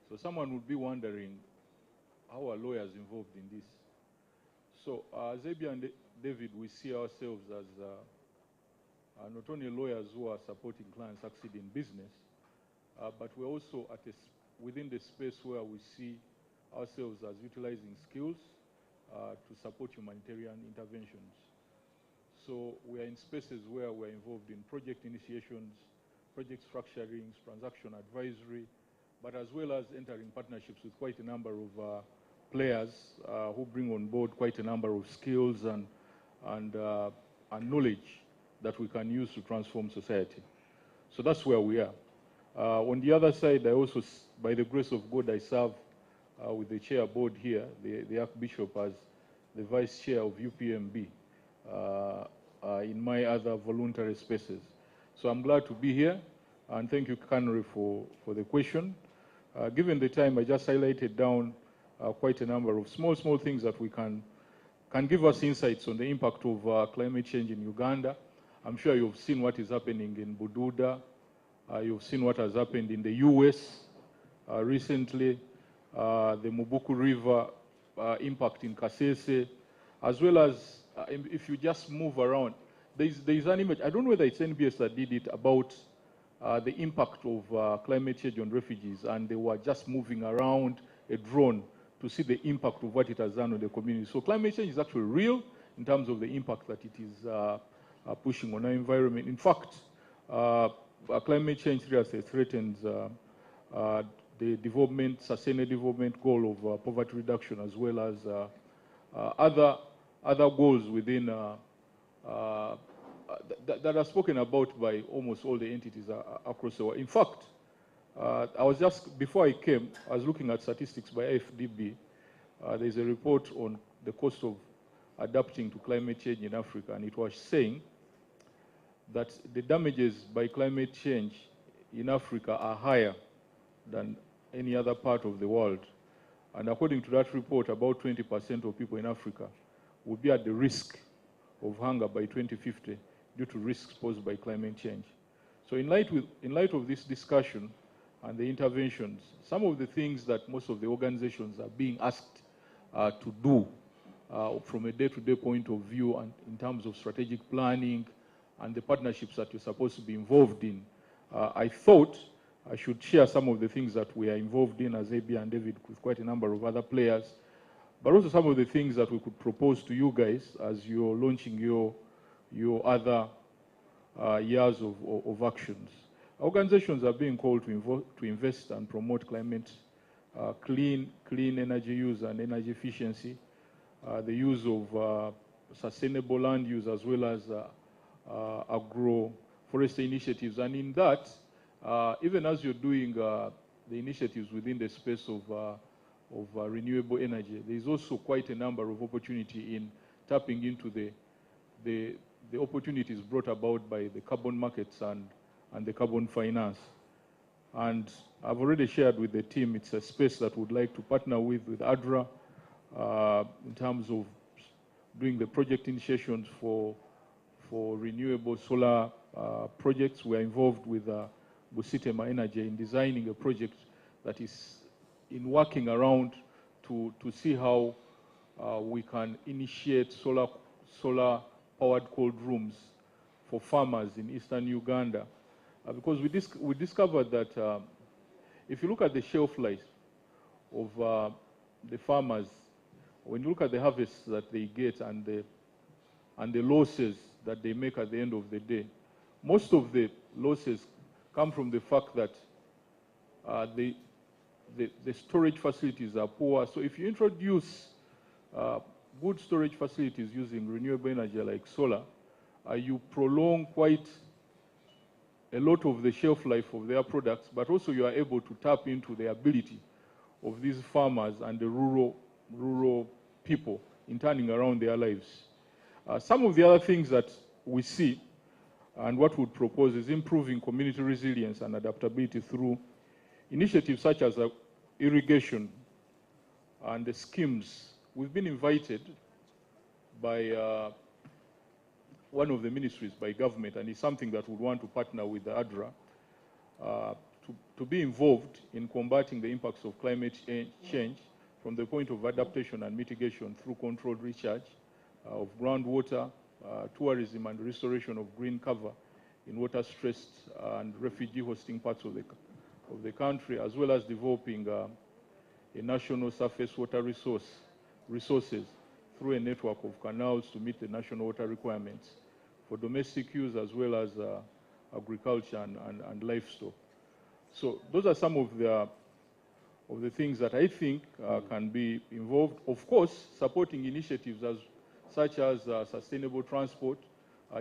So someone would be wondering, how are lawyers involved in this? So as AB and David, we see ourselves as not only lawyers who are supporting clients succeed in business, but we're also within the space where we see ourselves as utilizing skills to support humanitarian interventions. So we are in spaces where we're involved in project initiations, project structuring, transaction advisory, but as well as entering partnerships with quite a number of players who bring on board quite a number of skills and knowledge that we can use to transform society. So that's where we are. On the other side, I also, by the grace of God, I serve with the chair board here, the Archbishop, as the vice chair of UPMB in my other voluntary spaces. So I'm glad to be here, and thank you, Canary, for the question. Given the time, I just highlighted down quite a number of small things that we can give us insights on the impact of climate change in Uganda. I'm sure you've seen what is happening in Bududa. You've seen what has happened in the US recently, the Mubuku River impact in Kasese, as well as if you just move around, there's an image, I don't know whether it's NBS that did it, about the impact of climate change on refugees, and they were just moving around a drone to see the impact of what it has done on the community. So climate change is actually real in terms of the impact that it is pushing on our environment. In fact, climate change seriously threatens the development, sustainable development goal of poverty reduction, as well as other goals within that are spoken about by almost all the entities across the world. In fact, I was just, before I came, I was looking at statistics by AFDB. There's a report on the cost of adapting to climate change in Africa, and it was saying that the damages by climate change in Africa are higher than any other part of the world. And according to that report, about 20% of people in Africa will be at the risk of hunger by 2050 due to risks posed by climate change. So in light of this discussion and the interventions, some of the things that most of the organizations are being asked to do from a day-to-day point of view, and in terms of strategic planning and the partnerships that you're supposed to be involved in, I thought I should share some of the things that we are involved in as AB and David with quite a number of other players, but also some of the things that we could propose to you guys as you're launching your other years of actions. Organizations are being called to invest and promote climate, clean energy use and energy efficiency, the use of sustainable land use, as well as agroforestry initiatives. And in that, even as you're doing the initiatives within the space of renewable energy, there's also quite a number of opportunity in tapping into the opportunities brought about by the carbon markets and the carbon finance. And I've already shared with the team, it's a space that we'd like to partner with ADRA in terms of doing the project initiations for for renewable solar projects. We are involved with Busitema Energy in designing a project that is in working around to see how we can initiate solar-powered cold rooms for farmers in eastern Uganda. Because we discovered that if you look at the shelf life of the farmers, when you look at the harvests that they get and the losses that they make at the end of the day, most of the losses come from the fact that the storage facilities are poor. So if you introduce good storage facilities using renewable energy like solar, you prolong quite a lot of the shelf life of their products, but also you are able to tap into the ability of these farmers and the rural people in turning around their lives. Some of the other things that we see and what we would propose is improving community resilience and adaptability through initiatives such as irrigation and the schemes. We've been invited by one of the ministries, by government, and it's something that we want to partner with the ADRA to be involved in combating the impacts of climate change from the point of adaptation and mitigation through controlled recharge of groundwater, tourism and restoration of green cover in water-stressed and refugee hosting parts of the country, as well as developing a national surface water resources through a network of canals to meet the national water requirements for domestic use as well as agriculture and livestock. So those are some of the things that I think can be involved. Of course, supporting initiatives such as sustainable transport,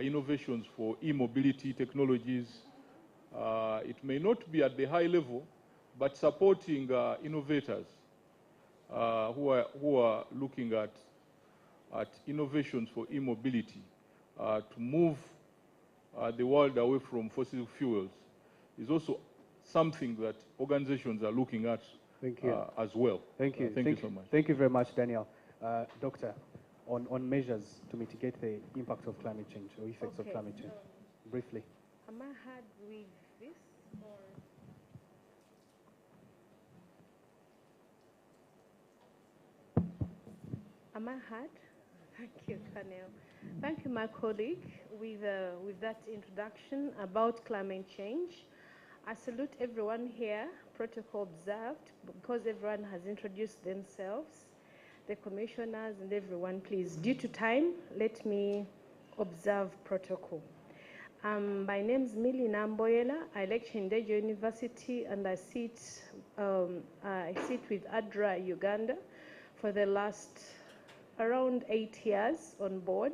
innovations for e-mobility technologies. It may not be at the high level, but supporting innovators who are looking at innovations for e-mobility to move the world away from fossil fuels is also something that organizations are looking at as well. Thank you. Thank you so much. Thank you very much, Daniel. Doctor, on measures to mitigate the impact of climate change or effects of climate change, briefly. Am I heard with this or? Am I heard? Thank you, Colonel. Thank you, my colleague, with that introduction about climate change. I salute everyone here, protocol observed, because everyone has introduced themselves, the commissioners and everyone, please. Due to time, let me observe protocol. My name is Millie Namboyela. I lecture in Dejo University and I sit with ADRA Uganda for the last around 8 years on board.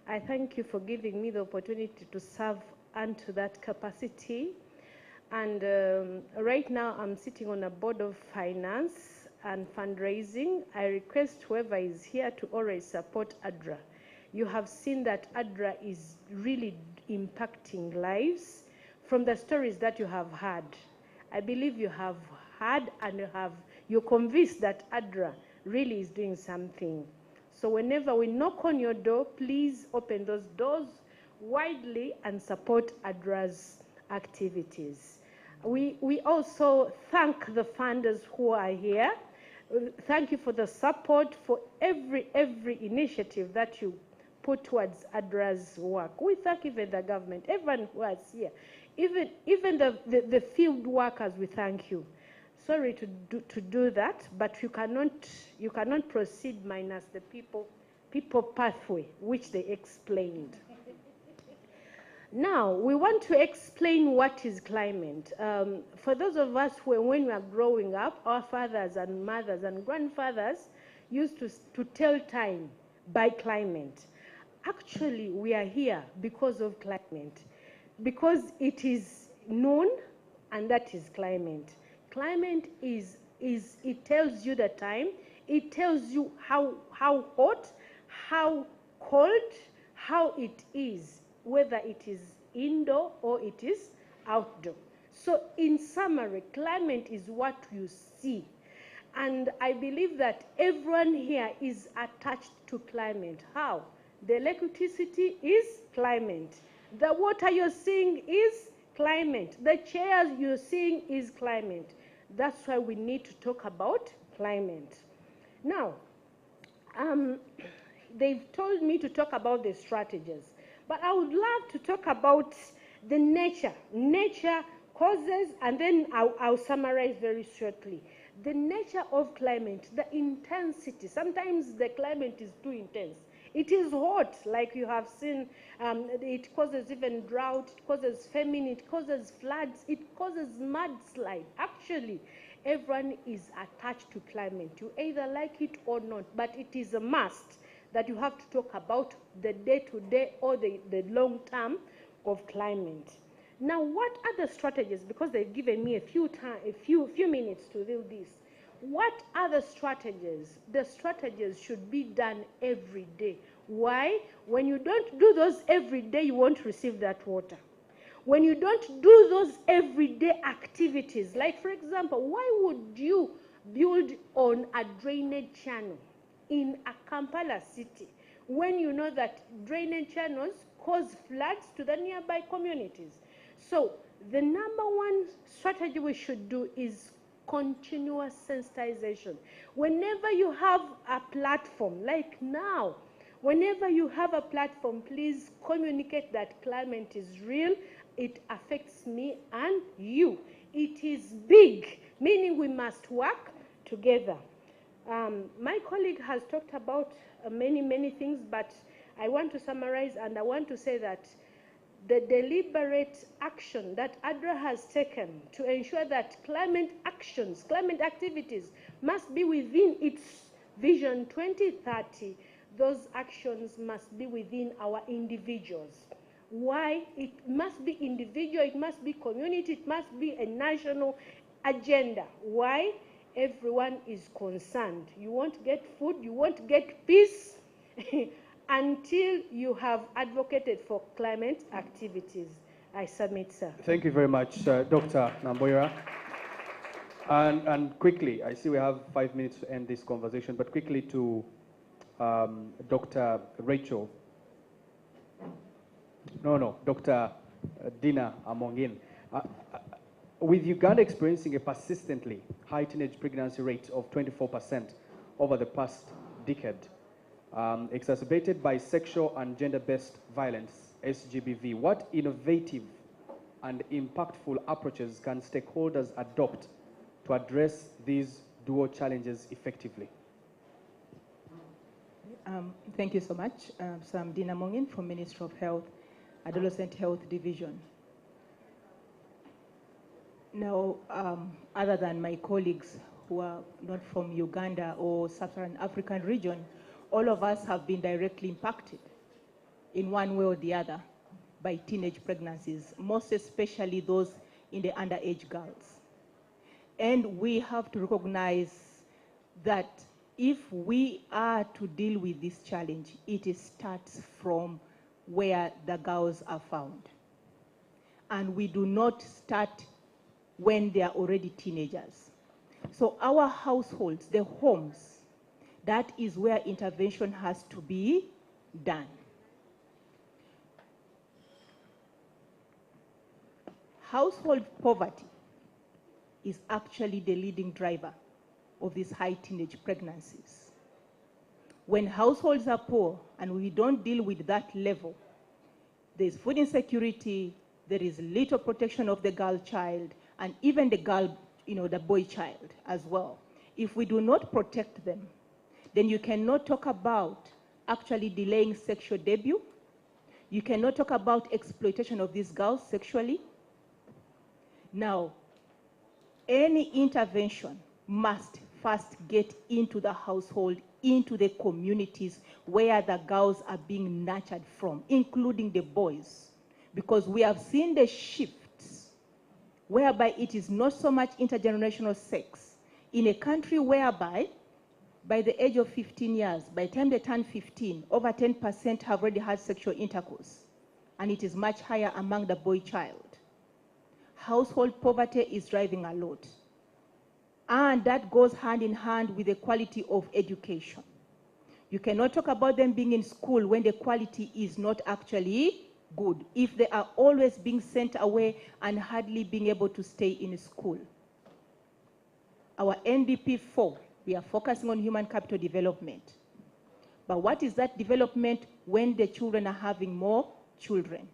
I thank you for giving me the opportunity to serve unto that capacity. And right now I'm sitting on a board of finance and fundraising. I request whoever is here to always support ADRA. You have seen that ADRA is really impacting lives from the stories that you have heard. I believe you have heard and you're convinced that ADRA really is doing something. So whenever we knock on your door, please open those doors widely and support ADRA's activities. We also thank the funders who are here. Thank you for the support for every initiative that you put towards ADRA's work. We thank even the government, everyone who is here, even the field workers. We thank you. Sorry to do that, but you cannot proceed minus the people pathway, which they explained. Now, we want to explain what is climate. For those of us who, when we are growing up, our fathers and mothers and grandfathers used to tell time by climate. Actually, we are here because of climate, because it is known, and that is climate. Climate it tells you the time, it tells you how hot, how cold, how it is, whether it is indoor or it is outdoor. So in summary, climate is what you see. And I believe that everyone here is attached to climate. How? The electricity is climate. The water you're seeing is climate. The chairs you're seeing is climate. That's why we need to talk about climate. Now, they've told me to talk about the strategies, but I would love to talk about the nature causes, and then I'll summarize very shortly. The nature of climate, the intensity. Sometimes the climate is too intense. It is hot, like you have seen. It causes even drought, it causes famine, it causes floods, it causes mudslide. Actually, everyone is attached to climate. You either like it or not, but it is a must that you have to talk about the day-to-day or the long term of climate. Now, what are the strategies? Because they've given me a few minutes to do this. What are the strategies? The strategies should be done every day. Why? When you don't do those every day, you won't receive that water. When you don't do those everyday activities, like for example, why would you build on a drainage channel in a Kampala city when you know that drainage channels cause floods to the nearby communities? So the number one strategy we should do is continuous sensitization. Whenever you have a platform, like now, whenever you have a platform, please communicate that climate is real, it affects me and you. It is big, meaning we must work together. My colleague has talked about many things, but I want to summarize, and I want to say that the deliberate action that ADRA has taken to ensure that climate actions, climate activities must be within its Vision 2030, those actions must be within our individuals. Why? It must be individual, it must be community, it must be a national agenda. Why? Everyone is concerned. You won't get food, you won't get peace until you have advocated for climate activities. I submit, sir. Thank you very much, Dr. Namboyera. And quickly, I see we have 5 minutes to end this conversation, but quickly to Dr. Rachel. Dr. Dina Amongin. With Uganda experiencing a persistently high teenage pregnancy rate of 24% over the past decade, exacerbated by sexual and gender-based violence, SGBV, what innovative and impactful approaches can stakeholders adopt to address these dual challenges effectively? Thank you so much. So I'm Dina Mongin from Ministry of Health, Adolescent Health Division. Now, other than my colleagues who are not from Uganda or Sub-Saharan African region, all of us have been directly impacted in one way or the other by teenage pregnancies, most especially those in the underage girls. And we have to recognize that if we are to deal with this challenge, it starts from where the girls are found. And we do not start when they are already teenagers. So our households, the homes, that is where intervention has to be done. Household poverty is actually the leading driver of these high teenage pregnancies. When households are poor and we don't deal with that level, there's food insecurity, there is little protection of the girl child, and even the girl, the boy child as well. If we do not protect them, then you cannot talk about actually delaying sexual debut. You cannot talk about exploitation of these girls sexually. Now, any intervention must first get into the household, into the communities where the girls are being nurtured from, including the boys. Because we have seen the shifts whereby it is not so much intergenerational sex. In a country whereby, by the age of 15 years, by the time they turn 15, over 10% have already had sexual intercourse. And it is much higher among the boy child. Household poverty is driving a lot. And that goes hand in hand with the quality of education. You cannot talk about them being in school when the quality is not actually good, if they are always being sent away and hardly being able to stay in school. Our NDP 4, we are focusing on human capital development. But what is that development when the children are having more children?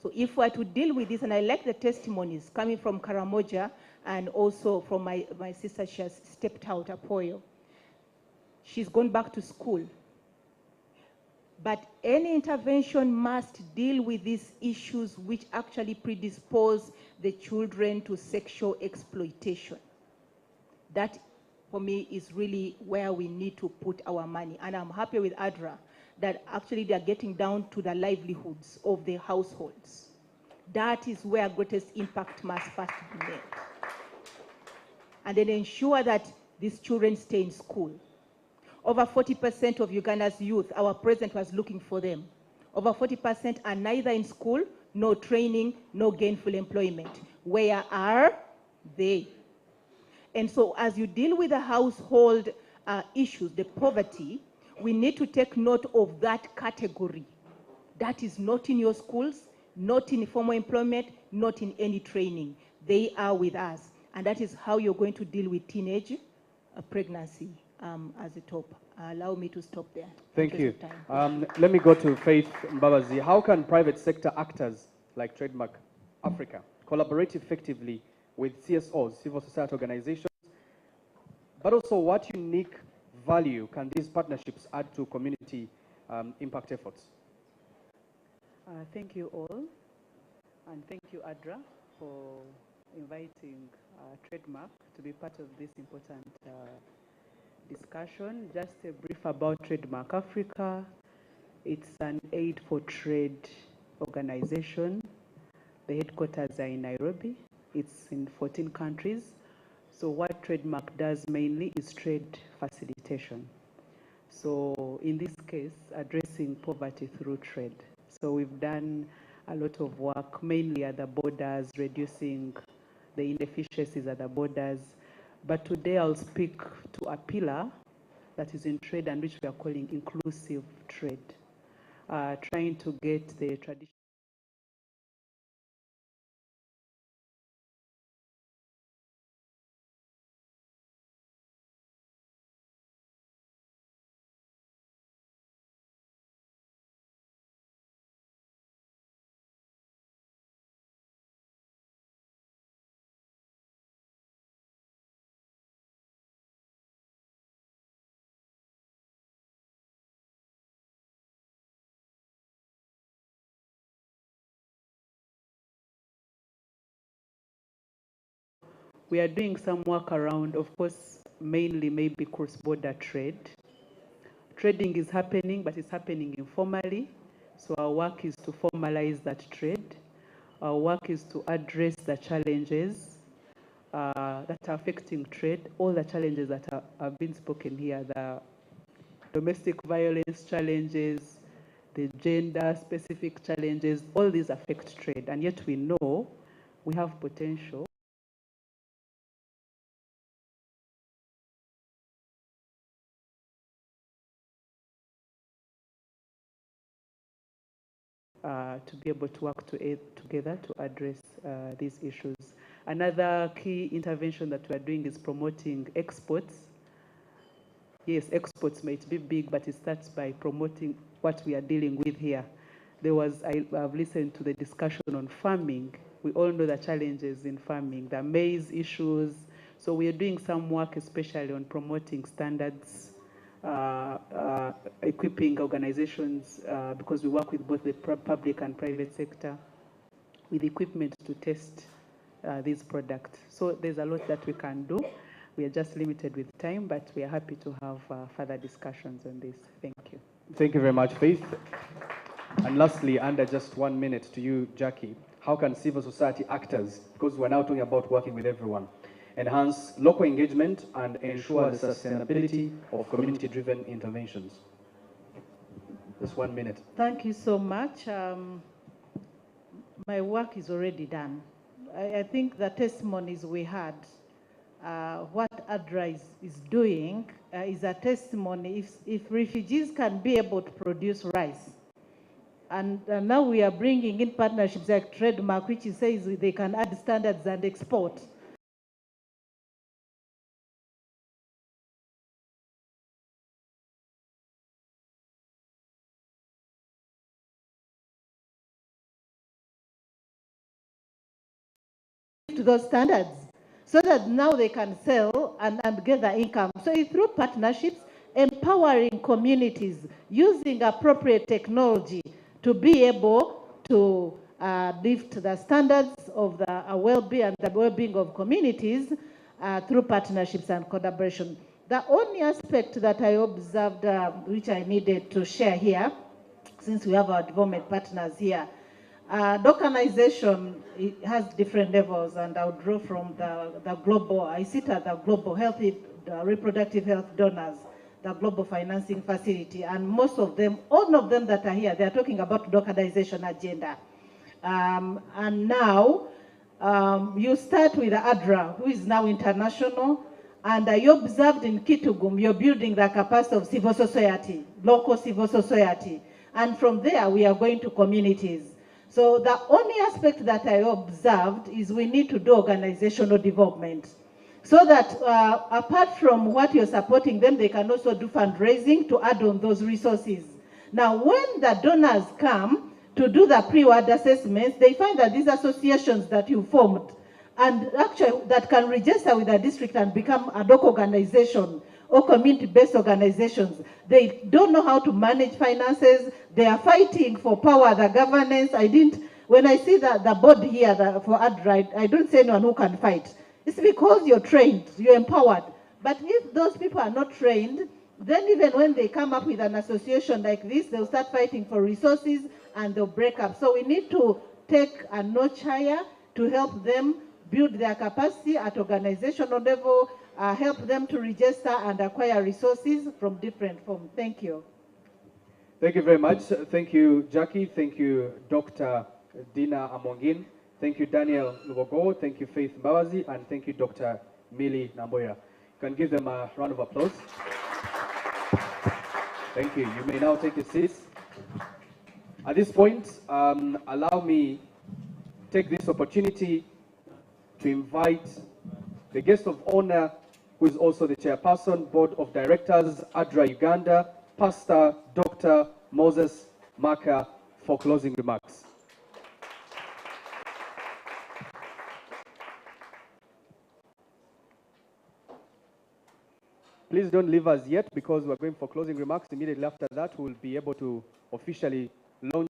So if we are to deal with this, and I like the testimonies coming from Karamoja and also from my sister, she has stepped out, Apoyo. She's gone back to school. But any intervention must deal with these issues which actually predispose the children to sexual exploitation. That, for me, is really where we need to put our money. And I'm happy with ADRA that actually they are getting down to the livelihoods of the households. That is where greatest impact must first be made. And then ensure that these children stay in school. Over 40% of Uganda's youth, our president was looking for them. Over 40% are neither in school, no training, no gainful employment. Where are they? And so as you deal with the household issues, the poverty, we need to take note of that category. That is not in your schools, not in formal employment, not in any training. They are with us. And that is how you're going to deal with teenage pregnancy as a top. Allow me to stop there. Thank you. Let me go to Faith Mbabazi. How can private sector actors like Trademark Africa collaborate effectively with CSOs, civil society organizations, but also what unique value can these partnerships add to community impact efforts? Thank you all, and thank you, ADRA, for inviting Trademark to be part of this important discussion. Just a brief about Trademark Africa. It's an aid for trade organization. The headquarters are in Nairobi. It's in 14 countries. So what Trademark does mainly is trade facilitation. So in this case, addressing poverty through trade. So we've done a lot of work, mainly at the borders, reducing the inefficiencies at the borders. But today I'll speak to a pillar that is in trade and which we are calling inclusive trade, trying to get the traditional we are doing some work around, of course, mainly maybe cross-border trade. Trading is happening, but it's happening informally. So our work is to formalize that trade. Our work is to address the challenges that are affecting trade, all the challenges that have been spoken here, the domestic violence challenges, the gender-specific challenges, all these affect trade. And yet we know we have potential to be able to work together to address these issues. Another key intervention that we are doing is promoting exports. Yes, exports might be big, but it starts by promoting what we are dealing with here. I've listened to the discussion on farming. We all know the challenges in farming, the maize issues. So we are doing some work, especially on promoting standards, equipping organizations, because we work with both the public and private sector, with equipment to test these products. So there's a lot that we can do. We are just limited with time, but we are happy to have further discussions on this. Thank you. Thank you very much, Faith. And lastly, under just 1 minute to you, Jackie, how can civil society actors, because we're now talking about working with everyone, enhance local engagement and ensure the sustainability of community-driven interventions? Just 1 minute. Thank you so much. My work is already done. I think the testimonies we had, what ADRA is doing is a testimony. If refugees can be able to produce rice, and now we are bringing in partnerships like Trademark, which says they can add standards and export. To those standards so that now they can sell and get the income. So it's through partnerships, empowering communities, using appropriate technology to be able to lift the standards of the well-being and the well-being of communities through partnerships and collaboration. The only aspect that I observed, which I needed to share here, since we have our development partners here, the organization has different levels, and I'll draw from the global. I sit at the global healthy, the reproductive health donors, the global financing facility, and most of them, all of them that are here, they are talking about the organization agenda. And now, you start with the ADRA, who is now international, and you observed in Kitugum, you're building the capacity of civil society, local civil society, and from there we are going to communities. So the only aspect that I observed is we need to do organizational development so that apart from what you're supporting them, they can also do fundraising to add on those resources. Now, when the donors come to do the pre-award assessments, they find that these associations that you formed and actually that can register with the district and become ad hoc organization or community-based organizations. They don't know how to manage finances. They are fighting for power, the governance. When I see the board here for ADRA, I don't see anyone who can fight. It's because you're trained, you're empowered. But if those people are not trained, then even when they come up with an association like this, they'll start fighting for resources and they'll break up. So we need to take a notch higher to help them build their capacity at organizational level, help them to register and acquire resources from different forms. Thank you. Thank you very much. Thank you, Jackie. Thank you, Dr. Dina Amongin. Thank you, Daniel Lubogo. Thank you, Faith Mbabazi. And thank you, Dr. Millie Namboya. You can give them a round of applause. Thank you. You may now take your seats. At this point, allow me take this opportunity to invite the guest of honor, who is also the chairperson, board of directors, ADRA Uganda, Pastor Dr. Moses Maka, for closing remarks. Please don't leave us yet, because we're going for closing remarks. Immediately after that, we'll be able to officially launch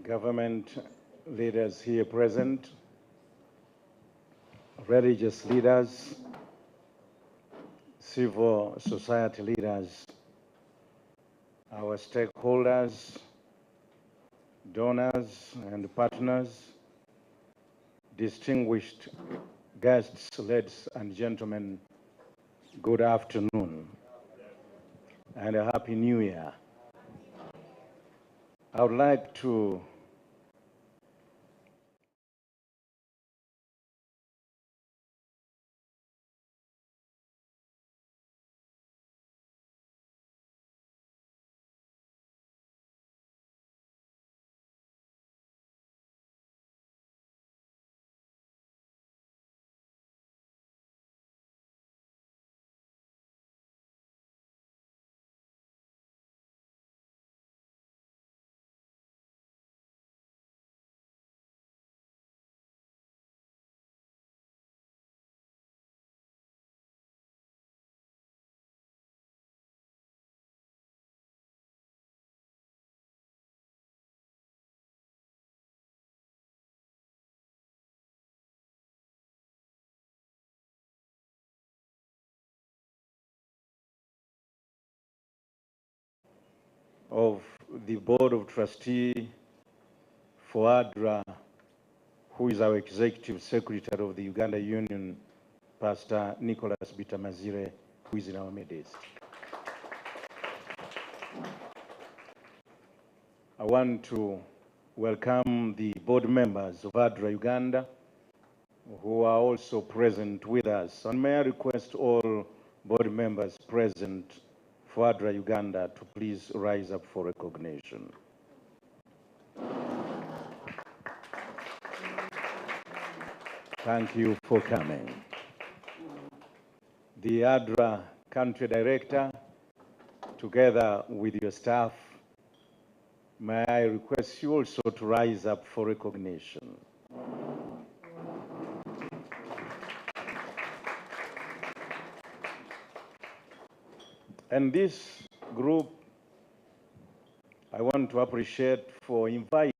government leaders here present, religious leaders, civil society leaders, our stakeholders, donors and partners, distinguished guests, ladies and gentlemen, good afternoon and a happy new year. I would like to of the Board of Trustees for ADRA, who is our Executive Secretary of the Uganda Union, Pastor Nicholas Bitamazire, who is in our midst. I want to welcome the board members of ADRA Uganda, who are also present with us. And may I request all board members present for ADRA Uganda to please rise up for recognition. Thank you for coming. The ADRA Country Director, together with your staff, may I request you also to rise up for recognition. And this group, I want to appreciate for inviting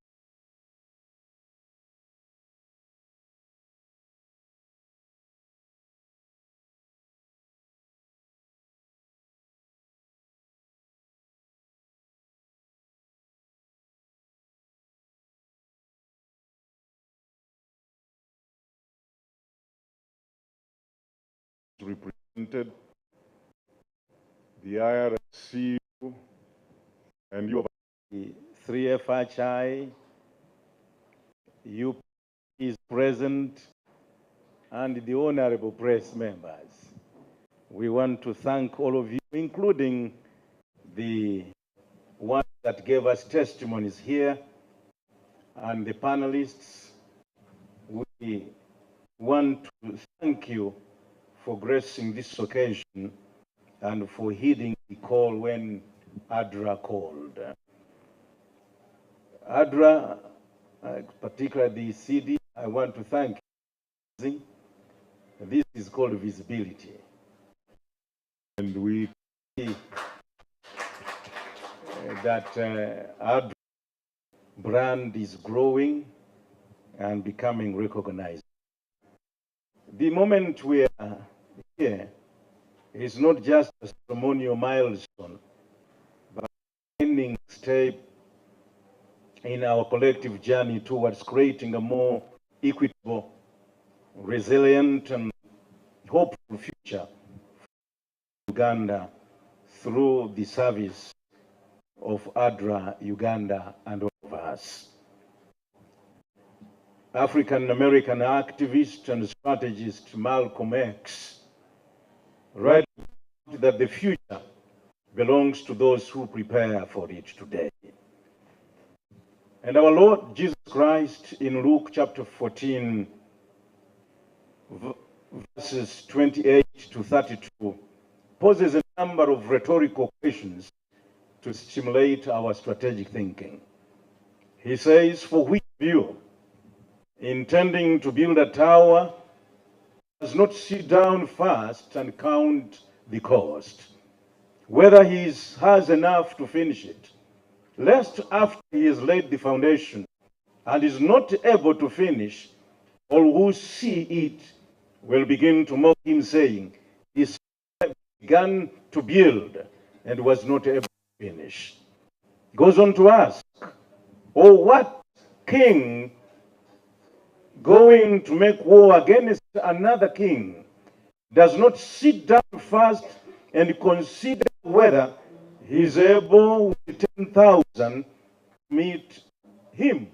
represented, the IRC, and you, the 3FHI, you is present, and the honorable press members. We want to thank all of you, including the ones that gave us testimonies here, and the panelists. We want to thank you for gracing this occasion and for heeding the call when ADRA called. ADRA, particularly the CD, I want to thank you. This is called visibility. And we see that ADRA brand is growing and becoming recognized. The moment we are here is not just a ceremonial milestone, but a beginning step in our collective journey towards creating a more equitable, resilient, and hopeful future for Uganda through the service of ADRA Uganda and all of us. African-American activist and strategist Malcolm X writes that the future belongs to those who prepare for it today. And our Lord Jesus Christ in Luke chapter 14, verses 28 to 32, poses a number of rhetorical questions to stimulate our strategic thinking. He says, "For which of you, intending to build a tower, does not sit down first and count the cost, whether he has enough to finish it, lest after he has laid the foundation and is not able to finish, all who see it will begin to mock him, saying, he began to build and was not able to finish." Goes on to ask, "Oh, what king going to make war against another king does not sit down first and consider whether he is able with 10,000 to meet him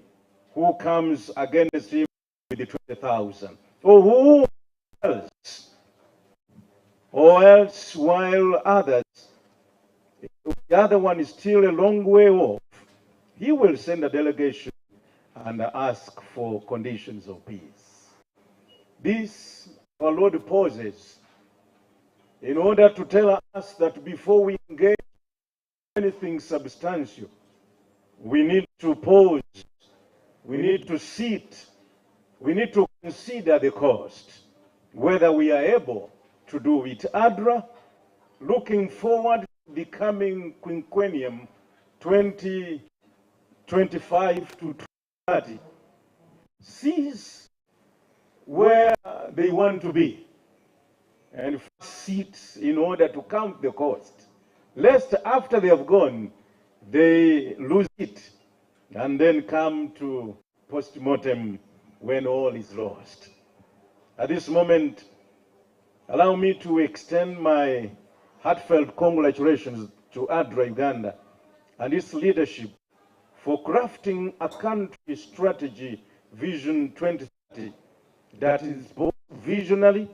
who comes against him with the 20,000? Or who else? Or else, while others, the other one is still a long way off, he will send a delegation and ask for conditions of peace." This our Lord poses in order to tell us that before we engage in anything substantial, we need to pause, we need to sit, we need to consider the cost, whether we are able to do it. ADRA, looking forward to the coming quinquennium 2025 to 2030, sees where they want to be and sit in order to count the cost, lest after they have gone, they lose it and then come to post-mortem when all is lost. At this moment, allow me to extend my heartfelt congratulations to ADRA Uganda and its leadership for crafting a country strategy Vision 2030 that is both visionary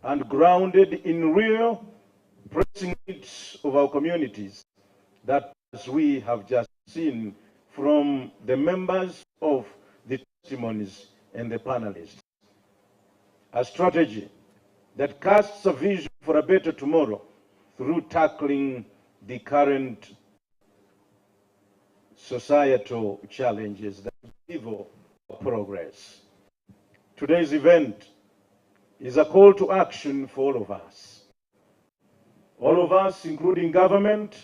and grounded in real pressing needs of our communities, that as we have just seen from the members of the testimonies and the panelists. A strategy that casts a vision for a better tomorrow through tackling the current societal challenges that evil progress. Today's event is a call to action for all of us. All of us, including government,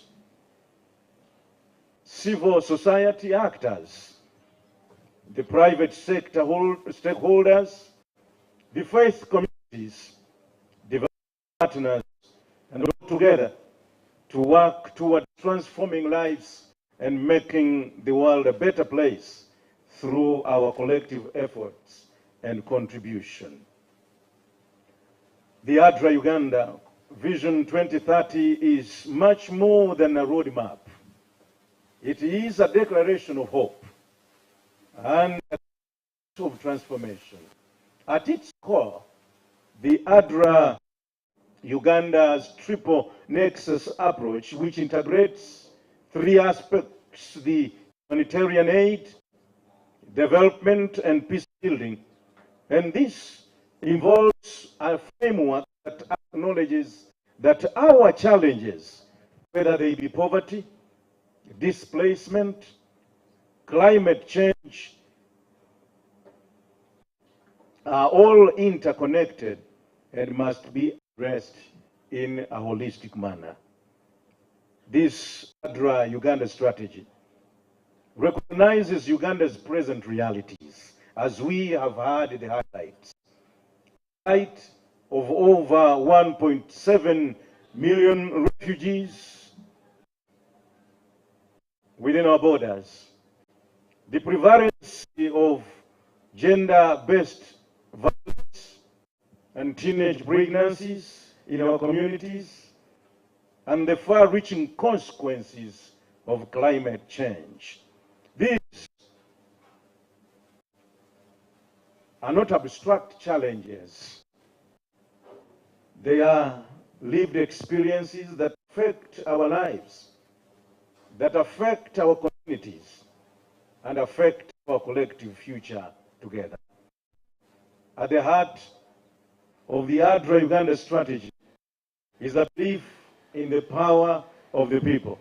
civil society actors, the private sector stakeholders, the faith communities, development partners, and all together to work toward transforming lives and making the world a better place through our collective efforts and contribution. The ADRA Uganda Vision 2030 is much more than a roadmap. It is a declaration of hope and of transformation. At its core, the ADRA Uganda's triple nexus approach, which integrates three aspects: the humanitarian aid, development, and peace building. And this involves a framework that acknowledges that our challenges, whether they be poverty, displacement, climate change, are all interconnected and must be addressed in a holistic manner. This ADRA Uganda strategy recognizes Uganda's present realities, as we have heard the highlights. Height of over 1.7 million refugees within our borders, the prevalence of gender-based violence and teenage pregnancies in our communities, and the far-reaching consequences of climate change. These are not abstract challenges. They are lived experiences that affect our lives, that affect our communities, and affect our collective future together. At the heart of the ADRA Uganda strategy is a belief in the power of the people.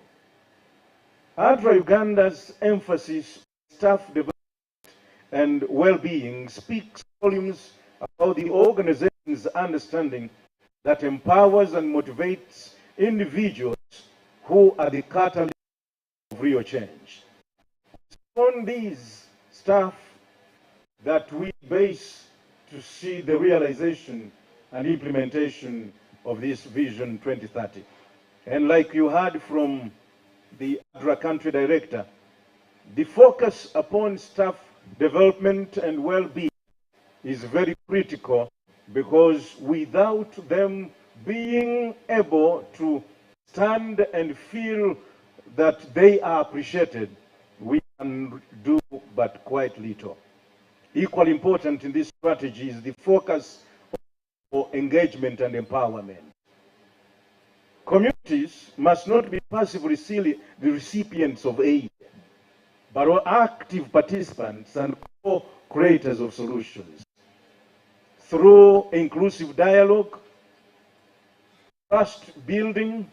ADRA Uganda's emphasis on staff development and well-being speaks volumes about the organization's understanding that empowers and motivates individuals who are the catalyst of real change. It's on these staff that we base to see the realization and implementation of this Vision 2030. And like you heard from the ADRA country director, the focus upon staff development and well-being is very critical, because without them being able to stand and feel that they are appreciated, we can do but quite little. Equally important in this strategy is the focus on engagement and empowerment. Communities must not be passive recipients of aid, but are active participants and co-creators of solutions. Through inclusive dialogue, trust building,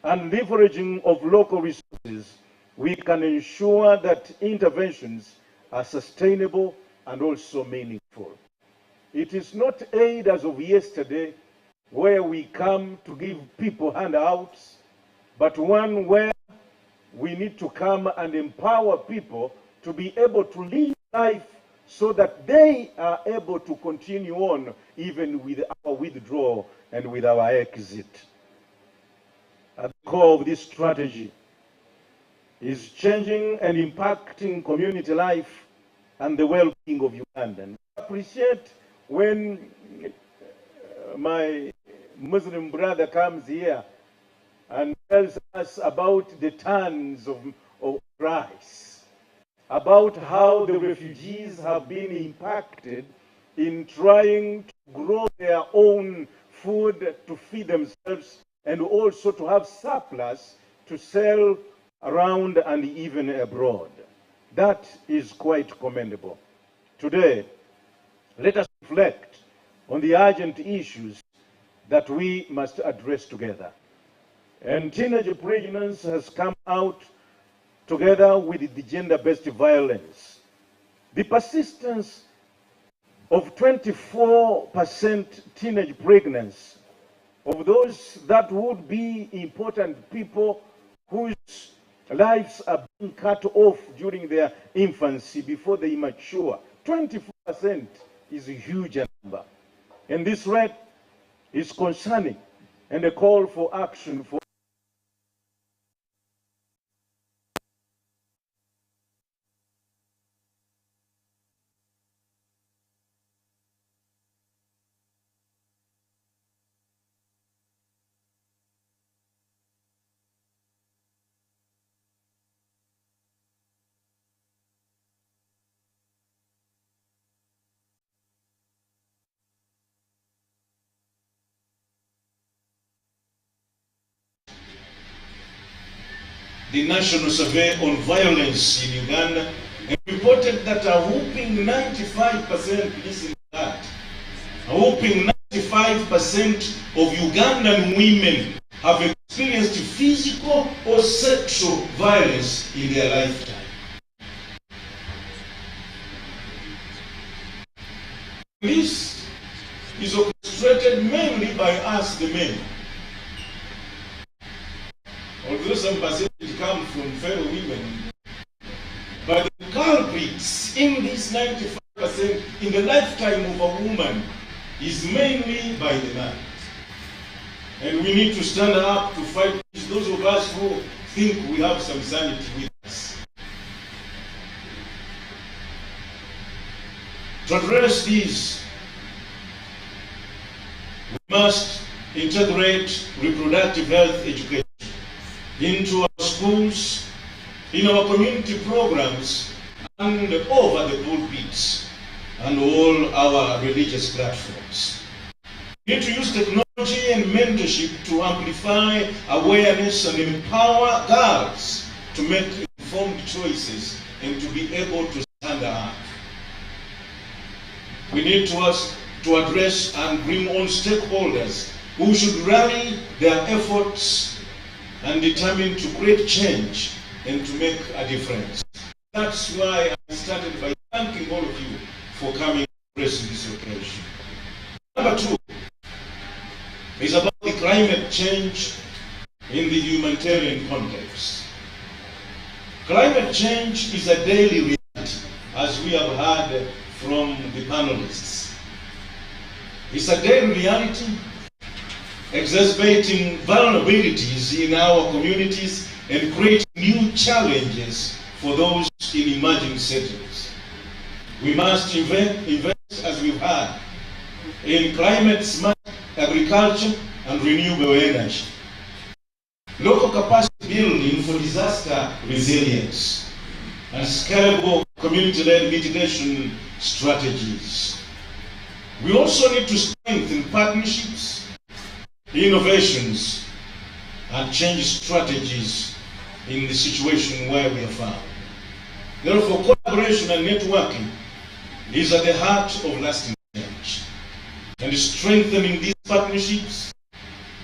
and leveraging of local resources, we can ensure that interventions are sustainable and also meaningful. It is not aid as of yesterday, where we come to give people handouts, but one where we need to come and empower people to be able to live life so that they are able to continue on even with our withdrawal and with our exit. At the core of this strategy is changing and impacting community life and the well-being of Ugandans. I appreciate when my Muslim brother comes here and tells us about the tons of rice, about how the refugees have been impacted in trying to grow their own food to feed themselves and also to have surplus to sell around and even abroad. That is quite commendable. Today, let us reflect on the urgent issues that we must address together. And teenage pregnancy has come out together with the gender-based violence. The persistence of 24% teenage pregnancy, of those that would be important people whose lives are being cut off during their infancy before they mature. 24% is a huge number. And this rate is concerning and a call for action for the National Survey on Violence in Uganda and reported that a whooping 95%, listen to that, a whooping 95% of Ugandan women have experienced physical or sexual violence in their lifetime. This is orchestrated mainly by us, the men. Although some percentage come from fellow women, but the culprits in this 95% in the lifetime of a woman is mainly by the man. And we need to stand up to fight those of us who think we have some sanity with us. To address these, we must integrate reproductive health education into our schools, in our community programs, and over the pulpits, and all our religious platforms. We need to use technology and mentorship to amplify awareness and empower girls to make informed choices and to be able to stand up. We need to address and bring on stakeholders who should rally their efforts and determined to create change and to make a difference. That's why I started by thanking all of you for coming to this occasion. Number two is about the climate change in the humanitarian context. Climate change is a daily reality, as we have heard from the panelists. It's a daily reality, exacerbating vulnerabilities in our communities and creating new challenges for those in emerging settings. We must invest, as we've heard, in climate-smart agriculture and renewable energy, local capacity building for disaster resilience, and scalable community-led mitigation strategies. We also need to strengthen partnerships, innovations, and change strategies in the situation where we are found. Therefore, collaboration and networking is at the heart of lasting change. And strengthening these partnerships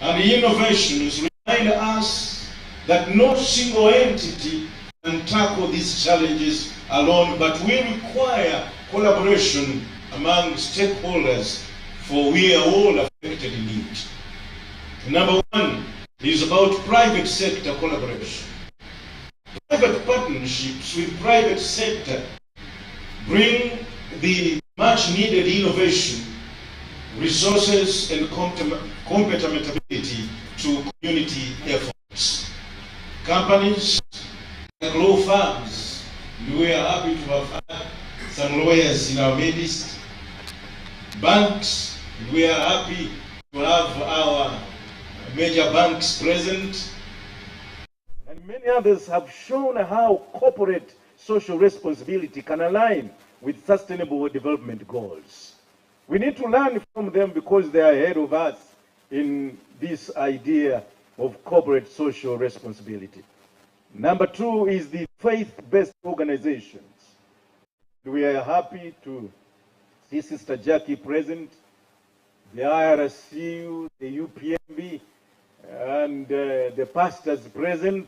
and innovations remind us that no single entity can tackle these challenges alone, but we require collaboration among stakeholders, for we are all affected in it. Number one is about private sector collaboration. Private partnerships with private sector bring the much needed innovation, resources, and compatibility to community efforts. Companies, like law firms. We are happy to have had some lawyers in our midst. Banks, we are happy to have our major banks present. And many others have shown how corporate social responsibility can align with sustainable development goals. We need to learn from them because they are ahead of us in this idea of corporate social responsibility. Number two is the faith-based organizations. We are happy to see Sister Jackie present, the IRSU, the UPMB, and the pastors present.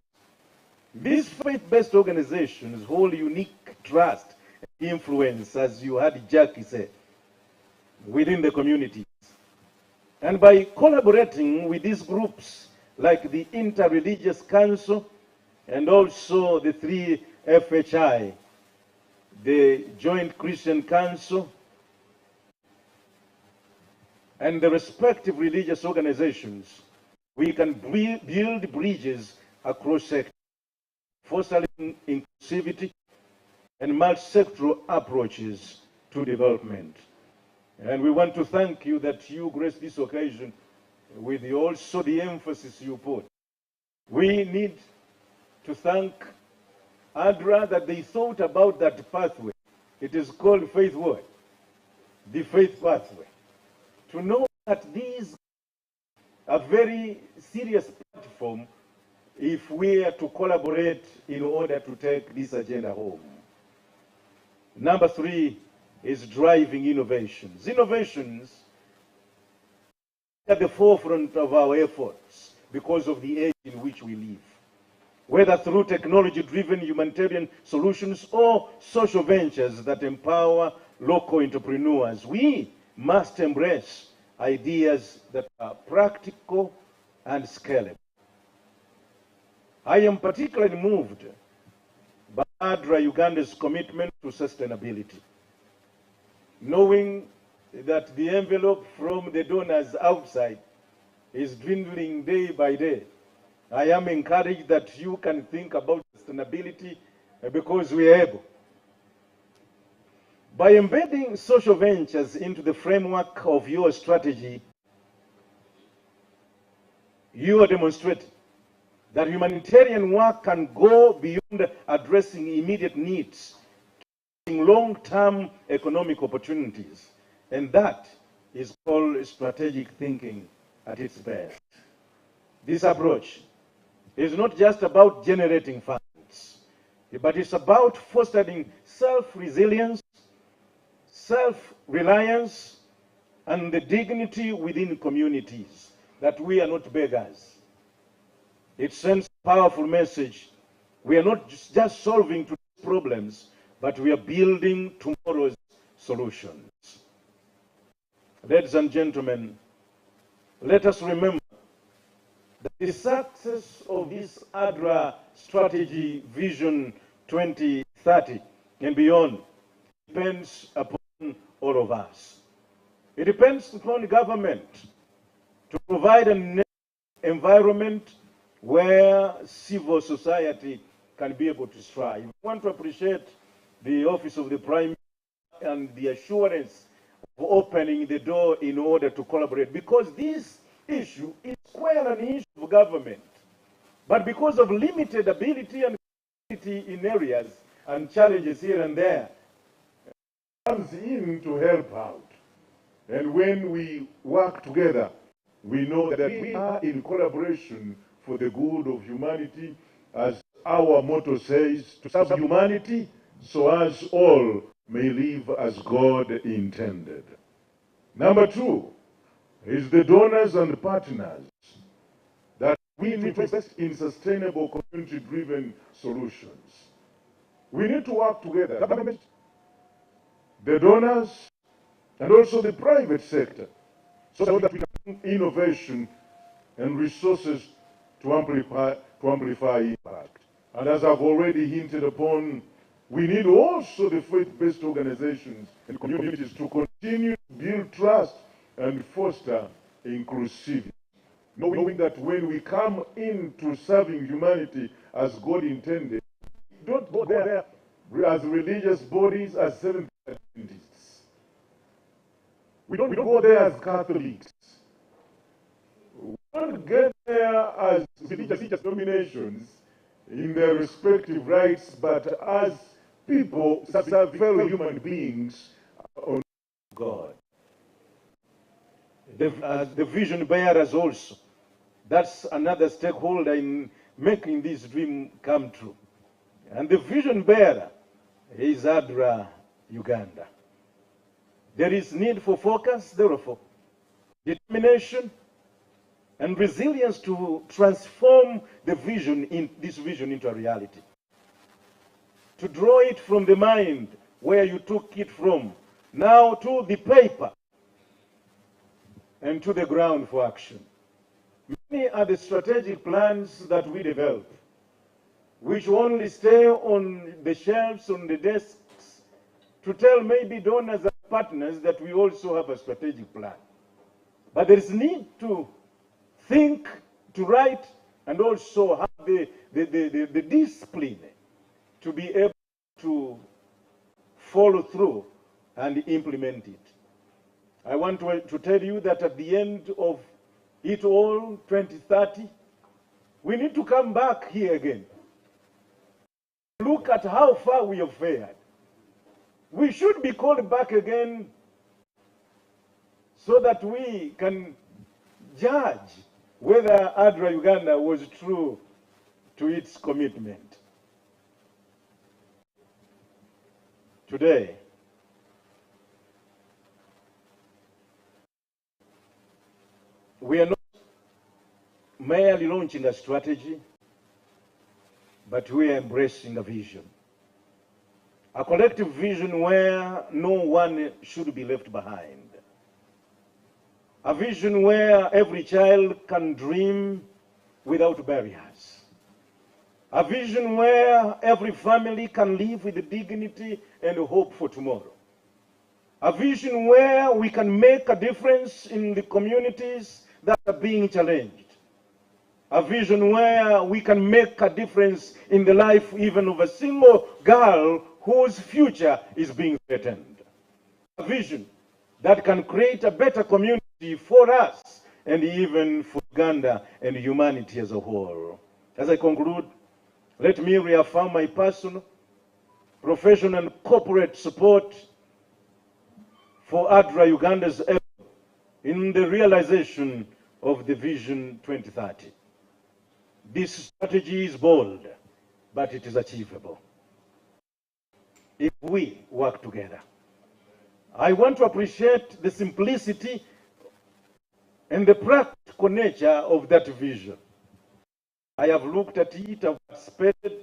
These faith-based organizations hold unique trust and influence, as you heard Jackie say, within the communities. And by collaborating with these groups, like the Interreligious Council and also the 3 FHI, the Joint Christian Council, and the respective religious organizations, we can build bridges across sectors, fostering inclusivity and multi-sectoral approaches to development. And we want to thank you that you graced this occasion with also the emphasis you put. We need to thank ADRA that they thought about that pathway. It is called Faith Way, the Faith Pathway. To know that these are very serious platform if we are to collaborate in order to take this agenda home. Number three is driving innovations. Innovations are at the forefront of our efforts because of the age in which we live. Whether through technology-driven humanitarian solutions or social ventures that empower local entrepreneurs, we must embrace ideas that are practical and scalable. I am particularly moved by ADRA Uganda's commitment to sustainability. Knowing that the envelope from the donors outside is dwindling day by day, I am encouraged that you can think about sustainability because we are able. By embedding social ventures into the framework of your strategy, you are demonstrating that humanitarian work can go beyond addressing immediate needs, creating long-term economic opportunities. And that is called strategic thinking at its best. This approach is not just about generating funds, but it's about fostering self-resilience, self-reliance, and the dignity within communities, that we are not beggars. It sends a powerful message. We are not just solving today's problems, but we are building tomorrow's solutions. Ladies and gentlemen, let us remember that the success of this ADRA strategy vision 2030 and beyond depends upon all of us. It depends upon government to provide an environment where civil society can be able to strive. I want to appreciate the Office of the Prime Minister and the assurance of opening the door in order to collaborate, because this issue is square an issue of government. But because of limited ability and capacity in areas and challenges here and there, comes in to help out. And when we work together, we know that we are in collaboration for the good of humanity, as our motto says, to serve humanity so as all may live as God intended. Number two is the donors and partners, that we need to invest in sustainable community-driven solutions. We need to work together, government, the donors, and also the private sector, so that we can bring innovation and resources to amplify impact. And as I've already hinted upon, we need also the faith-based organizations and communities to continue to build trust and foster inclusivity, knowing that when we come into serving humanity as God intended, there as religious bodies, as Seventh Adventists. We don't go there as Catholics. We don't get there as religious dominations in their respective rights, but as people, as fellow human beings on God. As the vision bearers also. That's another stakeholder in making this dream come true. And the vision bearer is ADRA Uganda. There is need for focus, therefore, determination, and resilience to transform this vision into a reality. To draw it from the mind where you took it from, now to the paper and to the ground for action. Many are the strategic plans that we develop, which only stay on the shelves, on the desks, to tell maybe donors and partners that we also have a strategic plan. But there is need to think, to write, and also have the discipline to be able to follow through and implement it. I want to tell you that at the end of it all, 2030, we need to come back here again. Look at how far we have fared. We should be called back again so that we can judge whether ADRA Uganda was true to its commitment. Today, we are not merely launching a strategy, but we are embracing a vision. A collective vision where no one should be left behind. A vision where every child can dream without barriers. A vision where every family can live with dignity and hope for tomorrow. A vision where we can make a difference in the communities that are being challenged. A vision where we can make a difference in the life even of a single girl whose future is being threatened. A vision that can create a better community for us and even for Uganda and humanity as a whole. As I conclude, let me reaffirm my personal, professional, and corporate support for ADRA Uganda's effort in the realization of the Vision 2030. This strategy is bold, but it is achievable if we work together. I want to appreciate the simplicity and the practical nature of that vision. I have looked at it, I've participated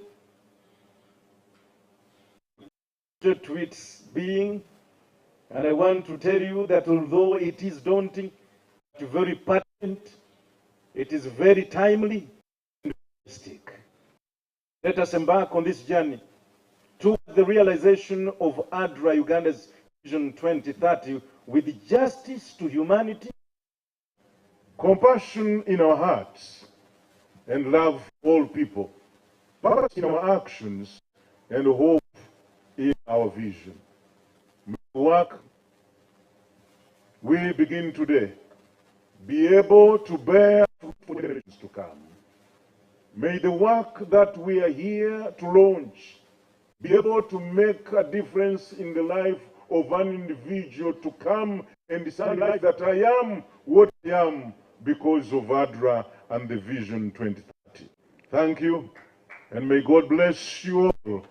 to its being, and I want to tell you that although it is daunting, it's very pertinent, it is very timely and realistic. Let us embark on this journey towards the realization of ADRA Uganda's Vision 2030 with justice to humanity, compassion in our hearts, and love for all people, purpose in our actions, and hope in our vision. May the work we begin today be able to bear fruit for generations to come. May the work that we are here to launch be able to make a difference in the life of an individual to come and decide that I am what I am because of ADRA and the Vision 2030. Thank you, and may God bless you all.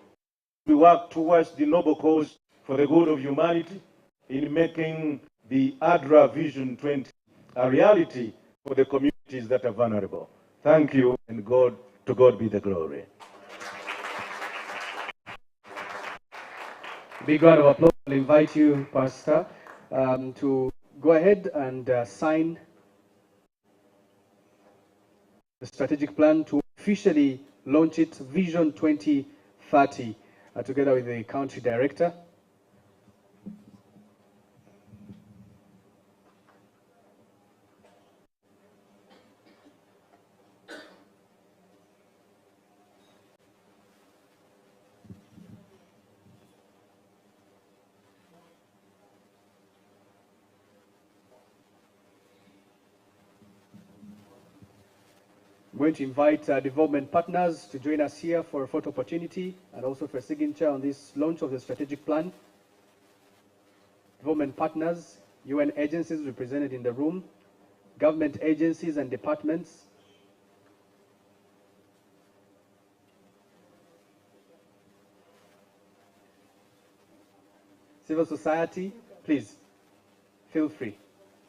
We work towards the noble cause for the good of humanity in making the ADRA Vision 20 a reality for the communities that are vulnerable. Thank you, and to God be the glory. Big round of applause. I'll invite you, Pastor, to go ahead and sign the strategic plan to officially launch its Vision 2030 together with the country director. I'm going to invite development partners to join us here for a photo opportunity and also for a signature on this launch of the strategic plan. Development partners, UN agencies represented in the room, government agencies and departments, civil society, please, feel free.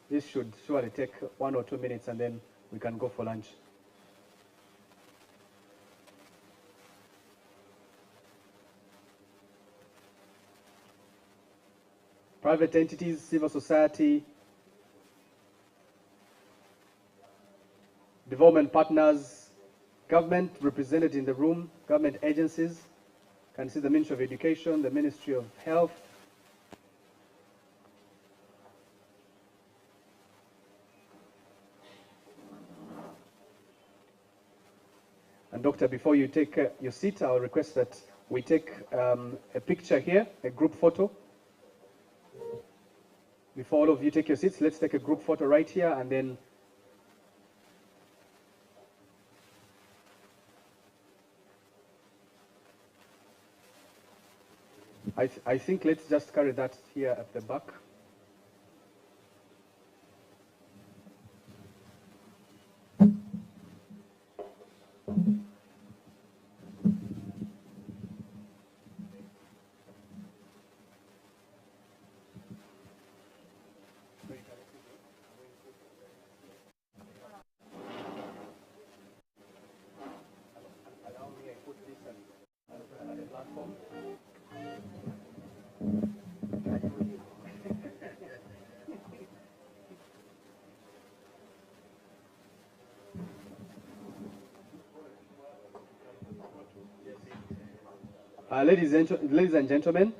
This should surely take 1 or 2 minutes and then we can go for lunch. Private entities, civil society, development partners, government represented in the room, government agencies. You can see the Ministry of Education, the Ministry of Health, and Doctor, before you take your seat, I'll request that we take a picture here, a group photo. Before all of you take your seats, let's take a group photo right here, and then I think let's just carry that here at the back. Ladies and gentlemen,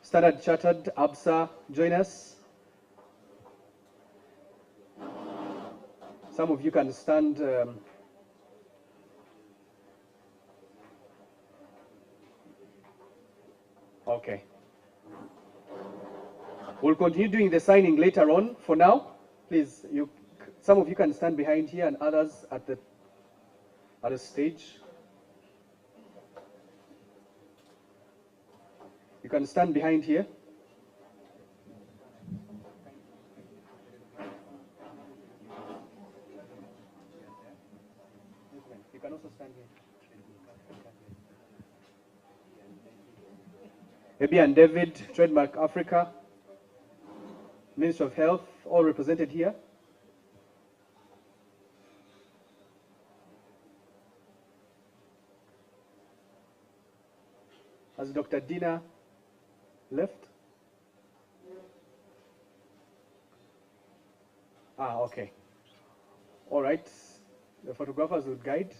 Standard Chartered, ABSA, join us. Some of you can stand. Okay. We'll continue doing the signing later on. For now, please, some of you can stand behind here and others at the stage. You can stand behind here. You can also stand here. Ebi and David, Trademark Africa, Ministry of Health, all represented here. Has Dr. Dina left? Okay. All right. The photographers will guide.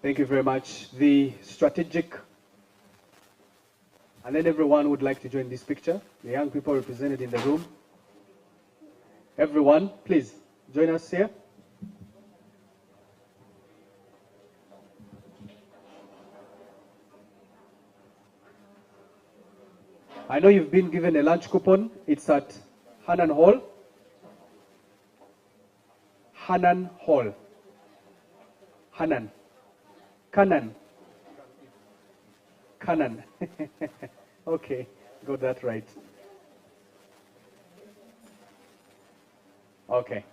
Thank you very much. The strategic, and then everyone would like to join this picture. The young people represented in the room. Everyone, please join us here. I know you've been given a lunch coupon. It's at Hanan Hall. Hanan Hall. Hanan. Kanan. Kanan. Okay, got that right. Okay.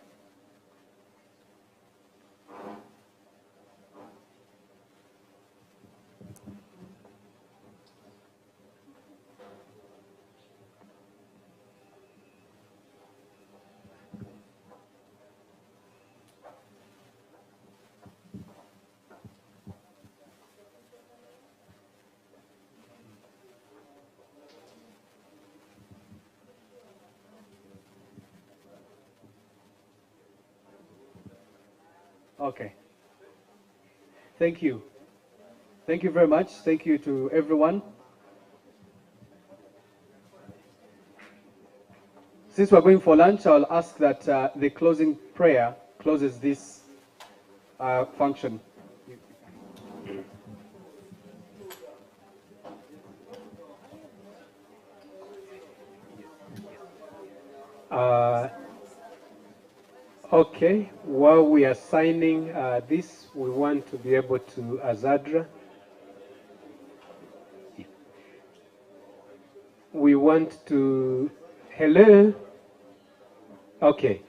Okay. Thank you. Thank you very much. Thank you to everyone. Since we're going for lunch, I'll ask that the closing prayer closes this function. Okay, while we are signing this, we want to be able to, as ADRA, we want to, hello? Okay.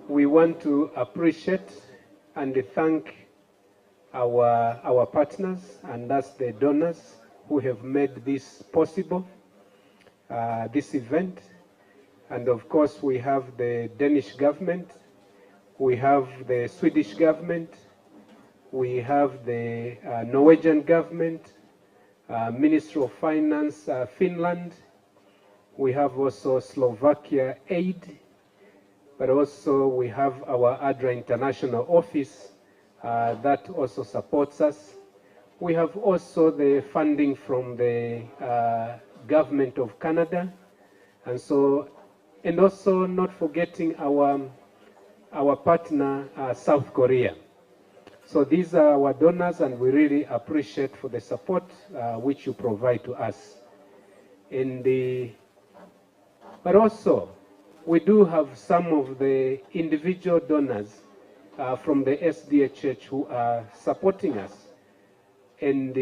We want to appreciate and thank our partners, and that's the donors who have made this possible, this event. And of course, we have the Danish government, we have the Swedish government, we have the Norwegian government, Ministry of Finance, Finland, we have also Slovakia Aid, but also we have our ADRA International Office that also supports us. We have also the funding from the government of Canada, and also not forgetting our partner, South Korea. So these are our donors, and we really appreciate for the support which you provide to us. But also, we do have some of the individual donors from the SDA Church who are supporting us. And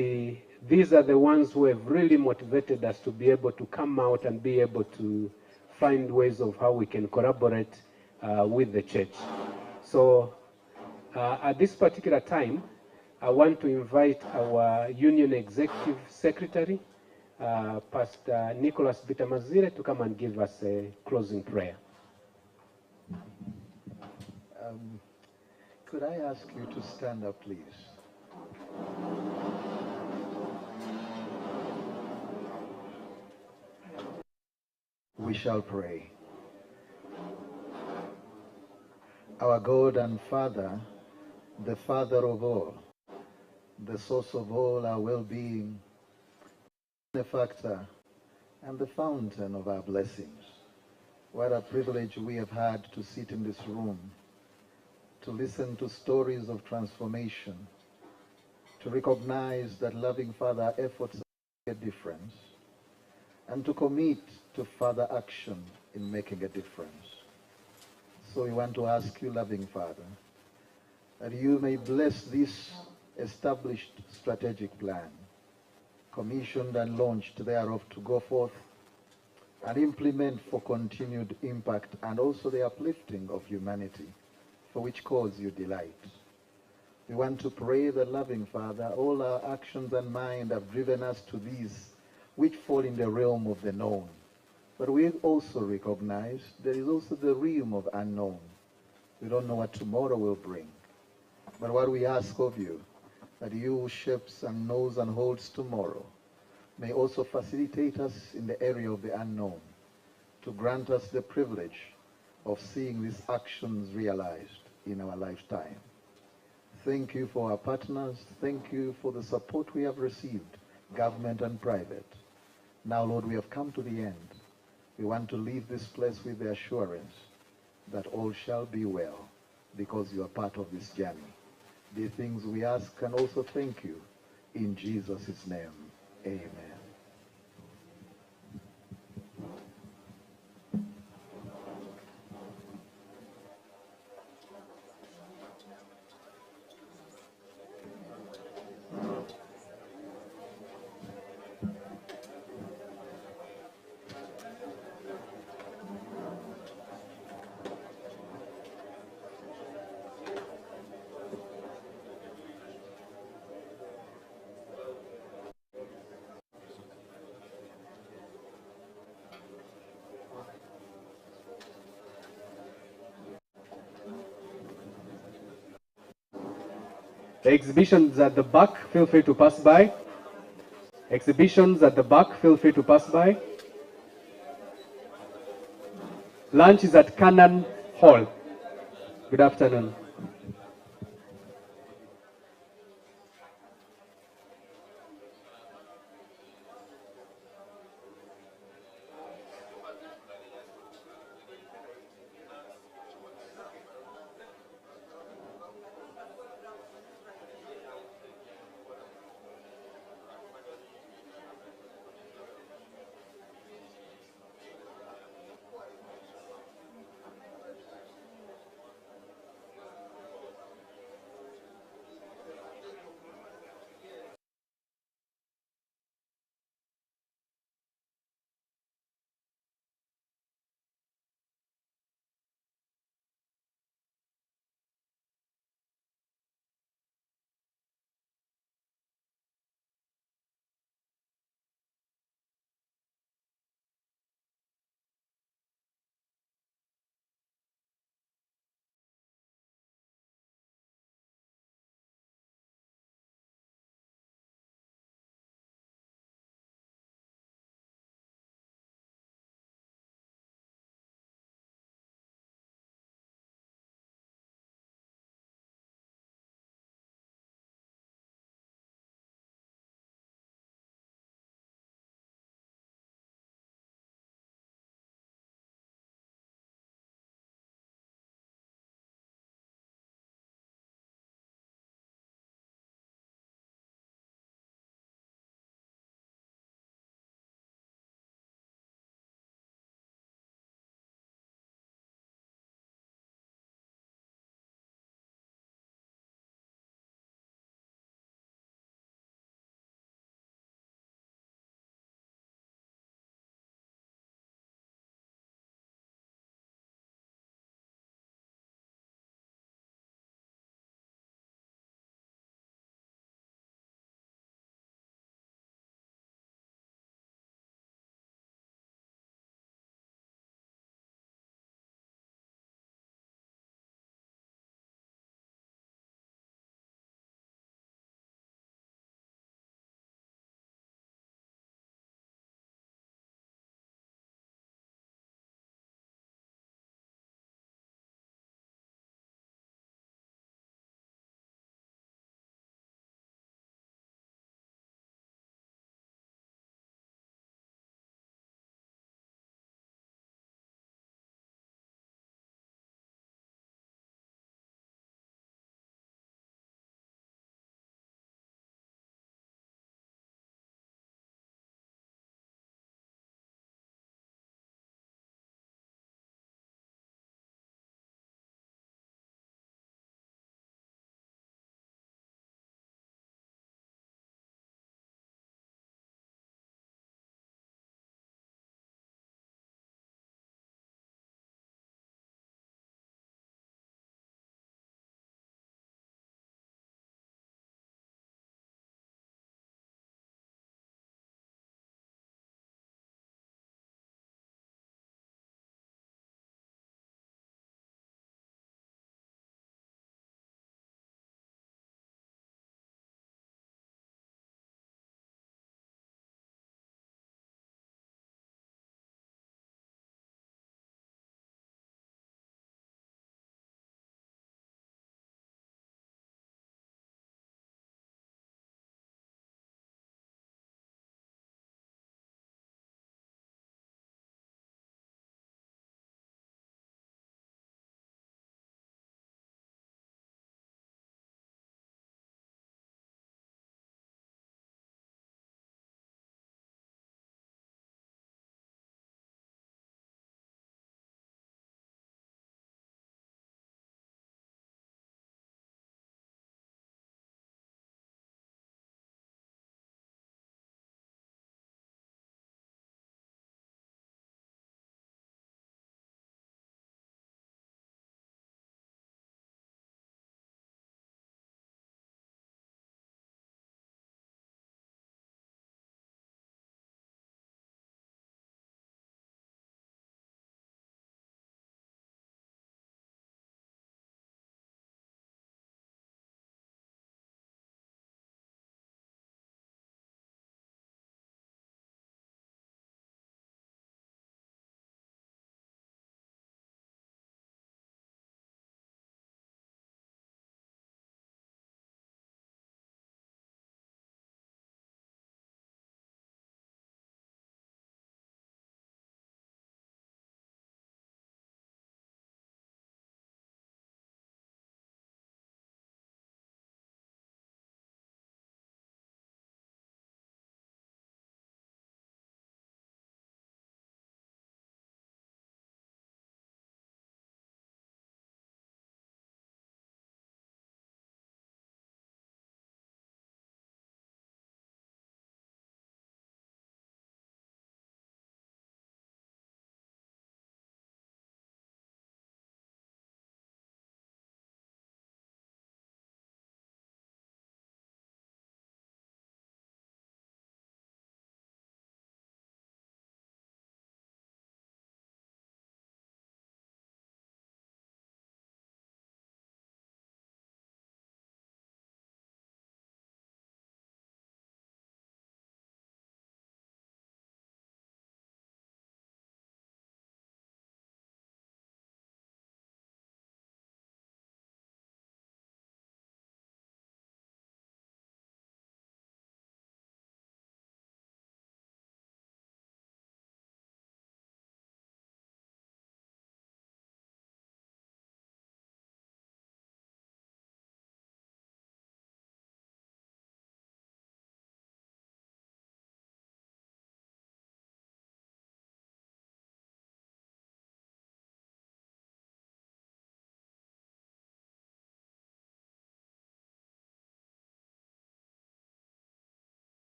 these are the ones who have really motivated us to be able to come out and be able to find ways of how we can collaborate with the church. So at this particular time, I want to invite our Union Executive Secretary, Pastor Nicholas Bitamazire, to come and give us a closing prayer. Could I ask you to stand up, please? We shall pray. Our God and Father, the Father of all, the source of all our well-being, the benefactor and the fountain of our blessings. What a privilege we have had to sit in this room, to listen to stories of transformation, to recognize that loving Father efforts make a difference, and to commit to further action in making a difference. So we want to ask you, loving Father, that you may bless this established strategic plan, commissioned and launched thereof, to go forth and implement for continued impact and also the uplifting of humanity, for which cause you delight. We want to pray that, loving Father, all our actions and mind have driven us to these which fall in the realm of the known. But we also recognize there is also the realm of unknown. We don't know what tomorrow will bring. But what we ask of you, that you who shapes and knows and holds tomorrow, may also facilitate us in the area of the unknown, to grant us the privilege of seeing these actions realized in our lifetime. Thank you for our partners. Thank you for the support we have received, government and private. Now, Lord, we have come to the end. We want to leave this place with the assurance that all shall be well, because you are part of this journey. These things we ask and also thank you. In Jesus' name, amen. The exhibitions at the back, feel free to pass by. Exhibitions at the back, feel free to pass by. Lunch is at Canaan Hall. Good afternoon.